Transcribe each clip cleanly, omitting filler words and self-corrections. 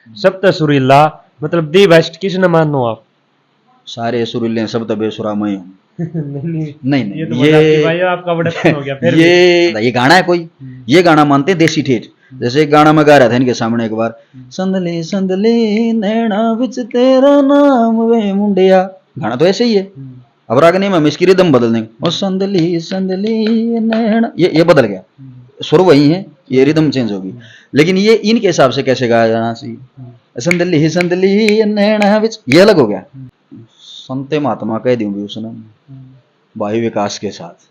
सप्त सुरीला मतलब दी बेस्ट किसने मानो आप? सारे सुरीले सब तो बेसुरा मैं हूँ। नहीं नहीं ये तो नहीं, मजाक की भाई आपका बड़प्पन हो गया फिर भी। ये गाना है कोई, ये गाना मानते हैं देसी ठेठ। जैसे एक गाना मैं गा रहा था इनके सामने एक बार, संदली नैना विच तेरा नाम वे मुंडिया, गाना तो ऐसे ही है। अब राग नहीं, हम इसकी रिदम बदल देंगे, और संदली नैना, ये बदल गया, सुर वही है, ये रिदम चेंज होगी, लेकिन ये इनके हिसाब से कैसे गाया जाना चाहिए, संदली नैना विच, ये अलग हो गया। संते महात्मा कह दूं भी उसने भाई विकास के साथ,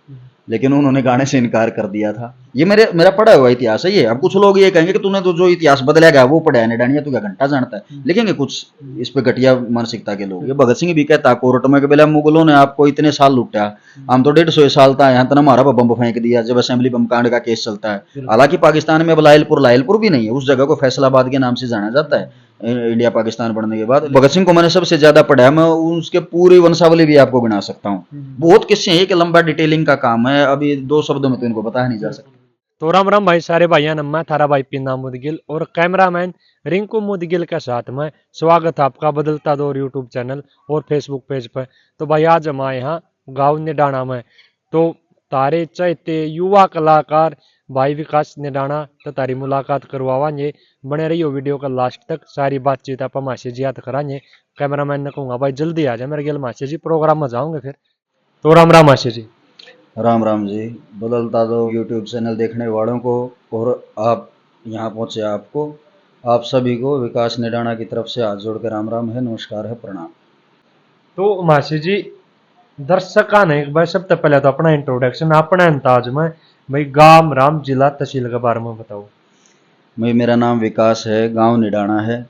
लेकिन उन्होंने गाने से इनकार कर दिया था। ये मेरा पढ़ा हुआ इतिहास है ये। अब कुछ लोग ये कहेंगे कि तूने तो जो इतिहास बदला गया वो पढ़ा है निडानिया, तू क्या घंटा जानता है, लिखेंगे कुछ इस पे घटिया मानसिकता के लोग। ये भगत सिंह भी कहता कोर्ट में कि बेला मुगलों ने आपको इतने साल लूटा, हम तो 150 साल था यहाँ, तना हमारा बम फेंक दिया जब असेंबली बम कांड का केस चलता है। हालांकि पाकिस्तान में अब लायलपुर भी नहीं है, उस जगह को फैसलाबाद के नाम से जाना जाता है इंडिया पाकिस्तान बनने के बाद। भगत सिंह को मैंने सबसे ज्यादा पढ़ा है, मैं उसके पूरी वंशावली भी आपको गिना सकता हूँ। बहुत किस्से हैं, एक लंबा डिटेलिंग का काम है, अभी 2 शब्दों में तो इनको बता नहीं जा सकता। तो राम भाई सारे भाइयों नम्मा थारा भाई पिन्ना मुदगिल और कैमरामैन रिंकू मुदगिल के साथ में स्वागत है आपका बदलता दौर यूट्यूब चैनल और फेसबुक पेज पर। तो भाई आज हम आए यहाँ गाँव निडाना में, तो तारे चहते युवा कलाकार भाई विकास निडाना तो तारी मुलाकात करवावांगे। बने रहियो वीडियो का लास्ट तक, सारी बातचीत आप मासी जी याद कराएंगे। कैमरामैन ने कहूँगा भाई जल्दी आ जाए मेरे गिल मासी जी, प्रोग्राम में जाऊंगे फिर। तो राम मासी जी। राम राम जी। बदलता दो यूट्यूब चैनल देखने वालों को और आप यहाँ पहुँचे आपको, आप सभी को विकास निडाना की तरफ से हाथ जोड़ के राम राम है, नमस्कार है, प्रणाम। तो मासी जी दर्शका ने एक बार सबसे पहले तो अपना इंट्रोडक्शन अपने अंदाज में भाई गांव राम जिला तहसील के बारे में बताओ। मेरा नाम विकास है, गांव निडाना है,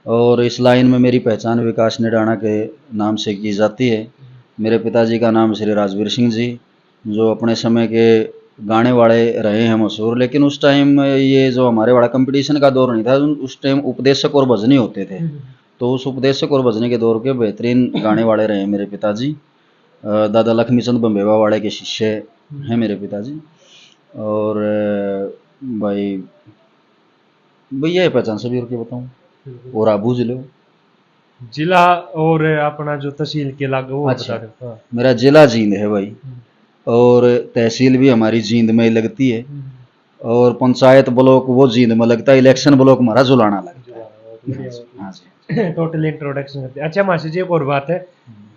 और इस लाइन में मेरी पहचान विकास निडाना के नाम से की जाती है। मेरे पिताजी का नाम श्री राजवीर सिंह जी, जो अपने समय के गाने वाले रहे हैं मशहूर, लेकिन उस टाइम ये जो हमारे वाला कंपटीशन का दौर नहीं था, उस टाइम उपदेशक और भजनी होते थे, तो उस उपदेशक और भजनी के दौर के बेहतरीन गाने वाले रहे मेरे पिताजी। दादा लक्ष्मीचंद बम्बेवा वाले के शिष्य हैं मेरे पिताजी। और भाई भैया पहचान सभी और क्या बताऊँ, और आप बूझ लो। जिला और अपना जो तहसील के लागू वो अच्छा, बता दो। हाँ। मेरा जिला जींद है भाई, और तहसील भी हमारी जींद में ही लगती है, और पंचायत ब्लॉक वो जींद में लगता है, इलेक्शन ब्लॉक हमारा जुलाना लगता है। हाँ जी। टोटल इंट्रोडक्शन करते। अच्छा मासी जी एक और बात है,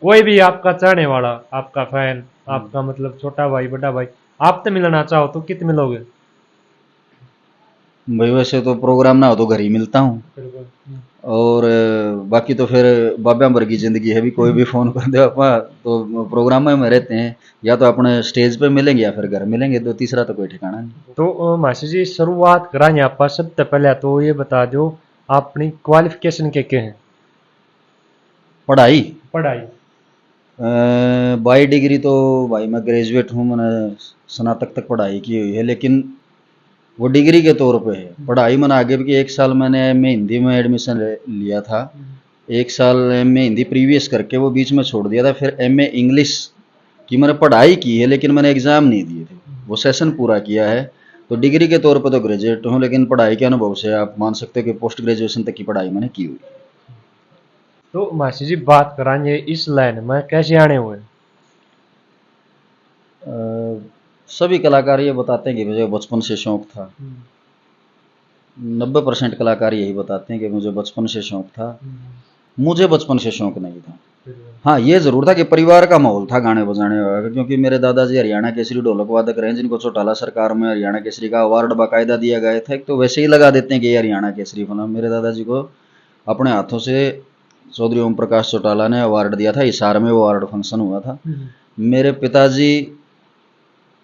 कोई भी आपका चाहने वाला, आपका फैन, आपका मतलब छोटा भाई बड़ा भाई, आप तो मिलना चाहो तो कित मिलोगे? भाई वैसे तो प्रोग्राम ना हो तो घर ही मिलता हूँ, और बाकी तो फिर बाबा भर की जिंदगी है, भी कोई भी फोन कर दे अपा तो प्रोग्राम में रहते हैं, या तो अपने स्टेज पे मिलेंगे या फिर घर मिलेंगे, तो तीसरा तो कोई ठिकाना नहीं। तो मासी जी शुरुआत कराएंगे आप सबसे पहले तो ये बता दो अपनी क्वालिफिकेशन के हैं? पढ़ाई पढ़ाई बाई डिग्री तो भाई मैं ग्रेजुएट हूँ, मैंने स्नातक तक पढ़ाई की हुई है, लेकिन वो डिग्री के तौर पे है। पढ़ाई मैंने आगे भी की, 1 साल मैंने एमए हिंदी में एडमिशन लिया था, 1 साल एमए हिंदी प्रीवियस करके वो बीच में छोड़ दिया था, फिर एमए इंग्लिश की मैंने पढ़ाई की है, लेकिन मैंने एग्ज़ाम नहीं दिए थे, वो सेशन पूरा किया है। तो डिग्री के तौर पर तो ग्रेजुएट हूँ, लेकिन पढ़ाई के अनुभव से आप मान सकते हो कि पोस्ट ग्रेजुएशन तक की पढ़ाई मैंने की हुई। तो मासी जी बात कराएंगे इस लाइन में कैसे आने हुए? सभी कलाकार ये बताते हैं कि मुझे बचपन से शौक था, 90% कलाकार यही बताते हैं कि मुझे बचपन से शौक था। मुझे बचपन से शौक नहीं था। हाँ, ये जरूर था कि परिवार का माहौल था गाने बजाने का, क्योंकि मेरे दादाजी हरियाणा केसरी ढोलक वादक रहे, जिनको चौटाला सरकार में हरियाणा केसरी का अवार्ड बाकायदा दिया गया था। तो वैसे ही लगा देते हैं कि ये हरियाणा केसरी बना। मेरे दादाजी को अपने हाथों से चौधरी ओम प्रकाश चौटाला ने अवार्ड दिया था, हिसार में वो अवार्ड फंक्शन हुआ था। मेरे पिताजी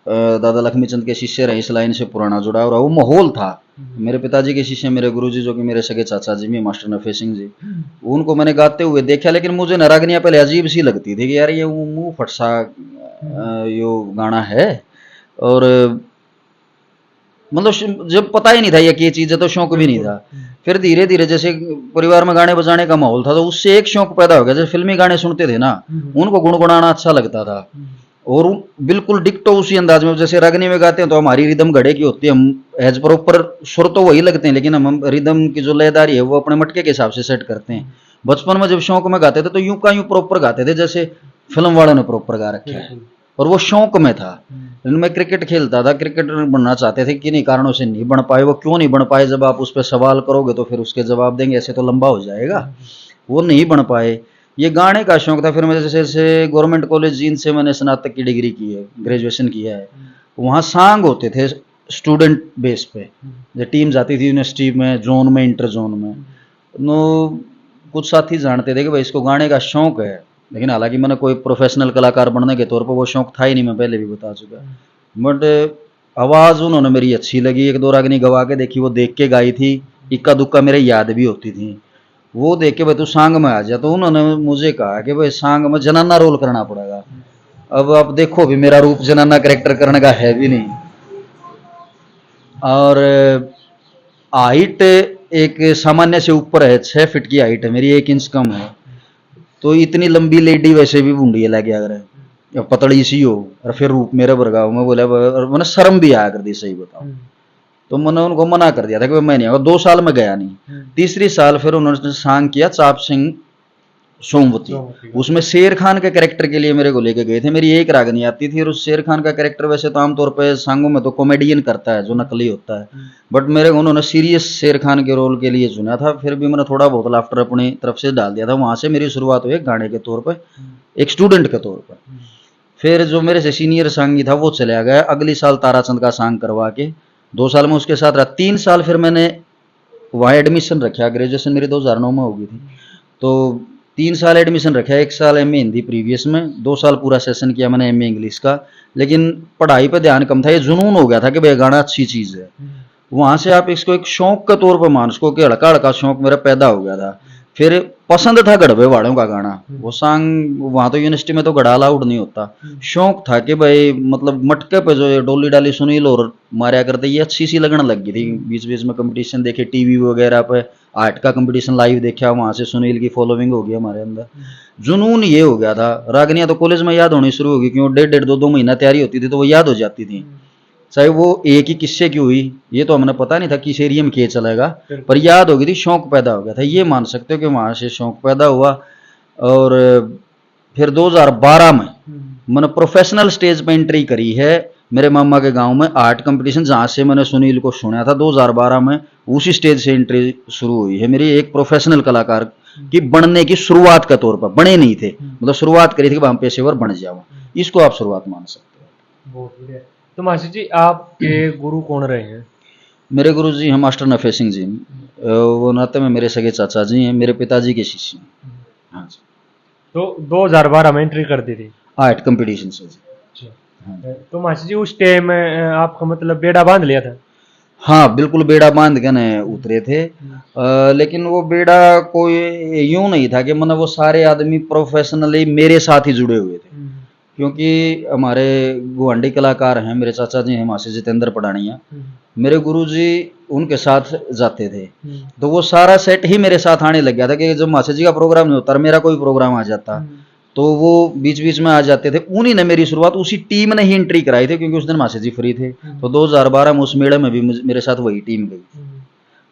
दादा लक्ष्मीचंद के शिष्य रहे, इस लाइन से पुराना जुड़ाव रहा, वो माहौल था। मेरे पिताजी के शिष्य मेरे गुरुजी, जो कि मेरे सगे चाचा जी भी मास्टर नफे सिंह जी, उनको मैंने गाते हुए देखा, लेकिन मुझे नारागनियाँ पहले अजीब सी लगती थी कि यार ये मुंह फटसा यो गाना है, और मतलब जब पता ही नहीं था ये क्या चीज़ है तो शौक भी नहीं था। फिर धीरे धीरे जैसे परिवार में गाने बजाने का माहौल था, तो उससे एक शौक पैदा हो गया। जैसे फिल्मी गाने सुनते थे ना, उनको गुनगुनाना अच्छा लगता था, और बिल्कुल डिक्टो उसी अंदाज में, जैसे रागनी में गाते हैं तो हमारी रिदम घड़े की होती है, हम एज प्रॉपर सुर तो वही लगते हैं, लेकिन हम रिदम की जो लयदारी है वो अपने मटके के हिसाब से सेट करते हैं। बचपन में जब शौक में गाते थे तो यूं का यूं प्रॉपर गाते थे, जैसे फिल्म वालों ने प्रॉपर गा रखे है, और वो शौक में था। मैं क्रिकेट खेलता था, क्रिकेटर बनना चाहते थे, किन्हीं कारणों से नहीं बन पाए। वो क्यों नहीं बन पाए, जब आप उस पर सवाल करोगे तो फिर उसके जवाब देंगे, ऐसे तो लंबा हो जाएगा। वो नहीं बन पाए। ये गाने का शौक था। फिर मैं जैसे गवर्नमेंट कॉलेज जींद से मैंने स्नातक की डिग्री की है, ग्रेजुएशन किया है। वहाँ सांग होते थे स्टूडेंट बेस पे, जो टीम जाती थी यूनिवर्सिटी में, जोन में, इंटर जोन में। नो कुछ साथी जानते थे कि भाई इसको गाने का शौक है, लेकिन हालांकि मैंने कोई प्रोफेशनल कलाकार बनने के तौर पर वो शौक था ही नहीं, मैं पहले भी बता चुका। बट आवाज़ उन्होंने मेरी अच्छी लगी, एक दो रागनी गवा के देखी, वो देख के गाई थी, इक्का दुक्का मेरे याद भी होती थी। वो देख के भाई तू सांग में आ जा, तो उन्होंने मुझे कहा कि भाई सांग में जनाना रोल करना पड़ेगा। अब आप देखो भी मेरा रूप जनाना करेक्टर करने का है भी नहीं, और हाइट एक सामान्य से ऊपर है, 6 फीट की हाइट है मेरी, 1 इंच कम है। तो इतनी लंबी लेडी वैसे भी बूढ़ी है लगे, अगर या पतड़ी सी हो और फिर रूप मेरे भरगा हो, मैं बोला मैंने शर्म भी आया कर दी, सही बताओ। तो मैंने उनको मना कर दिया था कि मैं नहीं आऊंगा। 2 साल में गया नहीं। तीसरी साल फिर उन्होंने सांग किया चाप सिंह सोमवती, उसमें शेर खान के कैरेक्टर के लिए मेरे को लेके गए थे। मेरी एक रागनी आती थी, और उस शेर खान का कैरेक्टर वैसे तो आमतौर पर सांगों में तो कॉमेडियन करता है, जो नकली होता है, बट मेरे उन्होंने सीरियस शेर खान के रोल के लिए चुना था। फिर भी मैंने थोड़ा बहुत लाफ्टर अपनी तरफ से डाल दिया था। वहां से मेरी शुरुआत हुई गाने के तौर पर, एक स्टूडेंट के तौर पर। फिर जो मेरे से सीनियर सांगी था वो चला गया, अगली साल ताराचंद का सांग करवा के 2 साल में उसके साथ रहा। 3 साल फिर मैंने वहाँ एडमिशन रखा, ग्रेजुएशन मेरी 2009 में हो गई थी, तो 3 साल एडमिशन रखा। 1 साल एमए हिंदी प्रीवियस में, 2 साल पूरा सेशन किया मैंने एमए इंग्लिश का, लेकिन पढ़ाई पे ध्यान कम था। ये जुनून हो गया था कि भाई गाना अच्छी चीज़ है। वहाँ से आप इसको एक शौक के तौर पर मान उसको, कि हड़का हड़का शौक मेरा पैदा हो गया था। फिर पसंद था गढ़वे वालों का गाना, वो सांग वहाँ तो यूनिवर्सिटी में तो गढ़ा अलाउड नहीं होता। शौक था कि भाई मतलब मटके पे जो ये डोली डाली सुनील और मारा करते, ये अच्छी सी लगने लग गई थी। बीच बीच में कंपटीशन देखे टीवी वगैरह पे, आर्ट का कंपटीशन लाइव देखा, वहाँ से सुनील की फॉलोइंग हो गई हमारे अंदर। जुनून ये हो गया था। रागनियाँ तो कॉलेज में याद होनी शुरू हो गई, क्यों 1.5 2 महीना तैयारी होती थी तो वो याद हो जाती थी, चाहे वो एक ही किस्से की हुई, ये तो हमने पता नहीं था किस एरिया में किए चलेगा, पर याद हो गई थी, शौक पैदा हो गया था। ये मान सकते हो कि वहाँ से शौक पैदा हुआ। और फिर 2012 में मैंने प्रोफेशनल स्टेज पे एंट्री करी है मेरे मामा के गांव में, आर्ट कंपटीशन, जहाँ से मैंने सुनील को सुना था 2012 में। उसी स्टेज से एंट्री शुरू हुई है मेरी एक प्रोफेशनल कलाकार की बनने की शुरुआत के तौर पर। बने नहीं थे, मतलब शुरुआत करी थी कि हम पेशेवर बन जाओ, इसको आप शुरुआत मान सकते हो। बहुत बढ़िया। तो मासी जी आपके गुरु कौन रहे हैं? मेरे गुरु जी हैं मास्टर नफे सिंह जी, वो नाते में मेरे सगे चाचा जी हैं, मेरे पिताजी के शिष्य हैं। हाँ जी। तो 2012 में एंट्री कर दी थी आर्ट कंपटीशन से जी। हाँ। तो मासी जी उस टाइम आपका मतलब बेड़ा बांध लिया था? हाँ बिल्कुल, बेड़ा बांध के न उतरे थे। लेकिन वो बेड़ा कोई यूं नहीं था कि मतलब वो सारे आदमी प्रोफेशनली मेरे साथ ही जुड़े हुए थे, क्योंकि हमारे गुवांडी कलाकार हैं, मेरे चाचा जी हैं मासी जितेंद्र पड़ानिया, मेरे गुरुजी उनके साथ जाते थे। तो वो सारा सेट ही मेरे साथ आने लग गया था कि जब मासी जी का प्रोग्राम नहीं होता, मेरा कोई प्रोग्राम आ जाता तो वो बीच बीच में आ जाते थे। उन्हीं ने मेरी शुरुआत, उसी टीम ने ही एंट्री कराई थी, क्योंकि उस दिन मासी जी फ्री थे। तो 2012 में उस मेले में भी मेरे साथ वही टीम गई।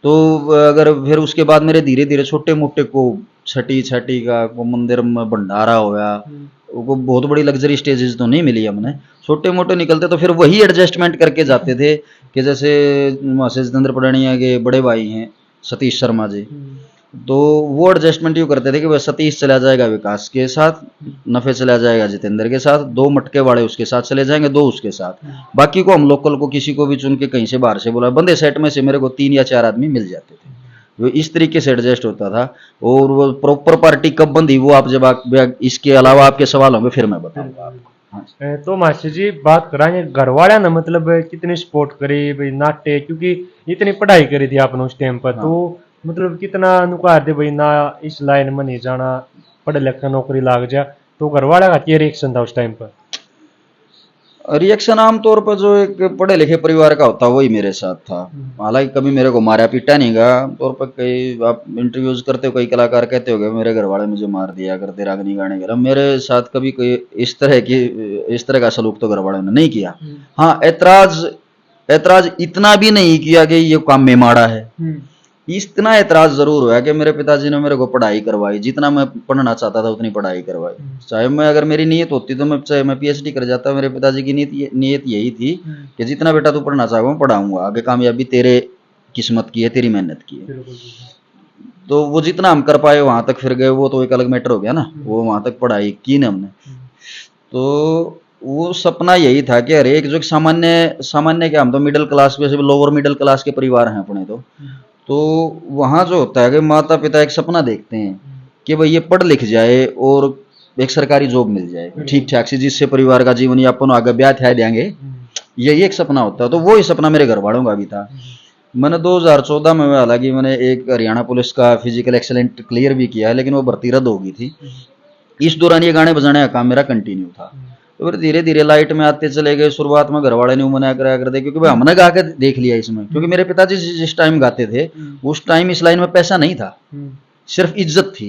तो अगर फिर उसके बाद मेरे धीरे धीरे छोटे मोटे को छठी छठी का को मंदिर में भंडारा होया, वो बहुत बड़ी लग्जरी स्टेजेस तो नहीं मिली हमने, छोटे मोटे निकलते तो फिर वही एडजस्टमेंट करके जाते थे। कि जैसे मासी जितेंद्र पड़ानिया के बड़े भाई हैं सतीश शर्मा जी, तो वो एडजस्टमेंट यूँ करते थे कि वह सतीश चला जाएगा विकास के साथ, नफे चला जाएगा जितेंद्र के साथ, 2 मटके वाले उसके साथ चले जाएंगे, 2 उसके साथ, बाकी को हम लोकल को किसी को भी चुन के कहीं से बाहर से बोला, बंदे सेट में से मेरे को 3 या 4 आदमी मिल जाते थे। वो इस तरीके से एडजस्ट होता था। और वो प्रॉपर पार्टी कब बंदी वो आप जब इसके अलावा आपके सवाल होंगे फिर मैं बताऊंगा आपको। हाँ। तो मास्टर जी बात कराएंगे घर वाले ने मतलब कितनी सपोर्ट करी भाई नाट्य, क्योंकि इतनी पढ़ाई करी थी आपने उस टाइम पर, तो मतलब कितना अनुकार दे भाई ना इस लाइन में नहीं जाना, पढ़े लिखे नौकरी लाग जा, तो घर वाले का क्या रिएक्शन था उस टाइम पर? रिएक्शन आमतौर पर जो एक पढ़े लिखे परिवार का होता वही मेरे साथ था। हालांकि कभी मेरे को मारा पीटा नहीं गा। आमतौर पर कई आप इंटरव्यूज करते हो, कई कलाकार कहते हो मेरे घर वाले मुझे मार दिया करते, रागनी गाने गा। मेरे साथ कभी कोई इस तरह का सलूक तो घर वालों ने नहीं किया। हाँ, ऐतराज ऐतराज इतना भी नहीं किया कि ये काम में माड़ा है। इतना ऐतराज जरूर हुआ कि मेरे पिताजी ने मेरे को पढ़ाई करवाई, जितना मैं पढ़ना चाहता था उतनी पढ़ाई करवाई। चाहे मैं, अगर मेरी नीयत होती तो मैं पीएचडी कर जाता। मेरे पिताजी की नीयत यही थी कि जितना बेटा तू पढ़ना चाहोगे मैं पढ़ाऊंगा, आगे कामयाबी तेरे किस्मत की है, तेरी मेहनत की है। तो वो जितना हम कर पाए वहां तक फिर गए, वो तो एक अलग मैटर हो गया ना। वो वहां तक पढ़ाई की ना हमने। तो वो सपना यही था कि अरे एक जो सामान्य क्या, हम तो मिडिल क्लास पे, लोअर मिडिल क्लास के परिवार हैं अपने। तो वहां जो होता है कि माता पिता एक सपना देखते हैं कि भाई ये पढ़ लिख जाए और एक सरकारी जॉब मिल जाए ठीक ठाक से, जिससे परिवार का जीवन यापन आगे ब्याह थे देंगे। यही एक सपना होता है। तो वो ही सपना मेरे घर वालों का भी था। मैंने 2014 में, हालांकि मैंने एक हरियाणा पुलिस का फिजिकल एक्सेलेंट क्लियर भी किया, लेकिन वो भर्ती रद्द हो गई थी। इस दौरान ये गाने बजाने का काम मेरा कंटिन्यू था। तो फिर धीरे धीरे लाइट में आते चले गए। शुरुआत में घर वाले ने मना कराया कर दे, क्योंकि भाई हमने गा के देख लिया इसमें। क्योंकि मेरे पिताजी जिस टाइम गाते थे उस टाइम इस लाइन में पैसा नहीं था, सिर्फ इज्जत थी।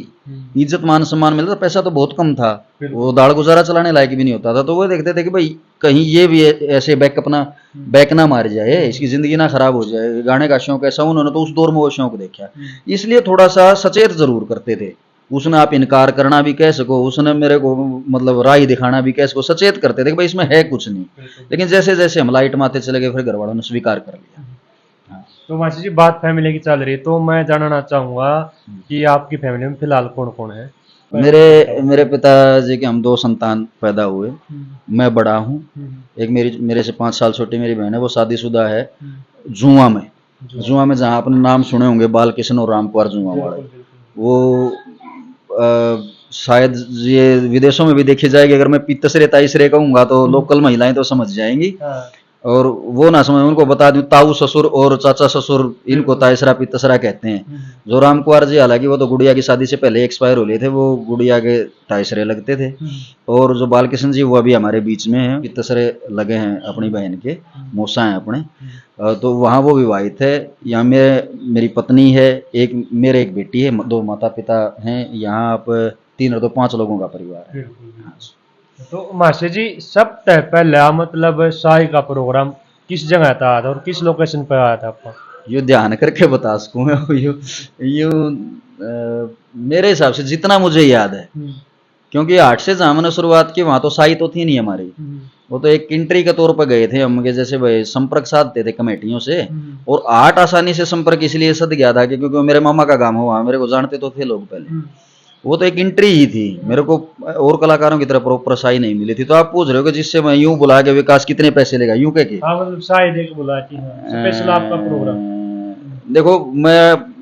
इज्जत मान सम्मान मिलता था, पैसा तो बहुत कम था। वो दाल गुजारा चलाने लायक भी नहीं होता था। तो वो देखते थे कि भाई कहीं ये भी ऐसे बैक ना मार जाए, इसकी जिंदगी ना खराब हो जाए। गाने का शौक ऐसा, उन्होंने तो उस दौर में वो शौक देखा, इसलिए थोड़ा सा सचेत जरूर करते थे। उसने आप इनकार करना भी कह सको, उसने मेरे को मतलब राय दिखाना भी कह सको, सचेत करते थे कि भाई इसमें है कुछ नहीं। लेकिन जैसे जैसे हम लाइट मारते चले गए, फिर घर वालों ने स्वीकार कर लिया। तो मासी जी, बात फैमिली की चल रही है, तो मैं जानना चाहूंगा कि आपकी फैमिली में फिलहाल कौन कौन है? मेरे पिताजी के हम 2 संतान पैदा हुए। मैं बड़ा हूँ। एक मेरे से 5 साल छोटी मेरी बहन है, वो शादीशुदा है जुआ में। जहाँ आपने नाम सुने होंगे, बाल किशन और राम कुमार जुआ वाले। वो शायद ये विदेशों में भी देखी जाएगी। अगर मैं तीसरे ताईसरे कहूंगा तो लोकल महिलाएं तो समझ जाएंगी। और वो ना समझ, उनको बता दूं, ताऊ ससुर और चाचा ससुर, इनको ताईसरा पितसरा कहते हैं। जो राम कुमार जी, हालांकि वो तो गुड़िया की शादी से पहले एक्सपायर हो गए थे, वो गुड़िया के ताईसरे लगते थे। और जो बालकृष्ण जी, वो अभी हमारे बीच में हैं, पितसरे लगे हैं अपनी बहन के, मौसा हैं अपने। तो वहाँ वो विवाहित है। यहाँ मेरी पत्नी है, मेरे एक बेटी है, 2 माता पिता हैं। यहाँ आप 3 और 2 5 लोगों का परिवार है। तो मासी जी, सबसे पहला मतलब शाही का प्रोग्राम किस जगह था और किस लोकेशन पर आया था आपका? यो ध्यान करके बता सकूँ यो मेरे हिसाब से जितना मुझे याद है, क्योंकि 8 से जहाँ मैंने शुरुआत की वहाँ तो शाही तो थी नहीं हमारी। वो तो एक इंट्री के तौर पर गए थे हम, के जैसे भाई संपर्क साधते थे कमेटियों से। और 8 आसानी से संपर्क इसलिए सद गया था क्योंकि वो मेरे मामा का गांव हुआ, मेरे को जानते तो थे लोग पहले। वो तो एक एंट्री ही थी, मेरे को और कलाकारों की तरह प्रॉपर शाही नहीं मिली थी। तो आप पूछ रहे हो कि जिससे मैं यूं बुला के विकास कितने पैसे लेगा, यूं कह के? हाँ, मतलब शाही देख बुला के स्पेशल आपका प्रोग्राम। देखो,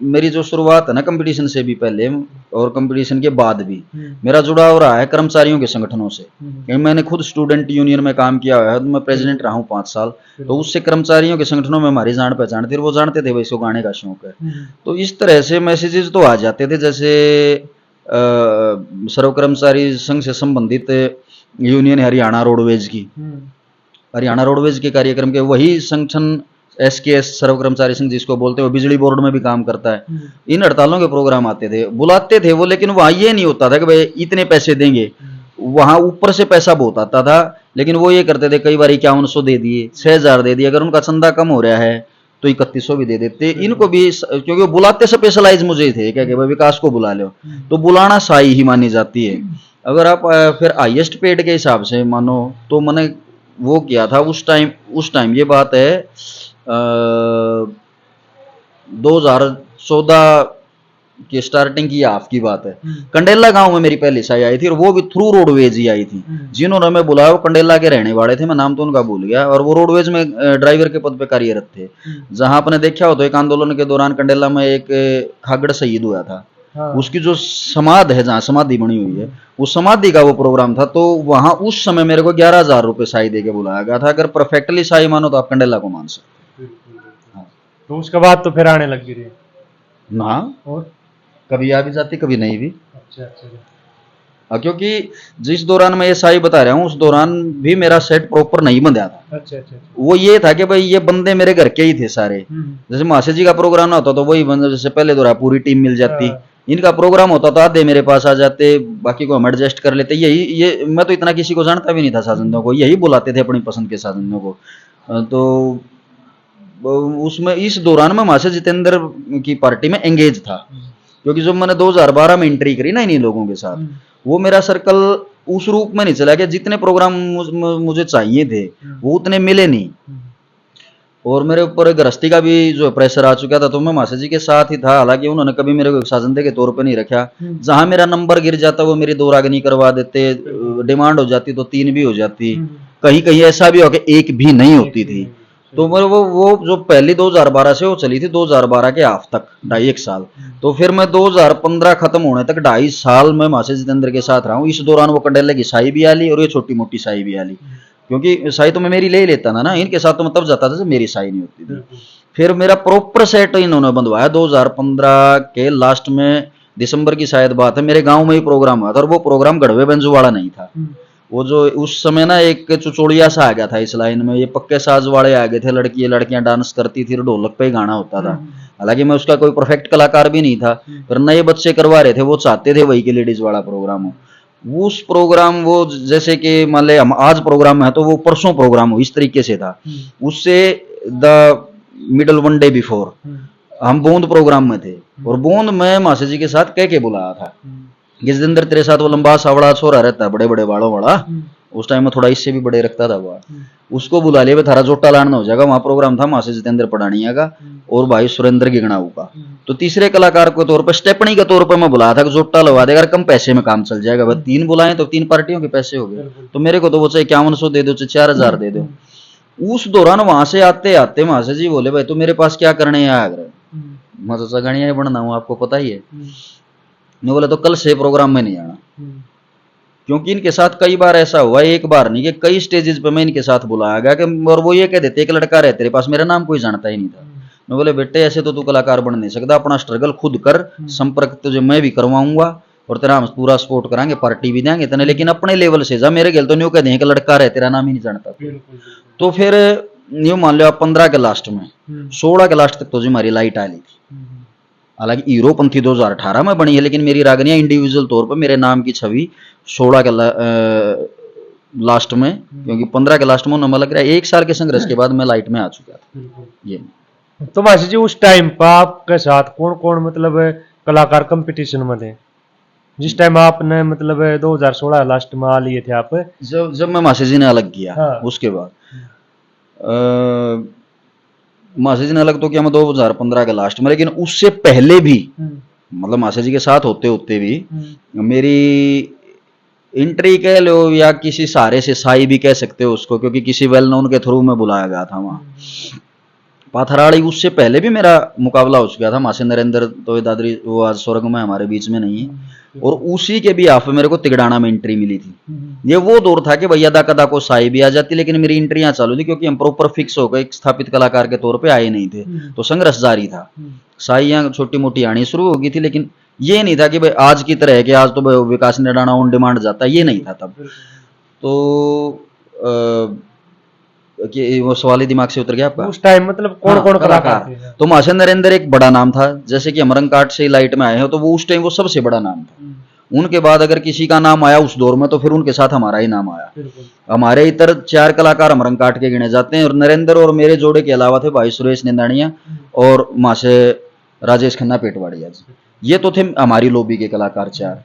मेरी जो शुरुआत है ना कंपटीशन से भी पहले और कंपटीशन के बाद भी, मेरा जुड़ाव रहा है कर्मचारियों के संगठनों से। क्योंकि मैंने खुद स्टूडेंट यूनियन में काम किया हुआ है, तो मैं प्रेसिडेंट रहा हूँ 5 साल। तो उससे कर्मचारियों के संगठनों में हमारी जान पहचान थी, और वो जानते थे भाई इसको गाने का शौक है। तो इस तरह से मैसेजेस तो आ जाते थे। जैसे सर्व कर्मचारी संघ से संबंधित यूनियन है हरियाणा रोडवेज की, हरियाणा रोडवेज के कार्यक्रम के वही संगठन SKS सर्व कर्मचारी संघ जिसको बोलते हैं, वो बिजली बोर्ड में भी काम करता है। इन हड़तालों के प्रोग्राम आते थे, बुलाते थे वो, लेकिन वहां ये नहीं होता था कि भाई इतने पैसे देंगे। वहां ऊपर से पैसा बहुत आता था, लेकिन वो ये करते थे, कई बार 5100 दे दिए, 6000 दे दिए। अगर उनका चंदा कम हो रहा है तो 3100 भी दे देते इनको भी, क्योंकि वो बुलाते स्पेशलाइज मुझे थे, क्या भाई विकास को बुला लो। तो बुलाना शाही ही मानी जाती है। अगर आप फिर हाईएस्ट पेड के हिसाब से मानो तो मैंने वो किया था उस टाइम ये बात है 2014 की स्टार्टिंग की हाफ की बात है। कंडेला गांव में मेरी पहली शाही आई थी, और वो भी थ्रू रोडवेज ही आई थी। जिन्होंने हमें बुलाया वो कंडेला के रहने वाले थे, मैं नाम तो उनका भूल गया, और वो रोडवेज में ड्राइवर के पद पे कार्यरत थे। जहां आपने देखा हो तो एक आंदोलन के दौरान कंडेला में एक हागड़ शहीद हुआ था। उसकी जो समाधि है, जहाँ समाधि बनी हुई है, उस समाधि का वो प्रोग्राम था। तो वहां उस समय मेरे को 11,000 रुपए शाही दे के बुलाया गया था। अगर परफेक्टली शाही मानो तो आप कंडेला को मान सकते। तो उसके बाद तो फिर आने लगी रही। हाँ, और कभी आ भी जाती, कभी नहीं भी। अच्छा। क्योंकि जिस दौरान मैं ये शाही बता रहा हूँ उस दौरान भी मेरा सेट प्रॉपर नहीं बंधा था। अच्छा अच्छा अच्छा। वो ये था कि भाई ये बंदे मेरे घर के ही थे सारे। जैसे मासे जी का प्रोग्राम ना होता तो वही बंदे, जैसे पहले दौरा पूरी टीम मिल जाती, इनका प्रोग्राम होता तो आधे मेरे पास आ जाते, बाकी को हम एडजस्ट कर लेते। यही ये मैं तो इतना किसी को जानता भी नहीं था साजंदों को, यही बुलाते थे अपनी पसंद के साजंदों को। तो उसमें इस दौरान मैं मासे जितेंद्र की पार्टी में एंगेज था, क्योंकि जब मैंने 2012 में एंट्री करी ना इन्हीं लोगों के साथ, वो मेरा सर्कल उस रूप में नहीं चला कि जितने प्रोग्राम मुझे चाहिए थे वो उतने मिले नहीं, और मेरे ऊपर गृहस्थी का भी जो प्रेशर आ चुका था, तो मैं मासा जी के साथ ही था। हालांकि उन्होंने कभी मेरे को साजंदे के तौर पे नहीं रखा, जहां मेरा नंबर गिर जाता वो मेरी 2 रागनी करवा देते, डिमांड हो जाती तो 3 भी हो जाती, कहीं कहीं ऐसा भी हो कि 1 भी नहीं होती थी। तो मेरे वो जो पहली 2012 से वो चली थी 2012 के हाफ तक 2.5 साल, तो फिर मैं 2015 खत्म होने तक 2.5 साल मैं मासे जितेंद्र के साथ रहा हूँ। इस दौरान वो कंडेले की साई भी आली और ये छोटी मोटी साई भी आली, क्योंकि साई तो मैं मेरी ले ही लेता था ना, इनके साथ तो मैं तब जाता था जब मेरी साई नहीं होती थी। फिर मेरा प्रॉपर सेट इन्होंने बंधवाया 2015 के लास्ट में, दिसंबर की शायद बात है, मेरे गांव में ही प्रोग्राम हुआ था, और वो प्रोग्राम गढ़वे बेंजू वाला नहीं था। वो जो उस समय ना एक चुचोड़िया सा आ गया था इस लाइन में, ये पक्के साज वाले आ गए थे, लड़कियां डांस करती थी, ढोलक पे ही गाना होता था। हालांकि मैं उसका कोई परफेक्ट कलाकार भी नहीं था, पर नए बच्चे करवा रहे थे, वो चाहते थे वही के लेडीज वाला प्रोग्राम हो। उस प्रोग्राम वो जैसे कि मान ले हम आज प्रोग्राम है तो वो परसों प्रोग्राम हो, इस तरीके से था। उससे द मिडल 1 डे बिफोर हम बोंद प्रोग्राम में थे, और बोंद में मासे जी के साथ कह के बुलाया था, गिजदिंदर तेरे साथ वो लंबा सावड़ा छोरा रहता है बड़े बड़े बालों वाला, उस टाइम में थोड़ा इससे भी बड़े रखता था वो, उसको बुला लिया, थारा जोटा लाना हो जाएगा। वहां प्रोग्राम था मासे जितेंद्र पढ़ानिया का और भाई सुरेंद्र गिगणाऊ का। तो तीसरे कलाकार के तौर पर स्टेपनी के तौर पर मैं बुलाया था कि जोटा लगा देगा, कम पैसे में काम चल जाएगा। भाई 3 बुलाए तो 3 पार्टियों के पैसे हो गए, तो मेरे को तो वो चाहे 5100 दे दो चाहे 4000 दे दो। उस दौरान वहां से आते आते मासे जी बोले भाई तू मेरे पास क्या करने आया कर, मैं तो सगणिया बनना हूँ, आपको पता ही है। मैं बोला तो कल से प्रोग्राम में नहीं आना, क्योंकि इनके साथ कई बार ऐसा हुआ, एक बार नहीं कि कई स्टेजेस पे मैं इनके साथ बुलाया गया कि, और वो ये कह देते एक लड़का रहे तेरे पास, मेरा नाम कोई जानता ही नहीं था। मैं बोले बेटे ऐसे तो तू कलाकार बन नहीं सकता, अपना स्ट्रगल खुद कर, संपर्क तुझे मैं भी करवाऊंगा और तेरा हम पूरा सपोर्ट कराएंगे, पार्टी भी देंगे तेने, लेकिन अपने लेवल से जा, मेरे गेल तो न्यू कह दें कि लड़का रहे तेरा नाम ही नहीं जानता। तो फिर न्यू मान लो 15 के लास्ट में 16 के लास्ट तक तो जी हमारी लाइट आ ली थी। हालांकि हीरोपंथी 2018 में बनी है, लेकिन मेरी रागनियां इंडिविजुअल तौर पर मेरे नाम की छवि 16 के लास्ट में, क्योंकि 15 के लास्ट में नंबर लग रहा है, 1 साल के संघर्ष के बाद मैं लाइट में आ चुका था। ये तो मासी जी उस टाइम पर आपके साथ कौन कौन मतलब कलाकार कंपटीशन में थे जिस टाइम आपने मतलब 2016 लास्ट में आ लिए थे आप? जब मैं मासी जी ने अलग किया, हाँ। उसके बाद मासी जी ने अलग तो किया मैं 2015 के लास्ट में, लेकिन उससे पहले भी मतलब मासी जी के साथ होते होते भी मेरी एंट्री कह लो या किसी सहारे से साई भी कह सकते हो उसको, क्योंकि किसी वेल नोन के थ्रू में बुलाया गया था वहां पाथराड़ी। उससे पहले भी मेरा मुकाबला हो चुका था मासे नरेंद्र तो दादरी, वो आज स्वर्ग में हमारे बीच में नहीं है, और उसी के भी हाफ में मेरे को तिगड़ाना में एंट्री मिली थी। ये वो दौर था कि भैया कदा को साई भी आ जाती, लेकिन मेरी एंट्रियां चालू थी, क्योंकि हम प्रॉपर फिक्स हो गए, एक स्थापित कलाकार के तौर पे आए नहीं थे, तो संघर्ष जारी था। साइयां छोटी मोटी आनी शुरू हो गई थी, लेकिन ये नहीं था कि भाई आज की तरह है कि आज तो विकास निडाना ऑन डिमांड जाता, ये नहीं था तब। तो कि वो सवाल ही दिमाग से उतर गया आपका। उस टाइम मतलब कौन कौन कलाकार थे? तो मासे नरेंद्र एक बड़ा नाम था, जैसे कि अमरंग काट से लाइट में आए हैं, तो वो उस टाइम वो सबसे बड़ा नाम था। उनके बाद अगर किसी का नाम आया उस दौर में तो फिर उनके साथ हमारा ही नाम आया। हमारे इधर 4 कलाकार अमरंग काट के गिने जाते हैं, और नरेंद्र और मेरे जोड़े के अलावा थे भाई सुरेश निंदानिया और मासे राजेश खन्ना पेटवाड़िया जी, ये तो थे हमारी लॉबी के कलाकार 4।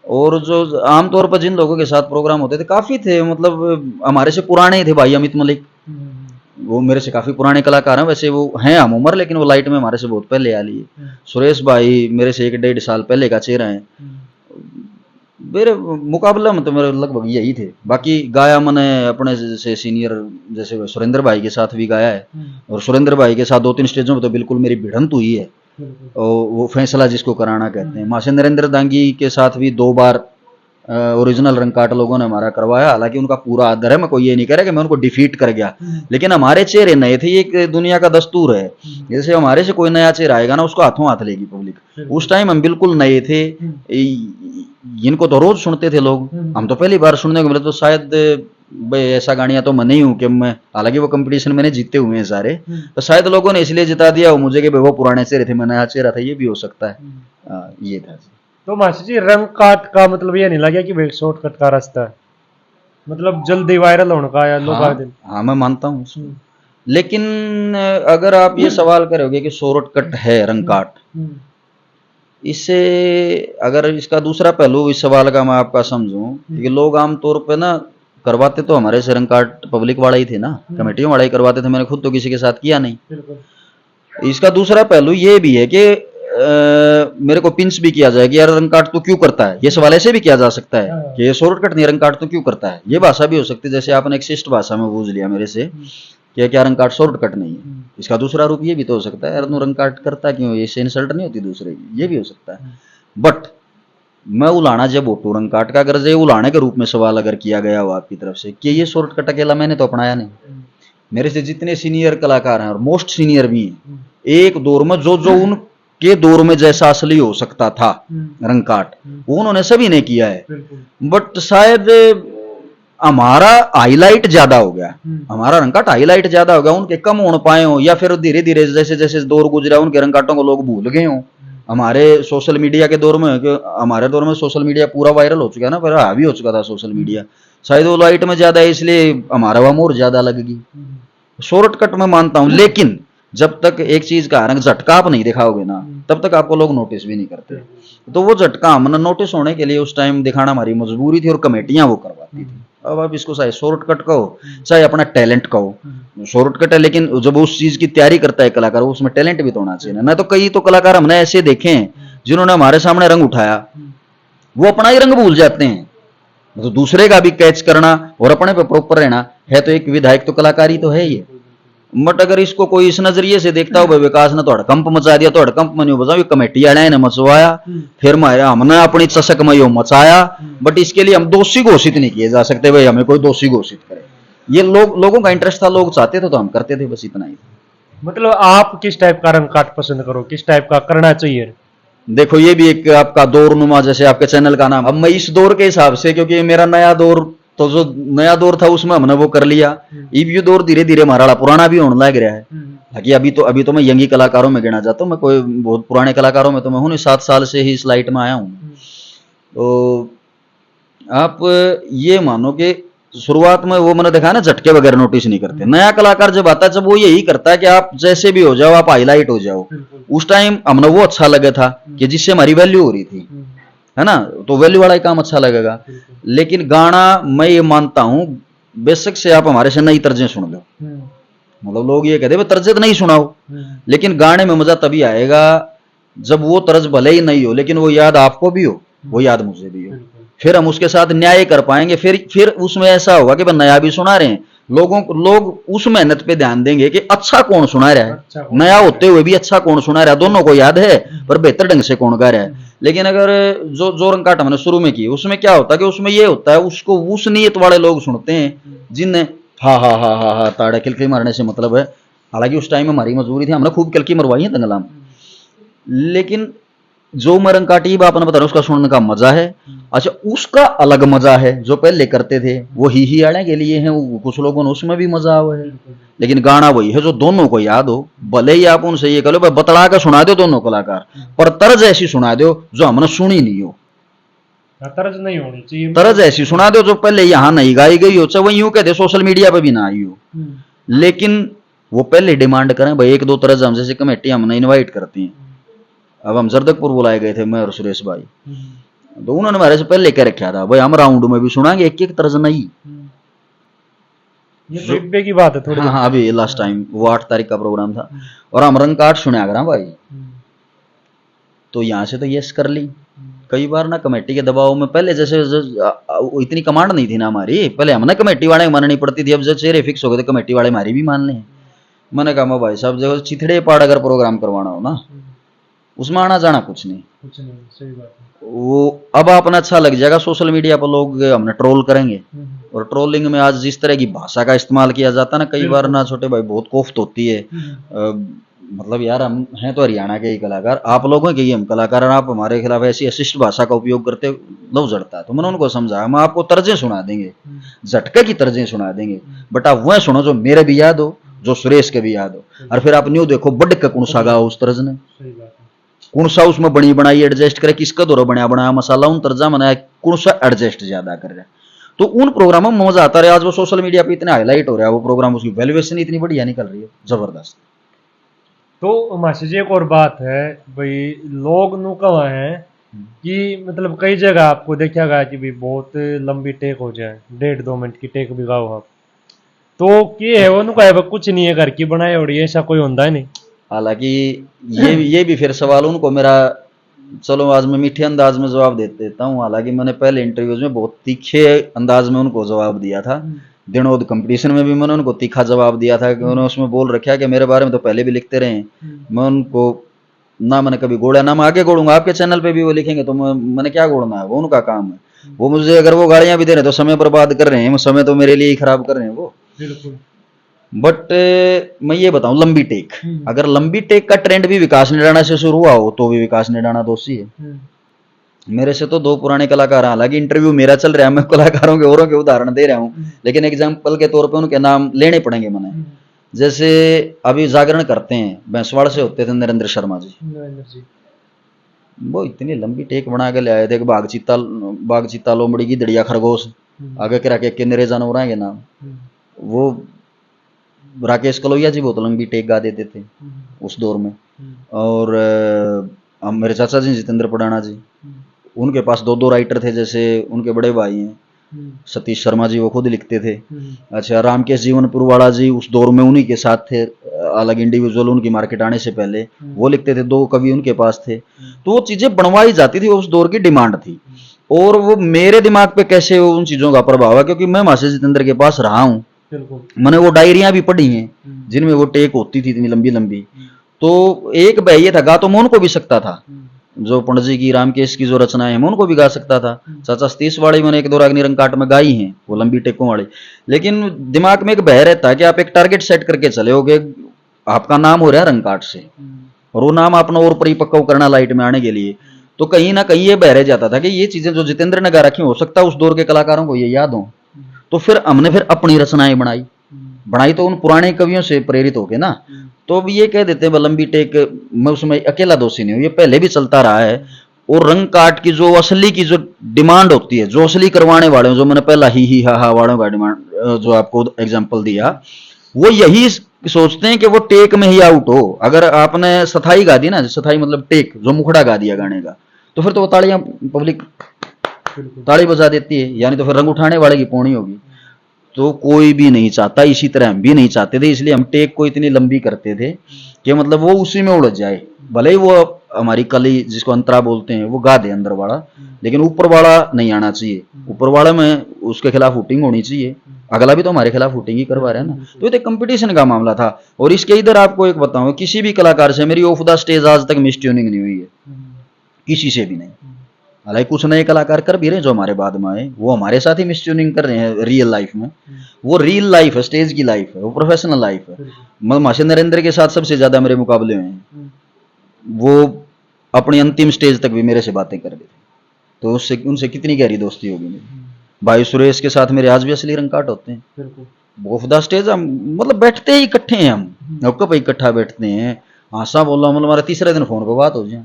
और जो आमतौर पर जिन लोगों के साथ प्रोग्राम होते थे काफी थे, मतलब हमारे से पुराने ही थे भाई अमित मलिक, वो मेरे से काफी पुराने कलाकार हैं, वैसे वो हैं हम उम्र, लेकिन वो लाइट में हमारे से बहुत पहले आ लिए। सुरेश भाई मेरे से 1-1.5 साल पहले का चेहरा है। मेरे मुकाबला में तो मेरे लगभग यही थे। बाकी गाया मैंने अपने से सीनियर जैसे सुरेंद्र भाई के साथ भी गाया है, और सुरेंद्र भाई के साथ 2-3 स्टेजों में तो बिल्कुल मेरी भिड़ंत हुई है, और वो फैसला जिसको कराना कहते हैं। मासे नरेंद्र दांगी के साथ भी 2 बार ओरिजिनल रंग काट लोगों ने हमारा करवाया। हालांकि उनका पूरा आदर है, मैं कोई ये नहीं कह रहा कि मैं उनको डिफीट कर गया, लेकिन हमारे चेहरे नए थे, ये दुनिया का दस्तूर है। जैसे हमारे से कोई नया चेहरा आएगा ना उसको हाथों हाथ लेगी पब्लिक। उस टाइम हम बिल्कुल नए थे, इनको तो रोज सुनते थे लोग, हम तो पहली बार सुनने को मिले, तो शायद भाई ऐसा गानियां तो मैं नहीं हूँ कि मैं, हालांकि वो कंपटीशन मैंने जीते हुए हैं सारे, तो शायद लोगों ने इसलिए जिता दिया हो मुझे कि भाई वो पुराने चेहरे थे, मैं नया चेहरा था, ये भी हो सकता है। ये था। तो मास्टर जी रंग काट का मतलब ये नहीं लगा कि भाई शॉर्टकट का रास्ता है, मतलब जल्दी वायरल होने का या लोग हाँ, हाँ मैं मानता हूँ उसको। लेकिन अगर आप ये सवाल करोगे कि शॉर्टकट है रंग काट, इससे अगर इसका दूसरा पहलू इस सवाल का मैं आपका समझूं कि लोग आमतौर पे ना करवाते तो हमारे से रंग काट पब्लिक वाला ही थे ना, कमेटियों वाला ही करवाते थे, मैंने खुद तो किसी के साथ किया नहीं। इसका दूसरा पहलू ये भी है कि मेरे को पिंच भी किया जाए कि यार रंग काट तो क्यों करता है, ये सवाल ऐसे भी किया जा सकता है कि ये शॉर्टकट नहीं, रंग काट तो क्यों करता है, ये भाषा भी हो सकती है, जैसे आपने एक शिष्ट भाषा में पूछ लिया मेरे से कि क्या रंग काट शॉर्टकट नहीं है। इसका दूसरा रूप ये भी तो हो सकता है, यार तू रंग काट करता क्यों, इससे इंसल्ट नहीं होती दूसरे की, ये भी हो सकता है। बट मैं उलाना जब ओटू रंग काट का, अगर ये उलाने के रूप में सवाल अगर किया गया हो आपकी तरफ से कि ये शॉर्टकट अकेला मैंने तो अपनाया नहीं, मेरे से जितने सीनियर कलाकार हैं और मोस्ट सीनियर भी हैं, एक दौर में जो जो उनके दौर में जैसा असली हो सकता था रंग काट, वो उन्होंने सभी ने किया है। बट शायद हमारा हाईलाइट ज्यादा हो गया, हमारा रंग काट हाईलाइट ज्यादा हो गया, उनके कम हो पाए हो, या फिर धीरे धीरे जैसे जैसे दौर गुजरा उनके रंग काटों को लोग भूल गए हो। हमारे सोशल मीडिया के दौर में, हमारे दौर में सोशल मीडिया पूरा वायरल हो चुका है ना, पर हावी हो चुका था सोशल मीडिया, शायद वो लाइट में ज्यादा है इसलिए हमारा वह मोर ज्यादा लगेगी। शॉर्टकट में मानता हूं, लेकिन जब तक एक चीज का रंग झटका आप नहीं दिखाओगे ना, तब तक आपको लोग नोटिस भी नहीं करते। तो वो झटका हमने नोटिस होने के लिए उस टाइम दिखाना हमारी मजबूरी थी, और कमेटियां वो करवाती थी। अब आप इसको चाहे शॉर्टकट कहो चाहे अपना टैलेंट कहो, शॉर्टकट है लेकिन जब उस चीज की तैयारी करता है कलाकार, उसमें टैलेंट भी तो होना चाहिए ना। तो कई तो कलाकार हमने ऐसे देखे हैं जिन्होंने हमारे सामने रंग उठाया, वो अपना ही रंग भूल जाते हैं, तो दूसरे का भी कैच करना और अपने पे प्रॉपर रहना है, तो एक विधायक तो कलाकारी तो है ये। बट अगर इसको कोई इस नजरिए से देखता हो, विकास ने थोड़ा कंप मचा दिया, थोड़ा कंप में नहीं बचा, कमेटी वाले ने मचवाया, फिर हमने अपनी चसक में यो मचाया, बट इसके लिए हम दोषी घोषित नहीं किए जा सकते, भाई हमें कोई दोषी घोषित करे। ये लोगों का इंटरेस्ट था, लोग चाहते थे तो हम करते थे, बस इतना ही। मतलब आप किस टाइप का रंग काट पसंद करो, किस टाइप का करना चाहिए? देखो ये भी एक आपका दौर नुमा, जैसे आपके चैनल का नाम, अब मैं इस दौर के हिसाब से, क्योंकि मेरा नया दौर, तो जो नया दौर था उसमें हमने वो कर लिया, ये दौर धीरे धीरे हमारा पुराना भी होने लग रहा है। हालांकि अभी तो मैं यंगी कलाकारों में गिना जाता हूँ, मैं कोई बहुत पुराने कलाकारों में तो मैं हूँ 7 साल से ही इस लाइट में आया हूँ। तो आप ये मानो कि शुरुआत में वो मैंने देखा ना, झटके वगैरह नोटिस नहीं करते। नया कलाकार जब आता है, जब वो यही करता है कि आप जैसे भी हो जाओ, आप हाईलाइट हो जाओ, उस टाइम हमने वो अच्छा लगा था कि जिससे हमारी वैल्यू हो रही थी, है ना, तो वैल्यू वाला ही काम अच्छा लगेगा। लेकिन गाना मैं ये मानता हूं, बेशक से आप हमारे से नई तर्जें सुन लो, मतलब लोग ये कहते हैं तर्जे तो नहीं सुनाओ, लेकिन गाने में मजा तभी आएगा जब वो तर्ज भले ही नहीं हो, लेकिन वो याद आपको भी हो, वो याद मुझे भी हो, फिर हम उसके साथ न्याय कर पाएंगे। फिर उसमें ऐसा होगा कि नया भी सुना रहे हैं, लोग उस मेहनत पे ध्यान देंगे कि अच्छा कौन सुना रहा है, नया होते हुए भी अच्छा कौन सुना रहा है, दोनों को याद है पर बेहतर ढंग से कौन गा रहा है। लेकिन अगर जो रंग काट हमने शुरू में की, उसमें क्या होता है कि उसमें ये होता है, उसको उस नीयत वाले लोग सुनते हैं जिनने हा ताड़ा किलकी मारने से मतलब है। हालांकि उस टाइम में हमारी मजबूरी थी, हमने खूब किलकी मरवाई है दंगला में, लेकिन जो मैं रंग काटी बाप ने बता रहा उसका सुनने का मजा है। अच्छा, उसका अलग मजा है जो पहले करते थे, वो ही आने के लिए है, कुछ लोगों ने उसमें भी मजा हुआ है। लेकिन गाना वही है जो दोनों को याद हो, भले ही आप उनसे ये कहो भाई बतला कर सुना दो दोनों कलाकार, पर तर्ज ऐसी सुना दो जो हमने सुनी नहीं हो, तर्ज नहीं होनी चाहिए, तर्ज ऐसी सुना दो जो पहले यहाँ नहीं गाई गई हो, चाहे वही यूं कहते सोशल मीडिया पे भी ना आई हो, लेकिन वो पहले डिमांड करें भाई एक दो तरज हम जैसे कमेटी हमने इन्वाइट करती हैं। अब हम जरदकपुर बुलाए गए थे, मैं और सुरेश भाई, तो उन्होंने हमारे से पहले कह रखा था भाई हम राउंड में भी सुनाएंगे एक एक तरज नहीं। ये फीडबैक की बात है थोड़ी। हाँ, अभी लास्ट टाइम वो 8 तारीख का प्रोग्राम था और हम रंग काट सुना करा भाई, तो यहाँ से तो यस कर ली। कई बार ना कमेटी के दबाव में, पहले जैसे इतनी कमांड नहीं थी ना हमारी, पहले हमने कमेटी वाले माननी पड़ती थी, अब जब चेहरे फिक्स हो गए तो कमेटी वाले हमारी भी मान लें। मैंने कहा भाई साहब जब चिथड़े पाड़ अगर प्रोग्राम करवाना हो ना, उसमें आना जाना कुछ नहीं, सही बात है। वो अब अपना अच्छा लग जाएगा, सोशल मीडिया पर लोग हमने ट्रोल करेंगे, और ट्रोलिंग में आज जिस तरह की भाषा का इस्तेमाल किया जाता है ना, कई बार ना छोटे भाई बहुत कोफ्त होती है। मतलब यार हम हैं तो हरियाणा के ही कलाकार, आप लोगों के ही हम कलाकार, और आप हमारे खिलाफ ऐसी अशिष्ट भाषा का उपयोग करते लव जड़ता है। तो मैंने उनको समझाया, हम आपको तर्जें सुना देंगे, झटके की तर्जें सुना देंगे, बट आप वह सुनो जो मेरे भी याद हो, जो सुरेश के भी याद हो। और फिर आप न्यू देखो बड़ के कौन सा गा उस तर्ज ने, कौन सा उसमें बनी बनाई एडजस्ट करे, किसका दौरा बनाया बनाया मसाला उन तर्जा बनाया, कौन सा एडजस्ट ज्यादा कर रहा है। तो उन प्रोग्रामों में मजा आता रहा। आज वो सोशल मीडिया पे इतने हाईलाइट हो रहा है वो प्रोग्राम, उसकी वैल्यूएशन इतनी बढ़िया निकल रही है, जबरदस्त। तो मासी जी एक और बात है भाई, लोग नु कहा है कि मतलब कई जगह आपको देखा गया कि भाई बहुत लंबी टेक हो जाए, 1.5-2 मिनट की टेक भी गाओ आप, तो ये है वो नु कहे कुछ नहीं है घर की बनाए और ऐसा कोई होता है नहीं। हालांकि ये भी फिर सवाल उनको मेरा, चलो आज मैं मीठे अंदाज में जवाब दे देता हूँ। हालांकि मैंने पहले इंटरव्यूज में बहुत तीखे अंदाज में उनको जवाब दिया था, दिनोद कंपटीशन में भी मैंने उनको तीखा जवाब दिया था कि उन्होंने उसमें बोल रखा कि मेरे बारे में तो पहले भी लिखते रहे हैं, मैं उनको ना मैंने कभी गोड़ा ना मैं आगे गोड़ूंगा, आपके चैनल पे भी वो लिखेंगे तो मैंने क्या गोड़ना है, वो उनका काम है। वो मुझे अगर वो गालियां भी दे रहे हैं तो समय बर्बाद कर रहे हैं, समय तो मेरे लिए ही खराब कर रहे हैं वो। बिल्कुल। बट मैं ये बताऊं, लंबी टेक, अगर लंबी टेक का ट्रेंड भी विकास निडाना से शुरू हुआ हो तो भी विकास निडाना दोषी है। मेरे से तो दो पुराने कलाकार, हालांकि इंटरव्यू मेरा चल रहा है, मैं कलाकारों के औरों के उदाहरण दे रहा हूँ, लेकिन एग्जाम्पल के तौर पे उनके नाम लेने पड़ेंगे मैंने। जैसे अभी जागरण करते हैं भैंसवाड़ से होते थे नरेंद्र शर्मा जी, वो इतनी लंबी टेक बना के ले आए थे कि बाघ चीता लोमड़ी की दड़िया खरगोश आगे करा के नरे जानवर के नाम। वो राकेश कलोया जी बहुत लंबी टेक गा देते थे उस दौर में। और मेरे चाचा जी जितेंद्र पडाना जी, उनके पास दो दो राइटर थे, जैसे उनके बड़े भाई हैं सतीश शर्मा जी, वो खुद लिखते थे। अच्छा, रामकेश जीवनपुर वाला जी उस दौर में उन्हीं के साथ थे, अलग इंडिविजुअल उनकी मार्केट आने से पहले वो लिखते थे, दो कवि उनके पास थे। तो वो चीजें बनवाई जाती थी, उस दौर की डिमांड थी। और वो मेरे दिमाग पे कैसे उन चीजों का प्रभाव है, क्योंकि मैं मासे जितेंद्र के पास रहा हूँ, मैंने वो डायरियां भी पढ़ी हैं जिनमें वो टेक होती थी इतनी लंबी लंबी। तो एक भाई ये था, गा तो मैं उनको भी सकता था, जो पंडित जी की रामकेश की जो रचनाएं हैं मैं उनको भी गा सकता था। चाचा सतीश वाली मैंने एक दो रागनी रंगकाट में गाई हैं, वो लंबी टेकों वाली। लेकिन दिमाग में एक बह रहता है कि आप एक टारगेट सेट करके चले होगे, आपका नाम हो रहा है रंगकाट से, और वो नाम अपना और परिपक्व करना लाइट में आने के लिए, तो कहीं ना कहीं ये बह रह जाता था कि ये चीजें जो जितेंद्र ने गा रखी हो सकता है उस दौर के कलाकारों को ये याद हो। तो फिर हमने फिर अपनी रचनाएं बनाई तो उन पुराने कवियों से प्रेरित होके ना। तो अब ये कह देते हैं लंबी टेक, मैं उसमें अकेला दोषी नहीं हूँ, ये पहले भी चलता रहा है। और रंग काट की जो असली की जो डिमांड होती है, जो असली करवाने वाले हैं, जो मैंने पहला ही हा वालों का डिमांड जो आपको एग्जांपल दिया, वो यही सोचते हैं कि वो टेक में ही आउट हो। अगर आपने सथाई गा दी ना, सथाई मतलब टेक, जो मुखड़ा गा दिया गाने का, तो फिर तो वो तालियां पब्लिक ताली बजा देती है, यानी तो फिर रंग उठाने वाले की पौनी होगी। तो कोई भी नहीं चाहता, इसी तरह हम भी नहीं चाहते थे, इसलिए हम टेक को इतनी लंबी करते थे कि मतलब वो उसी में उलझ जाए। भले ही वो हमारी कली जिसको अंतरा बोलते हैं वो गा दे अंदर वाला, लेकिन ऊपर वाला नहीं आना चाहिए। ऊपर वाला में उसके खिलाफ वोटिंग होनी चाहिए, अगला भी तो हमारे खिलाफ वोटिंग ही करवा रहा है ना। तो ये कंपटीशन का मामला था। और इसके इधर आपको एक बताऊं, किसी भी कलाकार से मेरी ऑफ द स्टेज आज तक मिस ट्यूनिंग नहीं हुई है, किसी से भी नहीं। हालांकि कुछ नए कलाकार कर भी रहे हैं जो हमारे बाद में आए, वो हमारे साथ ही मिस ट्यूनिंग कर रहे हैं रियल लाइफ में। वो रियल लाइफ है, स्टेज की लाइफ है, वो प्रोफेशनल लाइफ है। माशे नरेंद्र के साथ सबसे ज्यादा मेरे मुकाबले में हैं, वो अपनी अंतिम स्टेज तक भी मेरे से बातें कर रहे थे, तो उससे उनसे कितनी गहरी दोस्ती होगी मेरी। भाई सुरेश के साथ मेरे आज भी असली रंग काट होते हैं। ऑफ द स्टेज हम मतलब बैठते ही इकट्ठे हैं, हम कब इकट्ठा बैठते हैं, हाँसा बोला मतलब हमारा तीसरे दिन फोन पर बात हो जाए।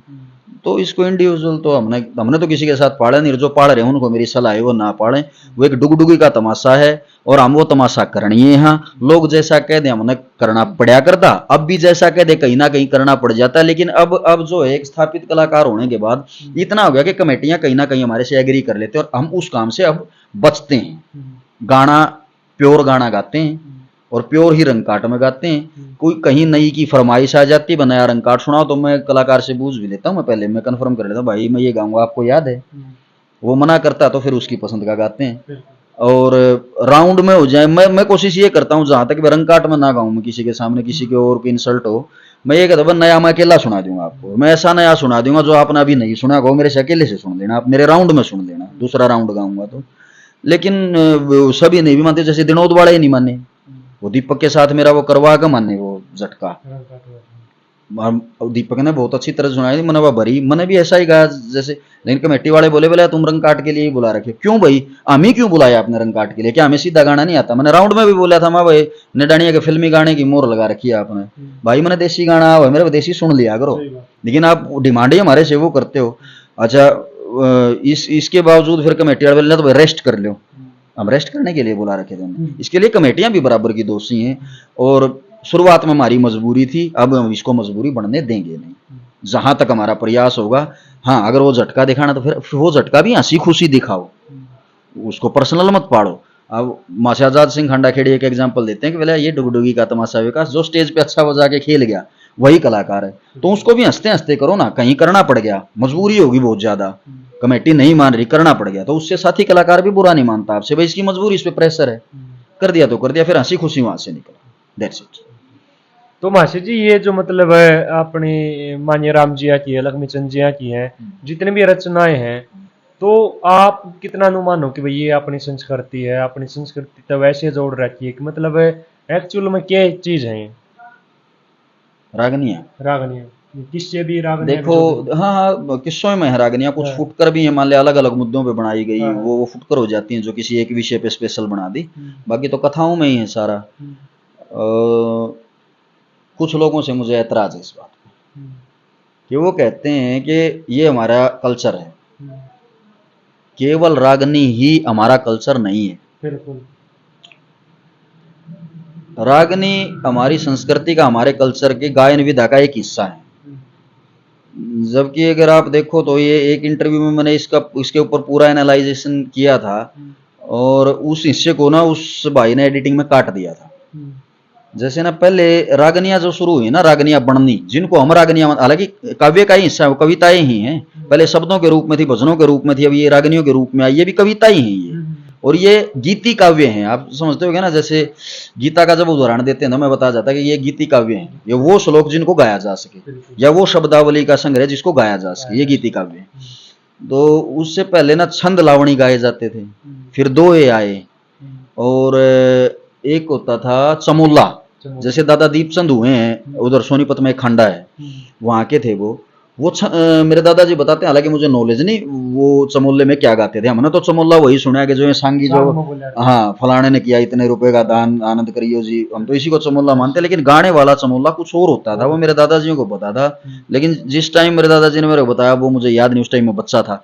तो इसको इंडिविजुअल तो हमने तो किसी के साथ पाड़ा नहीं, जो पाड़ रहे हैं उनको मेरी सलाह है वो ना पाड़े। वो एक डुगडुगी का तमाशा है और हम वो तमाशा करनी है। लोग जैसा कह दे हमने करना पड़ा करता, अब भी जैसा कह दे कहीं ना कहीं करना पड़ जाता है। लेकिन अब जो है एक स्थापित कलाकार होने के बाद इतना हो गया कि कमेटियां कहीं ना कहीं हमारे से एग्री कर लेते हैं और हम उस काम से अब बचते हैं। गाना प्योर गाना गाते हैं और प्योर ही रंग काट में गाते हैं। कोई कहीं नई की फरमाइश आ जाती है बनाया रंग काट सुनाओ, तो मैं कलाकार से पूछ भी लेता हूँ, मैं पहले मैं कंफर्म कर लेता हूँ भाई मैं ये गाऊंगा आपको याद है। वो मना करता तो फिर उसकी पसंद का गाते हैं। और राउंड में हो जाए, मैं कोशिश ये करता हूँ जहां तक मैं रंग काट में ना गाऊं, मैं किसी के सामने किसी के और की इंसल्ट हो, मैं ये कहता हूँ नया मैं अकेला सुना दूंगा आपको, मैं ऐसा नया सुना दूंगा जो आपने अभी नहीं सुना हो, मेरे से अकेले से सुन लेना, आप मेरे राउंड में सुन लेना, दूसरा राउंड गाऊंगा तो। लेकिन सभी नहीं भी मानते, जैसे दिनोद वाले ही नहीं माने, वो दीपक के साथ मेरा वो करवा के माने वो झटका। दीपक ने बहुत अच्छी तरह सुनाई, मैंने वह भरी, मैंने भी ऐसा ही गाया जैसे। लेकिन कमेटी वाले बोले बोले तुम रंग काट के लिए ही बुला रखे, क्यों भाई हम ही क्यों बुलाया आपने रंग काट के लिए, क्या हमें सीधा गाना नहीं आता? मैंने राउंड में भी बोला था, माँ भाई नेडानिया के फिल्मी गाने की मोहर लगा रखी है आपने, भाई मैंने देसी गाना है मेरे देसी सुन लिया करो, लेकिन आप डिमांड ही हमारे से वो करते हो। अच्छा इसके बावजूद फिर कमेटी वाले बोले तो रेस्ट कर लो, हम रेस्ट करने के लिए बुला रखे थे। इसके लिए कमेटियां भी बराबर की दोषी हैं, और शुरुआत में हमारी मजबूरी थी, अब हम इसको मजबूरी बनने देंगे नहीं, जहां तक हमारा प्रयास होगा। हाँ अगर वो झटका दिखाना तो फिर वो झटका भी हंसी खुशी दिखाओ, उसको पर्सनल मत पाड़ो। अब माशाजाद सिंह खांडा खेड़ी एक एग्जांपल देते हैं कि बोले ये डुगडुगी का तमाशा विकास, जो स्टेज पे अच्छा बजा के खेल गया वही कलाकार है, तो उसको भी हंसते हंसते करो ना, कहीं करना पड़ गया, मजबूरी होगी बहुत ज्यादा, कमेटी नहीं मान रही, करना पड़ गया, तो उससे साथी कलाकार भी बुरा नहीं मानता आपसे, भाई इसकी मजबूरी, इस पे प्रेशर है, कर दिया तो कर दिया, फिर हंसी खुशी वहां से निकला, दैट्स इट। तो मास्टर जी ये जो मतलब है अपनी मान्य राम जिया की है, लक्ष्मी चंद जिया की है, जितने भी रचनाएं हैं, तो आप कितना अनुमान हो कि भाई ये अपनी संस्कृति है, अपनी संस्कृति तो वैसे जोड़ रखी है कि मतलब एक्चुअल में क्या चीज है ये? रागनिया, रागनिया किससे भी रागनिया देखो हाँ हाँ किस्सों में है रागनियां, कुछ फुटकर भी है, मान लिया अलग अलग मुद्दों पे बनाई गई, वो फुटकर हो जाती हैं जो किसी एक विषय पे स्पेशल बना दी, बाकी तो कथाओं में ही है सारा। कुछ लोगों से मुझे ऐतराज है इस बात पे कि वो कहते हैं कि ये हमारा कल्चर है, केवल रागनी ही हमारा कल्चर नहीं है, बिल्कुल रागनी हमारी संस्कृति का, हमारे कल्चर के गायन विधा का एक हिस्सा है। जबकि अगर आप देखो तो ये एक इंटरव्यू में मैंने इसके ऊपर पूरा एनालाइजेशन किया था, और उस हिस्से को ना उस भाई ने एडिटिंग में काट दिया था। जैसे ना पहले रागनियां जो शुरू हुई ना, रागनियां बननी, जिनको हम रागनियां, हालांकि काव्य का ही हिस्सा है, वो कविताएं ही हैं, पहले शब्दों के रूप में थी, भजनों के रूप में थी, अब ये रागनियों के रूप में आई, ये भी कविताएं ही ये, और ये गीति काव्य हैं, आप समझते हो ना, जैसे गीता का जब उदाहरण देते हैं तो मैं बता जाता कि ये गीति काव्य हैं, ये वो श्लोक जिनको गाया जा सके, या वो शब्दावली का संग्रह जिसको गाया जा सके, ये गीति काव्य हैं। तो उससे पहले ना छंद लावणी गाए जाते थे, फिर दोहे आए, और एक होता था चमोला, जैसे दादा दीपचंद हुए हैं उधर सोनीपत में एक खंडा है, वहां के थे वो मेरे दादाजी बताते हैं, हालांकि मुझे नॉलेज नहीं वो चमोले में क्या गाते थे, हमने तो चमोला वही सुना है कि जो सांगी जो हाँ फलाने ने किया इतने रुपए का दान, आनंद करियो जी, हम तो इसी को चमोला मानते हैं, लेकिन गाने वाला चमोला कुछ और होता था, वो मेरे दादाजियों को पता था, लेकिन जिस टाइम मेरे दादाजी ने मेरे को बताया वो मुझे याद नहीं, उस टाइम में बच्चा था।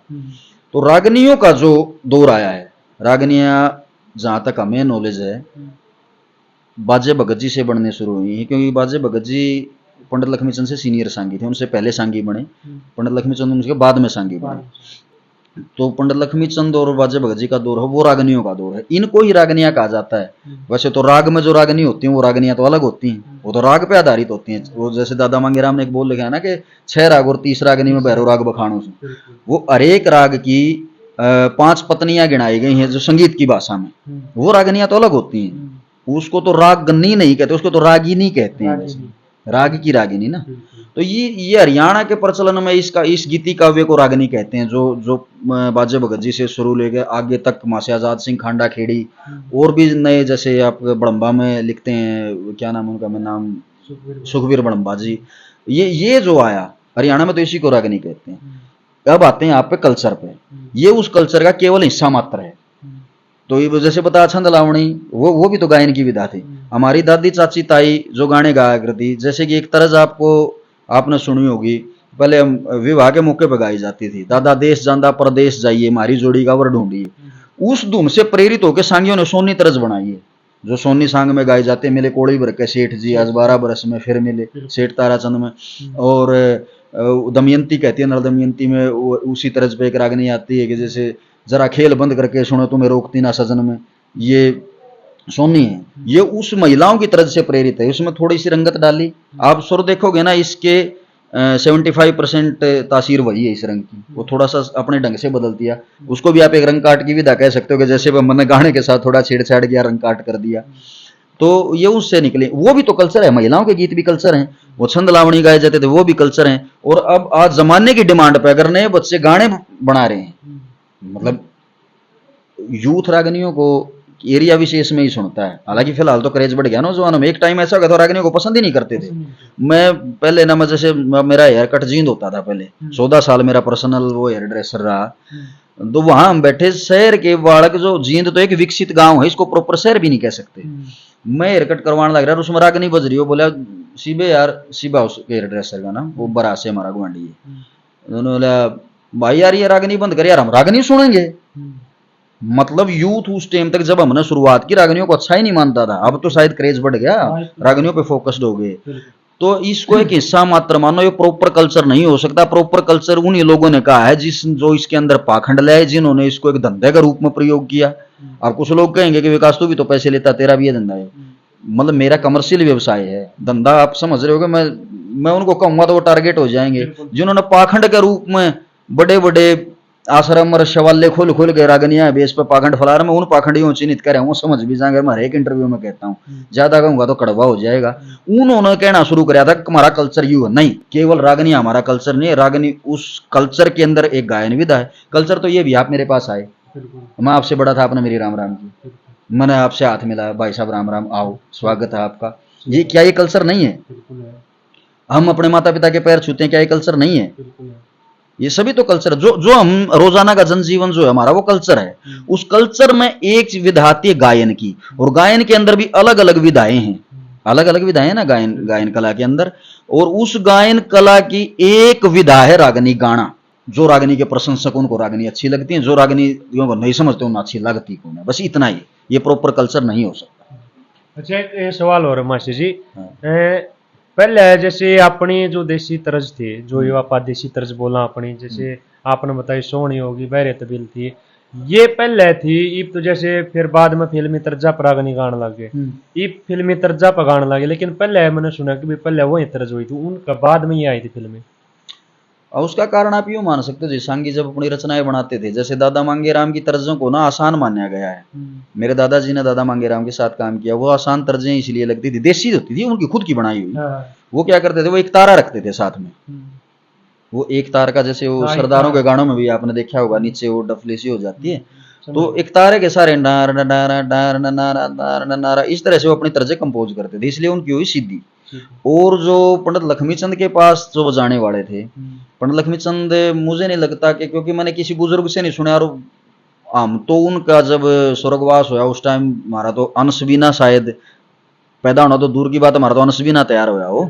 तो रागनियों का जो दौर आया है, रागनियां जहां तक हमें नॉलेज है बाजे भगत जी से बनने शुरू हुई है, क्योंकि बाजे भगत जी पंडित लक्ष्मीचंद से सीनियर सांगी थे, उनसे पहले सांगी बने, पंडित लक्ष्मीचंद उनके बाद में सांगी बने। तो पंडित लक्ष्मीचंद और बाजे भगत जी का दौर है वो रागनियों का दौर है, इनको ही रागनियां कहा जाता है। वैसे तो राग में जो रागनी होती हैं वो रागनियां तो अलग होती हैं, वो तो राग पे आधारित होती हैं। वो जैसे दादा मांगेराम ने एक बोल लिखा है ना कि 6 राग और 30 रागनी में भैरव राग बखानों से, वो हरेक राग की 5 पत्नियां गिनाई गई हैं जो संगीत की भाषा में, वो रागनियां तो अलग होती हैं, उसको तो रागनी नहीं कहते, उसको तो रागिनी कहते हैं, राग की रागिनी ना। तो ये हरियाणा के प्रचलन में इस गीति काव्य को रागनी कहते हैं, जो बाजे भगत जी से शुरू लेके आगे तक मास्याजाद सिंह खांडा खेड़ी, और भी नए जैसे आप बड़म्बा में लिखते हैं, क्या नाम उनका, मैं नाम सुखबीर बड़म्बा जी, ये जो आया हरियाणा में तो इसी को रागनी कहते हैं। अब आते हैं आप पे कल्चर पे, ये उस कल्चर का केवल हिस्सा मात्र है। तो जैसे बता छंद लावणी, वो भी तो गायन की विधा थी। हमारी दादी चाची ताई जो गाने गाया करती, जैसे कि एक तरज आपने सुनी होगी, पहले विवाह के मौके पर गाई जाती थी, दादा देश जांदा परदेश जाइए मारी जोड़ी का वर ढूंढिए। उस धूम से प्रेरित होकर सांगियों ने सोनी तरज बनाई है, जो सोनी सांग में गाए जाते, मिले कोड़ी भर के सेठ जी आज 12 बरस में फिर मिले, सेठ ताराचंद में। और दमयंती कहती है, नर दमयंती में उसी तरज पे एक रागनी आती है कि जैसे जरा खेल बंद करके सुनो तुम्हें रोकती ना सजन में, ये सोनी है, ये उस महिलाओं की तरज से प्रेरित है, उसमें थोड़ी सी रंगत डाली। आप सुर देखोगे ना, इसके 75% तासीर वही है इस रंग की, वो थोड़ा सा अपने ढंग से बदल दिया, उसको भी आप एक रंग काट की विधा कह सकते हो कि जैसे मैंने गाने के साथ थोड़ा छेड़छाड़ किया, रंग काट कर दिया, तो ये उससे निकले। वो भी तो कल्चर है, महिलाओं के गीत भी कल्चर हैं, वो छंद लावणी गाए जाते थे वो भी कल्चर हैं। और अब आज जमाने की डिमांड पे अगर नए बच्चे गाने बना रहे हैं, मतलब यूथ रागनियों को एरिया विशेष में ही सुनता है। हालांकि फिलहाल तो क्रेज बढ़ गया नौजवानों में। एक टाइम ऐसा हो गया था रागनियों को पसंद ही नहीं करते थे। मैं पहले ना, मैं जैसे मेरा हेयर कट जींद होता था पहले, 14 साल मेरा पर्सनल वो हेयर ड्रेसर रहा। तो वहां हम बैठे शहर के बालक, जो जींद तो एक विकसित गांव है, इसको प्रॉपर शहर भी नहीं कह सकते। मैं हेयर कट करवाने लग रहा, उसमें रागनी बज रही हो, बोला शिबे यार, शिबा उसके हेयर ड्रेसर का नाम, वो बरा से हमारा गुआंढी है। उन्होंने बोला भाई यार ये रागनी बंद कर यार, हम रागनी सुनेंगे। मतलब यूथ उस टाइम तक जब हमने शुरुआत की रागनियों को अच्छा ही नहीं मानता था। अब तो शायद क्रेज बढ़ गया, रागनियों पे फोकस्ड हो गए। तो इसको एक हिस्सा मात्र मानो, ये प्रॉपर कल्चर नहीं हो सकता। प्रॉपर कल्चर उन्हीं लोगों ने कहा है जो इसके अंदर पाखंड लाए, जिन्होंने इसको एक धंधे के रूप में प्रयोग किया। और कुछ लोग कहेंगे कि विकास तू भी तो पैसे लेता, तेरा भी ये धंधा है। मतलब मेरा कमर्शियल व्यवसाय है, धंधा आप समझ रहे हो। मैं उनको कहूंगा तो वो टारगेट हो जाएंगे, जिन्होंने पाखंड के रूप में बड़े बड़े आश्रम और शवाले खोल खोल के रागनिया बेस पे पाखंड फैला रहे। मैं उन पाखंडियों चिन्हित कर रहा हूँ, समझ भी जाएंगे। मैं हर एक इंटरव्यू में कहता हूँ, ज्यादा कहूंगा तो कड़वा हो जाएगा। उन्होंने कहना शुरू कराया था कि हमारा कल्चर यू है। नहीं, केवल रागनी हमारा कल्चर नहीं है। रागनी उस कल्चर के अंदर एक गायन विधा है। कल्चर तो ये भी, आप मेरे पास आए, मैं आपसे बड़ा था, आपने मेरी राम राम की, मैंने आपसे हाथ मिलाया, भाई साहब राम राम, आओ स्वागत है आपका। ये क्या ये कल्चर नहीं है? हम अपने माता पिता के पैर छूते हैं, क्या ये कल्चर नहीं है? ये सभी तो कल्चर, जो हम रोजाना का जनजीवन जो है हमारा, वो कल्चर है। उस कल्चर में एक विधा आती है गायन की, और गायन के अंदर भी अलग अलग विधाएं हैं। अलग अलग विधाएं हैं ना गायन कला के अंदर। और उस गायन कला की एक विधा है रागनी गाना। जो रागनी के प्रशंसक, उनको रागनी अच्छी लगती है, जो रागनी को नहीं समझते उन्हें अच्छी लगती कौन है। बस इतना ही, ये प्रॉपर कल्चर नहीं हो सकता। अच्छा, एक सवाल हो रहा मास्टर जी। पहले जैसे अपनी जो देसी तर्ज थी, जो ये आप देसी तर्ज बोला अपनी, जैसे आपने बताई सोहनी होगी, बहरे तबील थी, ये पहले थी। इब तो जैसे फिर बाद में फिल्मी तर्जा पर रागनी गाने लगे, इब फिल्मी तर्जा पर गाने लगे। लेकिन पहले मैंने सुना कि पहले वही तर्ज हुई थी, उनका बाद में ही आई थी फिल्में। और उसका कारण आप यूं मान सकते हो, जी सांगी जब अपनी रचनाएं बनाते थे, जैसे दादा मांगेराम की तर्जों को ना आसान माना गया है। मेरे दादाजी ने दादा मांगेराम के साथ काम किया। वो आसान तर्जें इसलिए लगती थी, देसी होती थी, उनकी खुद की बनाई हुई। वो क्या करते थे, वो एक तारा रखते थे साथ में। वो एक तार का, जैसे वो सरदारों के गानों में भी आपने देखा होगा, नीचे वो डफली सी हो जाती है, तो एक तारे के सारे डार डारा डार नारा डार नारा, इस तरह से वो अपनी तर्जें कंपोज करते थे, इसलिए उनकी हुई सीधी। और जो पंडित लक्ष्मीचंद के पास जो बजाने वाले थे, पंडित लक्ष्मीचंद, मुझे नहीं लगता कि, क्योंकि मैंने किसी बुजुर्ग से नहीं सुना, और हम तो उनका जब स्वर्गवास हुआ उस टाइम हमारा तो अंश भी ना शायद पैदा होना तो दूर की बात, हमारा तो अंश भी ना तैयार हुआ हो।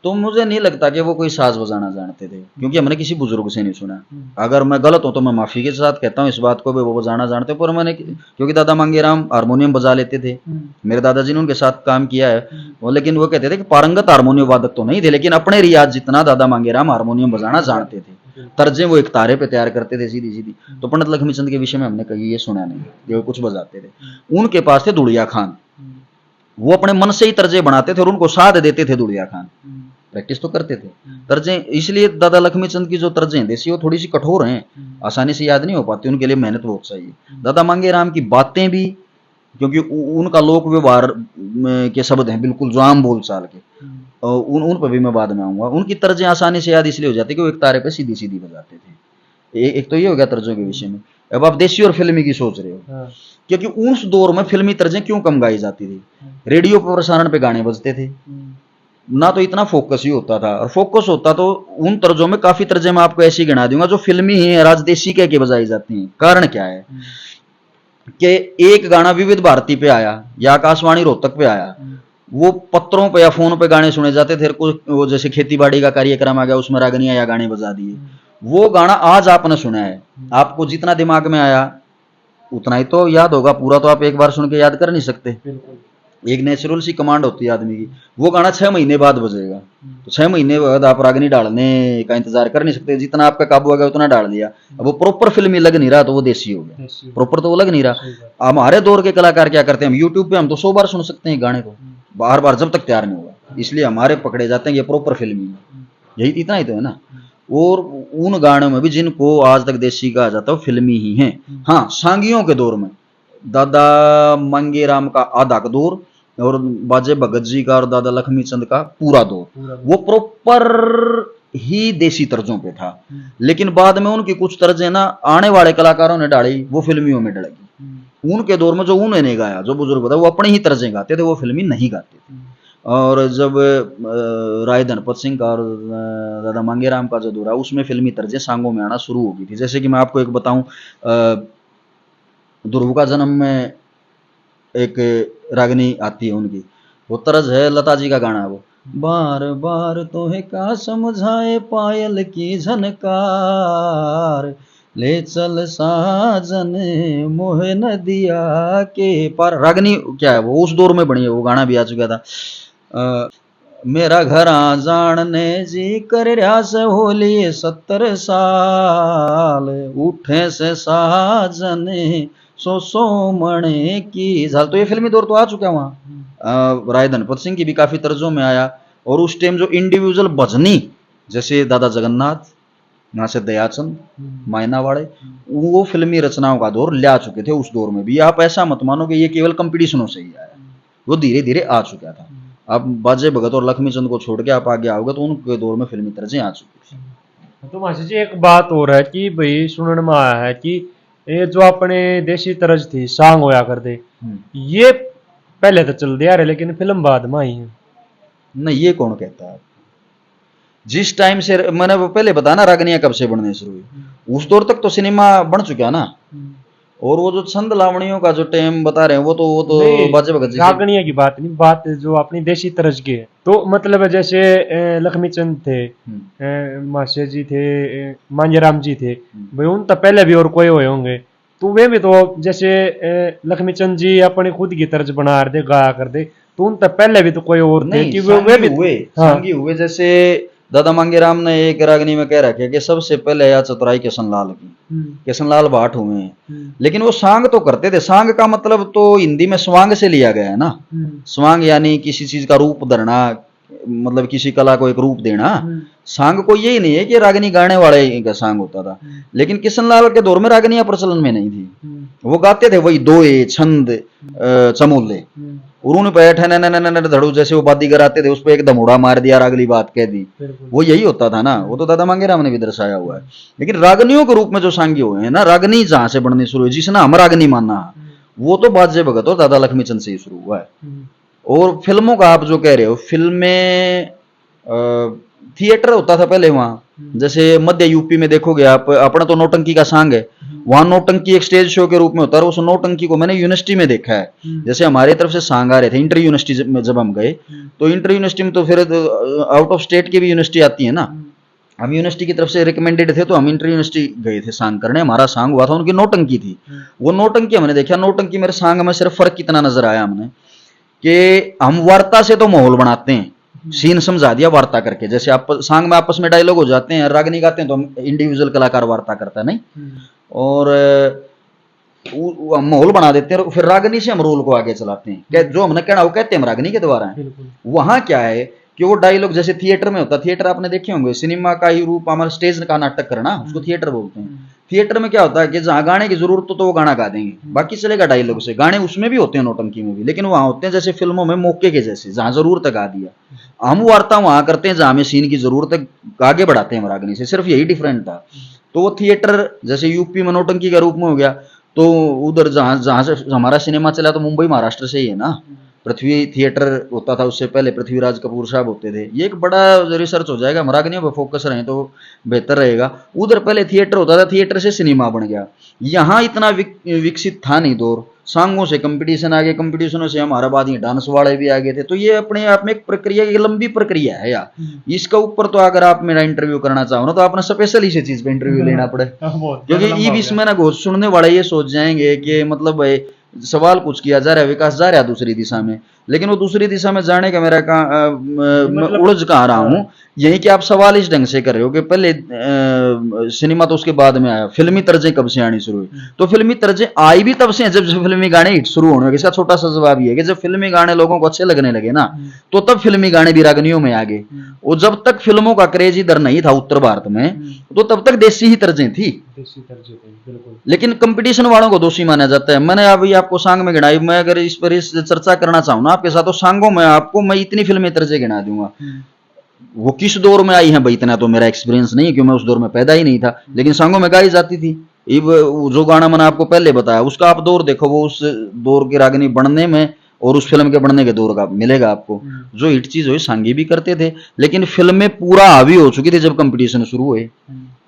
तो मुझे नहीं लगता कि वो कोई साज बजाना जानते थे, क्योंकि हमने किसी बुजुर्ग से नहीं सुना। अगर मैं गलत हूं तो मैं माफी के साथ कहता हूं इस बात को भी, वो बजाना जानते। पर मैंने, क्योंकि दादा मांगेराम हारमोनियम बजा लेते थे, मेरे दादाजी ने उनके साथ काम किया है वो, लेकिन वो कहते थे कि पारंगत हारमोनियम वादक तो नहीं थे, लेकिन अपने रियाज जितना दादा मांगेराम हारमोनियम बजाना जानते थे। तर्जें वो एक तारे पे तैयार करते थे सीधी सीधी। तो पंडित लक्ष्मीचंद के विषय में हमने कहीं ये सुना नहीं कि वो कुछ बजाते थे। उनके पास थे दुड़िया खान, वो अपने मन से ही तर्जें बनाते थे और उनको साथ देते थे दुड़िया खान, प्रैक्टिस तो करते थे तर्जें। इसलिए दादा लक्ष्मीचंद की जो तर्जें हैं देसी, वो थोड़ी सी कठोर हैं, आसानी से याद नहीं हो पाती, उनके लिए मेहनत बहुत चाहिए। दादा मांगेराम की बातें भी, क्योंकि उनका लोक व्यवहार के शब्द हैं बिल्कुल जो आम बोलचाल के, उन पर भी मैं बाद में आऊंगा। उनकी तर्जें आसानी से याद इसलिए हो जाती कि वो एक तारे पे सीधी सीधी बजाते थे। एक तो ये हो गया तर्जों के विषय में। अब आप देसी और फिल्मी की सोच रहे हो, क्योंकि उस दौर में फिल्मी तर्जें क्यों कम गाई जाती थी? रेडियो पर प्रसारण पे गाने बजते थे ना, तो इतना फोकस ही होता था, और फोकस होता तो उन तर्जों में काफी तर्जे मैं आपको ऐसी गिना दूंगा जो फिल्मी है, राजदेशी कह के बजाई जाती हैं। कारण क्या है कि एक गाना विविध भारती पे आया या आकाशवाणी रोहतक पे आया, वो पत्रों पे या फोन पे गाने सुने जाते थे। कुछ वो जैसे खेती बाड़ी का कार्यक्रम आ गया, उसमें रागनियां या गाने बजा दिए। वो गाना आज आपने सुना है, आपको जितना दिमाग में आया उतना ही तो याद होगा, पूरा तो आप एक बार सुन के याद कर नहीं सकते। एक नेचुरल सी कमांड होती है आदमी की। वो गाना 6 महीने बाद बजेगा, तो 6 महीने बाद आप रागनी डालने का इंतजार कर नहीं सकते, जितना आपका काबू आ गया उतना डाल दिया। अब वो प्रॉपर फिल्मी लग नहीं रहा तो वो देसी हो गया, प्रॉपर तो वो लग नहीं रहा। हमारे दौर के कलाकार क्या करते हैं, हम यूट्यूब पे हम तो 100 बार सुन सकते हैं गाने को, बार बार जब तक तैयार नहीं हुआ, इसलिए हमारे पकड़े जाते हैं ये प्रॉपर फिल्मी है। यही इतना ही तो है ना। और उन गानों में भी जिनको आज तक देसी कहा जाता है वो फिल्मी ही है। हाँ, सांगियों के दौर में दादा मांगेराम का आधा का दौर और बाजे भगत जी का और दादा लक्ष्मीचंद का पूरा दौर, वो प्रॉपर ही देसी तर्जों पे था। लेकिन बाद में उनकी कुछ तर्जें ना आने वाले कलाकारों ने डाली, वो फिल्मियों में डलेगी। उनके दौर में जो उन्होंने गाया, जो बुजुर्ग बताए, वो अपने ही तर्जे गाते थे, वो फिल्मी नहीं गाते थे। और जब राय धनपत सिंह का और दादा मांगेराम का जो दौर है, उसमें फिल्मी तर्जें सांगों में आना शुरू हो गई थी। जैसे कि मैं आपको एक बताऊं, ध्रुव का जन्म में एक रागनी आती है उनकी, वो तर्ज है लता जी का गाना है वो, बार बार तोहे का समझाए पायल की झनकार, ले चल साजन मोहे नदिया के पार। रागनी क्या है वो, उस दौर में बनी है, वो गाना भी आ चुका था। मेरा घर आ जानने जी कर रहा से होली 70 साल, उठे से साजन सो मणे की झाल। तो ये फिल्मी दौर तो आ चुका है वहाँ। राय धनपत सिंह की भी काफी तर्जों में आया। और उस टाइम जो इंडिविजुअल भजनी, जैसे दादा जगन्नाथ, यहाँ से दयाचंद, मायनावाड़े, वो फिल्मी रचनाओं का दौर ले आ चुके थे उस दौर में भी। आप ऐसा मत मानो कि ये केवल कंपटीशनों से ही आया, वो धीरे धीरे आ चुका था। आप बाजे भगत और लक्ष्मीचंद को छोड़ के आप आगे आओगे तो उनके दौर में फिल्मी तर्जें आ चुकी थी। तो मासी जी एक बात और है कि भाई सुनने में आया है कि ये जो अपने देसी तर्ज थी सांग होया करते, ये पहले तो चल दिया रहे लेकिन फिल्म बाद में आई है। नहीं, ये कौन कहता है? जिस टाइम से मैंने वो पहले बताया ना, रागनियां कब से बनने शुरू हुई, उस दौर तक तो सिनेमा बन चुका ना। और वो जो छंद लावणियों का जो टाइम बता रहे हैं, वो तो बाजे भगत जी रागनिया की बात नहीं, बात जो अपनी देसी तरज की है। तो मतलब है जैसे लक्ष्मीचंद थे, मास्टर जी थे, मांझेराम जी थे, भाई उन तो पहले भी और कोई हुए होंगे, तो वे भी तो जैसे लक्ष्मीचंद जी अपनी खुद की तर्ज बना रहे थे, गाया करते, तो उन तो पहले भी तो कोई और थे कि वे भी हुए, सांगी हुए। जैसे दादा मांगेराम ने एक रागनी में कह रखा है कि सबसे पहले या चतुराई किशनलाल की, किशनलाल भाट हुए हैं। लेकिन वो सांग तो करते थे। सांग का मतलब तो हिंदी में स्वांग से लिया गया है ना। स्वांग यानी किसी चीज का रूप धरना, मतलब किसी कला को एक रूप देना। सांग को यही नहीं है कि रागनी गाने वाले का सांग होता था। लेकिन किशनलाल के दौर में रागनियां प्रचलन में नहीं थी, वो गाते थे वही दोए, छंद, चमोले, उन्होंने बैठे धड़ू जैसे वो बादीगर आते थे, उस पर एक दमोड़ा मार दिया, अगली बात कह दी, वो यही होता था ना। वो तो दादा मांगेराम ने भी दर्शाया हुआ है। लेकिन रागनियों के रूप में जो सांगी हुए हैं ना, रागनी जहां से बननी शुरू हुई, जिसने हम रागनी माना, वो तो बाजे भगत और दादा लक्ष्मीचंद से ही शुरू हुआ है। और फिल्मों का आप जो कह रहे हो, फिल्में थिएटर होता था पहले वहां। जैसे मध्य यूपी में देखोगे आप, अपना तो नौटंकी का सांग है, वहां नौटंकी एक स्टेज शो के रूप में होता है। उस नौटंकी को मैंने यूनिवर्सिटी में देखा है। जैसे हमारे तरफ से सांग आ रहे थे इंटर यूनिवर्सिटी में, जब हम गए तो इंटर यूनिवर्सिटी में, तो फिर आउट ऑफ स्टेट की भी यूनिवर्सिटी आती है ना। हम यूनिवर्सिटी की तरफ से रिकमेंडेड थे, तो हम इंटर यूनिवर्सिटी गए थे सांग करने। हमारा सांग हुआ था, उनकी नौटंकी थी। वो नौटंकी हमने देखा। नौटंकी मेरे सांग में सिर्फ फर्क कितना नजर आया हमने कि हम वार्ता से तो माहौल बनाते हैं, सीन समझा दिया वार्ता करके। जैसे आप सांग में आपस में डायलॉग हो जाते हैं, रागनी गाते हैं तो हम इंडिविजुअल कलाकार वार्ता करता है नहीं, और माहौल बना देते हैं। फिर रागनी से हम रोल को आगे चलाते हैं, जो हमने कहना वो कहते हैं हम रागनी के द्वारा है। वहां क्या है कि वो डायलॉग जैसे थिएटर में होता है, थिएटर आपने देखे होंगे, सिनेमा का ही रूप हमारा स्टेज का नाटक करना, उसको थिएटर बोलते हैं। थिएटर में क्या होता है कि जहां गाने की जरूरत तो वो गाना गा देंगे, बाकी चलेगा डायलॉग से। गाने उसमें भी होते हैं नौटंकी में भी, लेकिन वहां होते हैं जैसे फिल्मों में मौके के जैसे, जहां जरूरत है गा दिया। हम वार्ता वहां करते हैं जहां हमें सीन की जरूरत है, आगे बढ़ाते हैं हम रागनी से। सिर्फ यही डिफरेंट था। तो वो थिएटर जैसे यूपी में नौटंकी का रूप में हो गया, तो उधर जहां से हमारा सिनेमा चला तो मुंबई महाराष्ट्र से ही है ना। पृथ्वी थिएटर होता था, उससे पहले पृथ्वीराज कपूर साहब होते थे। ये एक बड़ा रिसर्च हो जाएगा, रागनियों पर फोकस रहे तो बेहतर रहेगा। उधर पहले थिएटर होता था, थिएटर से सिनेमा बन गया। यहाँ इतना विकसित था नहीं दौर। सांगों से कंपटीशन आ गए, कंपटीशनों से हमारा बाद ये डांस वाले भी आ गए थे। तो ये अपने आप में एक प्रक्रिया, एक लंबी प्रक्रिया है यार। इसका ऊपर तो अगर आप मेरा इंटरव्यू करना चाहो ना, तो आपने स्पेशल इसी चीज पे इंटरव्यू लेना पड़े, क्योंकि इसमें ना घोष सुनने वाले ये सोच जाएंगे कि मतलब सवाल कुछ किया जा रहा है, विकास जा रहा है दूसरी दिशा में, लेकिन वो दूसरी दिशा में जाने का मेरा मतलब उलझ कहाँ रहा हूँ। यही कि आप सवाल इस ढंग से कर रहे हो कि पहले सिनेमा तो उसके बाद में आया, फिल्मी तर्जें कब से आनी शुरू हुई? तो फिल्मी तर्जें आई भी तब से जब फिल्मी गाने हिट शुरू होने लगे। इसका छोटा सा जवाब ये है कि जब फिल्मी गाने लोगों को अच्छे लगने लगे ना, तो तब फिल्मी गाने भी रागनियों में आ गए। और जब तक फिल्मों का क्रेज इधर नहीं था उत्तर भारत में, तो तब तक देसी ही तर्जें थी। लेकिन कंपटीशन वालों को दोषी माना जाता है। मैंने अभी आपको सांग में गिनाई, मैं अगर इस पर चर्चा करना चाहूँ ना आपके साथ, तो सांगों में आपको मैं इतनी फिल्में तर्जें गिना दूंगा। वो किस दौर में आई हैं भाई, इतना तो मेरा एक्सपीरियंस नहीं है, क्योंकि मैं उस दौर में पैदा ही नहीं था, लेकिन सांगों में गाई जाती थी। वो जो गाना मैंने आपको पहले बताया उसका आप दौर देखो, वो उस दौर की रागिनी बनने में और उस फिल्म के बनने के दौर का मिलेगा आपको। जो हिट चीज हुई सांगी भी करते थे, लेकिन फिल्म में पूरा हावी हो चुकी थी जब कंपटीशन शुरू हुए।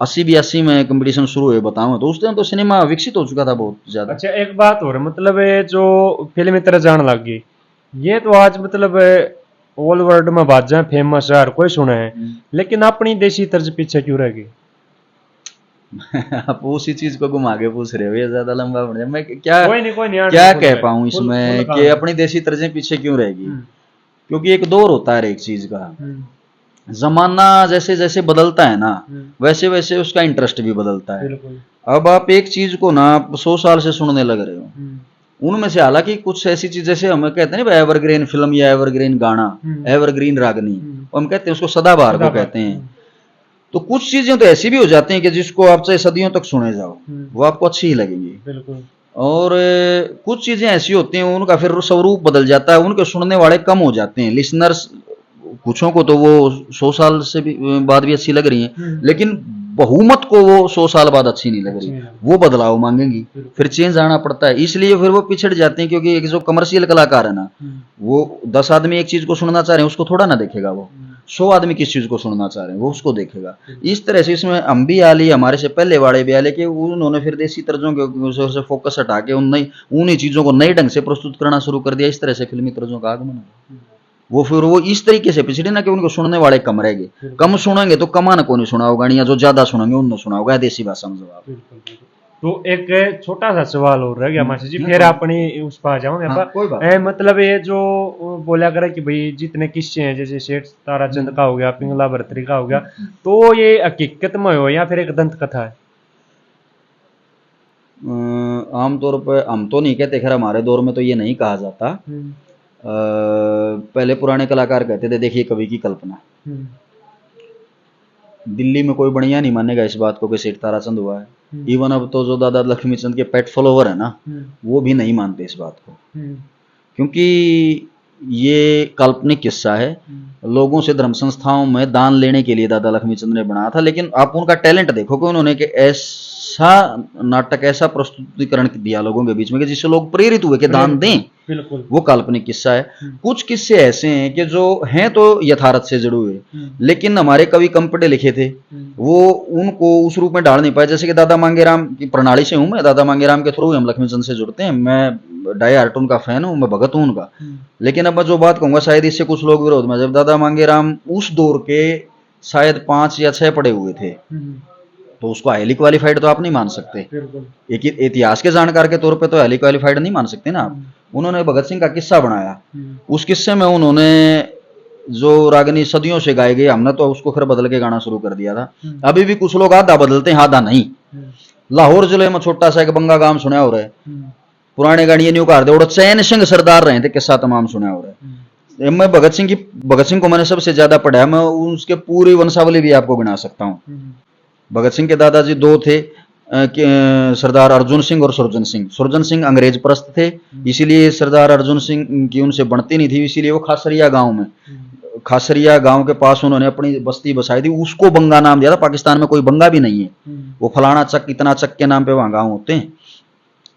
80-82 में कंपटीशन शुरू हुए बताऊं तो उस टाइम तो सिनेमा विकसित हो चुका था बहुत ज्यादा। अच्छा एक बात और, मतलब ये जो फिल्म तरह जान लग गई, ये तो आज मतलब ऑल वर्ल्ड में बाजा फेमस है, हर कोई सुना है, लेकिन अपनी देसी तर्ज पीछे क्यों रह गई? आप उसी चीज को घुमा के पूछ रहे हो, ये ज्यादा लंबा बढ़ जाए। मैं क्या कोई नहीं क्या कह पाऊं इसमें कि अपनी देसी तर्जें पीछे क्यों रहेगी। क्योंकि एक दौर होता है एक चीज का, जमाना जैसे जैसे बदलता है ना वैसे वैसे उसका इंटरेस्ट भी बदलता है। अब आप एक चीज को ना 100 साल से सुनने लग रहे हो, उनमें से हालांकि कुछ ऐसी चीज जैसे हम कहते हैं ना एवरग्रीन फिल्म या एवरग्रीन गाना, एवरग्रीन रागनी, हम कहते हैं उसको सदाबहार को कहते हैं। तो कुछ चीजें तो ऐसी भी हो जाती हैं कि जिसको आप चाहे सदियों तक सुने जाओ वो आपको अच्छी ही लगेंगी। और कुछ चीजें ऐसी होती हैं उनका फिर स्वरूप बदल जाता है, उनके सुनने वाले कम हो जाते हैं। लिसनर्स कुछों को तो वो 100 साल से भी बाद भी अच्छी लग रही हैं, लेकिन बहुमत को वो 100 साल बाद अच्छी नहीं लग रही, वो बदलाव मांगेंगी, फिर चेंज आना पड़ता है। इसलिए फिर वो पिछड़ जाते हैं। क्योंकि एक जो कमर्शियल कलाकार है ना, वो 10 आदमी एक चीज को सुनना चाह रहे हैं उसको थोड़ा ना देखेगा, वो 100 आदमी किस चीज को सुनना चाह रहे हैं वो उसको देखेगा। इस तरह से इसमें हम भी आली, हमारे से पहले वाले भी आले कि उन्होंने फिर देसी तर्जों के से फोकस हटा के उन्हीं चीजों को नए ढंग से प्रस्तुत करना शुरू कर दिया। इस तरह से फिल्मी तर्जों का आगमन है। वो फिर वो इस तरीके से पिछड़े ना कि उनको सुनने वाले कम रह गए। कम सुनेंगे तो कमान को नहीं सुना होगा, या जो ज्यादा सुनेंगे उन्होंने सुना होगा। देसी भाषा में जवाब। तो एक छोटा सा सवाल और रह गया मास्टर जी, फिर अपनी उस पर आ जाऊंगे। मतलब ये जो बोला करे कि भाई जितने किस्से हैं, जैसे सेठ ताराचंद का हो गया, पिंगला भर्तरी का हो गया, तो ये हकीकत में हो या फिर एक दंत कथा है? आमतौर पर हम तो नहीं कहते, खैर हमारे दौर में तो ये नहीं कहा जाता। पहले पुराने कलाकार कहते थे देखिए कवि की कल्पना। दिल्ली में कोई बढ़िया नहीं मानेगा इस बात को कि सेठ ताराचंद हुआ है। इवन अब तो जो दादा लक्ष्मीचंद के पेट फॉलोवर है ना, वो भी नहीं मानते इस बात को, क्योंकि ये काल्पनिक किस्सा है। लोगों से धर्म संस्थाओं में दान लेने के लिए दादा लक्ष्मीचंद ने बनाया था। लेकिन आप उनका टैलेंट देखो कि उन्होंने कि ऐसा नाटक, ऐसा प्रस्तुतिकरण दिया लोगों के बीच में कि जिससे लोग प्रेरित हुए कि दान दें। वो काल्पनिक किस्सा है। कुछ किस्से ऐसे हैं कि जो हैं तो यथार्थ से जुड़े हुए, लेकिन हमारे कवि कम पढ़े लिखे थे, वो उनको उस रूप में डाल नहीं पाए। जैसे कि दादा मांगेराम की प्रणाली से हूं मैं, दादा मांगेराम के थ्रू हम लक्ष्मीचंद से जुड़ते हैं। मैं डाई हार्ट उनका फैन हूं, मैं भगत हूं उनका। लेकिन अब मैं जो बात कहूंगा शायद इससे कुछ लोग विरोध में, जब दादा मांगेराम उस दौर के शायद 5 या 6 पढ़े हुए थे, तो उसको हाईली क्वालिफाइड तो आप नहीं मान सकते। एक इतिहास के जानकार के तौर पे तो हाईली क्वालिफाइड नहीं मान सकते ना आप। उन्होंने भगत सिंह का किस्सा बनाया, उस किस्से में उन्होंने जो रागनी सदियों से गाई गई, हमने तो उसको फिर बदल के गाना शुरू कर दिया था। अभी भी कुछ लोग आधा बदलते हैं आधा नहीं। लाहौर जिले में छोटा सा एक बंगा गांव सुना हो रहा है, पुराने गाड़ियां न्यू कार दे, चैन सिंह सरदार रहे थे, किस्सा तमाम सुना हो रहा है। मैं भगत सिंह को मैंने सबसे ज्यादा पढ़ा है, मैं उसके पूरी वंशावली भी आपको गिना सकता हूँ। भगत सिंह के दादाजी 2 थे, सरदार अर्जुन सिंह और सुरजन सिंह। सुरजन सिंह अंग्रेज परस्त थे, इसीलिए सरदार अर्जुन सिंह की उनसे बनती नहीं थी, इसीलिए वो खासरिया गांव में, खासरिया गांव के पास उन्होंने अपनी बस्ती बसाई थी। उसको बंगा नाम दिया था। पाकिस्तान में कोई बंगा भी नहीं है, वो फलाना चक इतना चक के नाम पे वहां गांव होते हैं।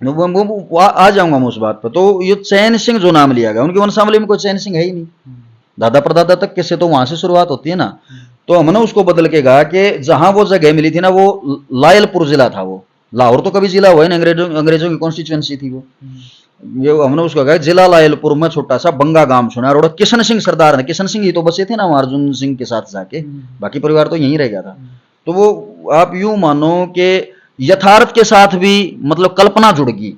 आ जाऊंगा मैं उस बात पर। तो ये चैन सिंह जो नाम लिया गया, उनकी वंशावली में कोई चैन सिंह है ही नहीं। दादा परदादा तक किससे तो वहां से शुरुआत होती है ना। तो हमने उसको बदल के कहा कि जहां वो जगह मिली थी ना, वो लायलपुर जिला था। वो लाहौर तो कभी जिला हुआ है, अंग्रेजों की कॉन्स्टिट्यूएंसी थी वो। ये हमने उसको कहा जिला लायलपुर में छोटा सा बंगा गांव सुना। और किशन सिंह सरदार ने, किशन सिंह ही तो बसे थे ना अर्जुन सिंह के साथ जाके, बाकी परिवार तो यहीं रह गया था। तो वो आप यूं मानो कि यथार्थ के साथ भी मतलब कल्पना जुड़ गई।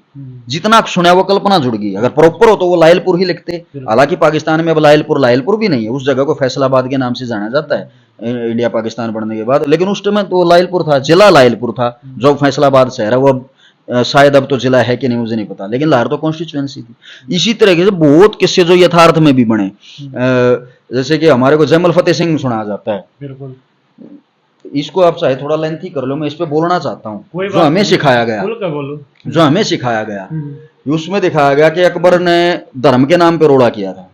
जितना सुना वो कल्पना जुड़ गई। अगर प्रॉपर हो तो वो लायलपुर ही लिखते। हालांकि पाकिस्तान में अब लायलपुर भी नहीं है, उस जगह को फैसलाबाद के नाम से जाना जाता है इंडिया पाकिस्तान बनने के बाद। लेकिन उस टाइम तो लायलपुर था, जिला लायलपुर था। जो फैसलाबाद शहर है वो शायद अब तो जिला है कि नहीं मुझे नहीं पता, लेकिन लाहौर तो कॉन्स्टिट्यूएंसी थी। इसी तरह से बहुत किस्से जो यथार्थ में भी बने, जैसे कि हमारे को जैमल फतेह सिंह सुना जाता है। इसको आप चाहे थोड़ा लेंथी कर लो, मैं इस पे बोलना चाहता हूँ। जो हमें सिखाया गया, उसमें दिखाया गया कि अकबर ने धर्म के नाम पे रोड़ा किया था।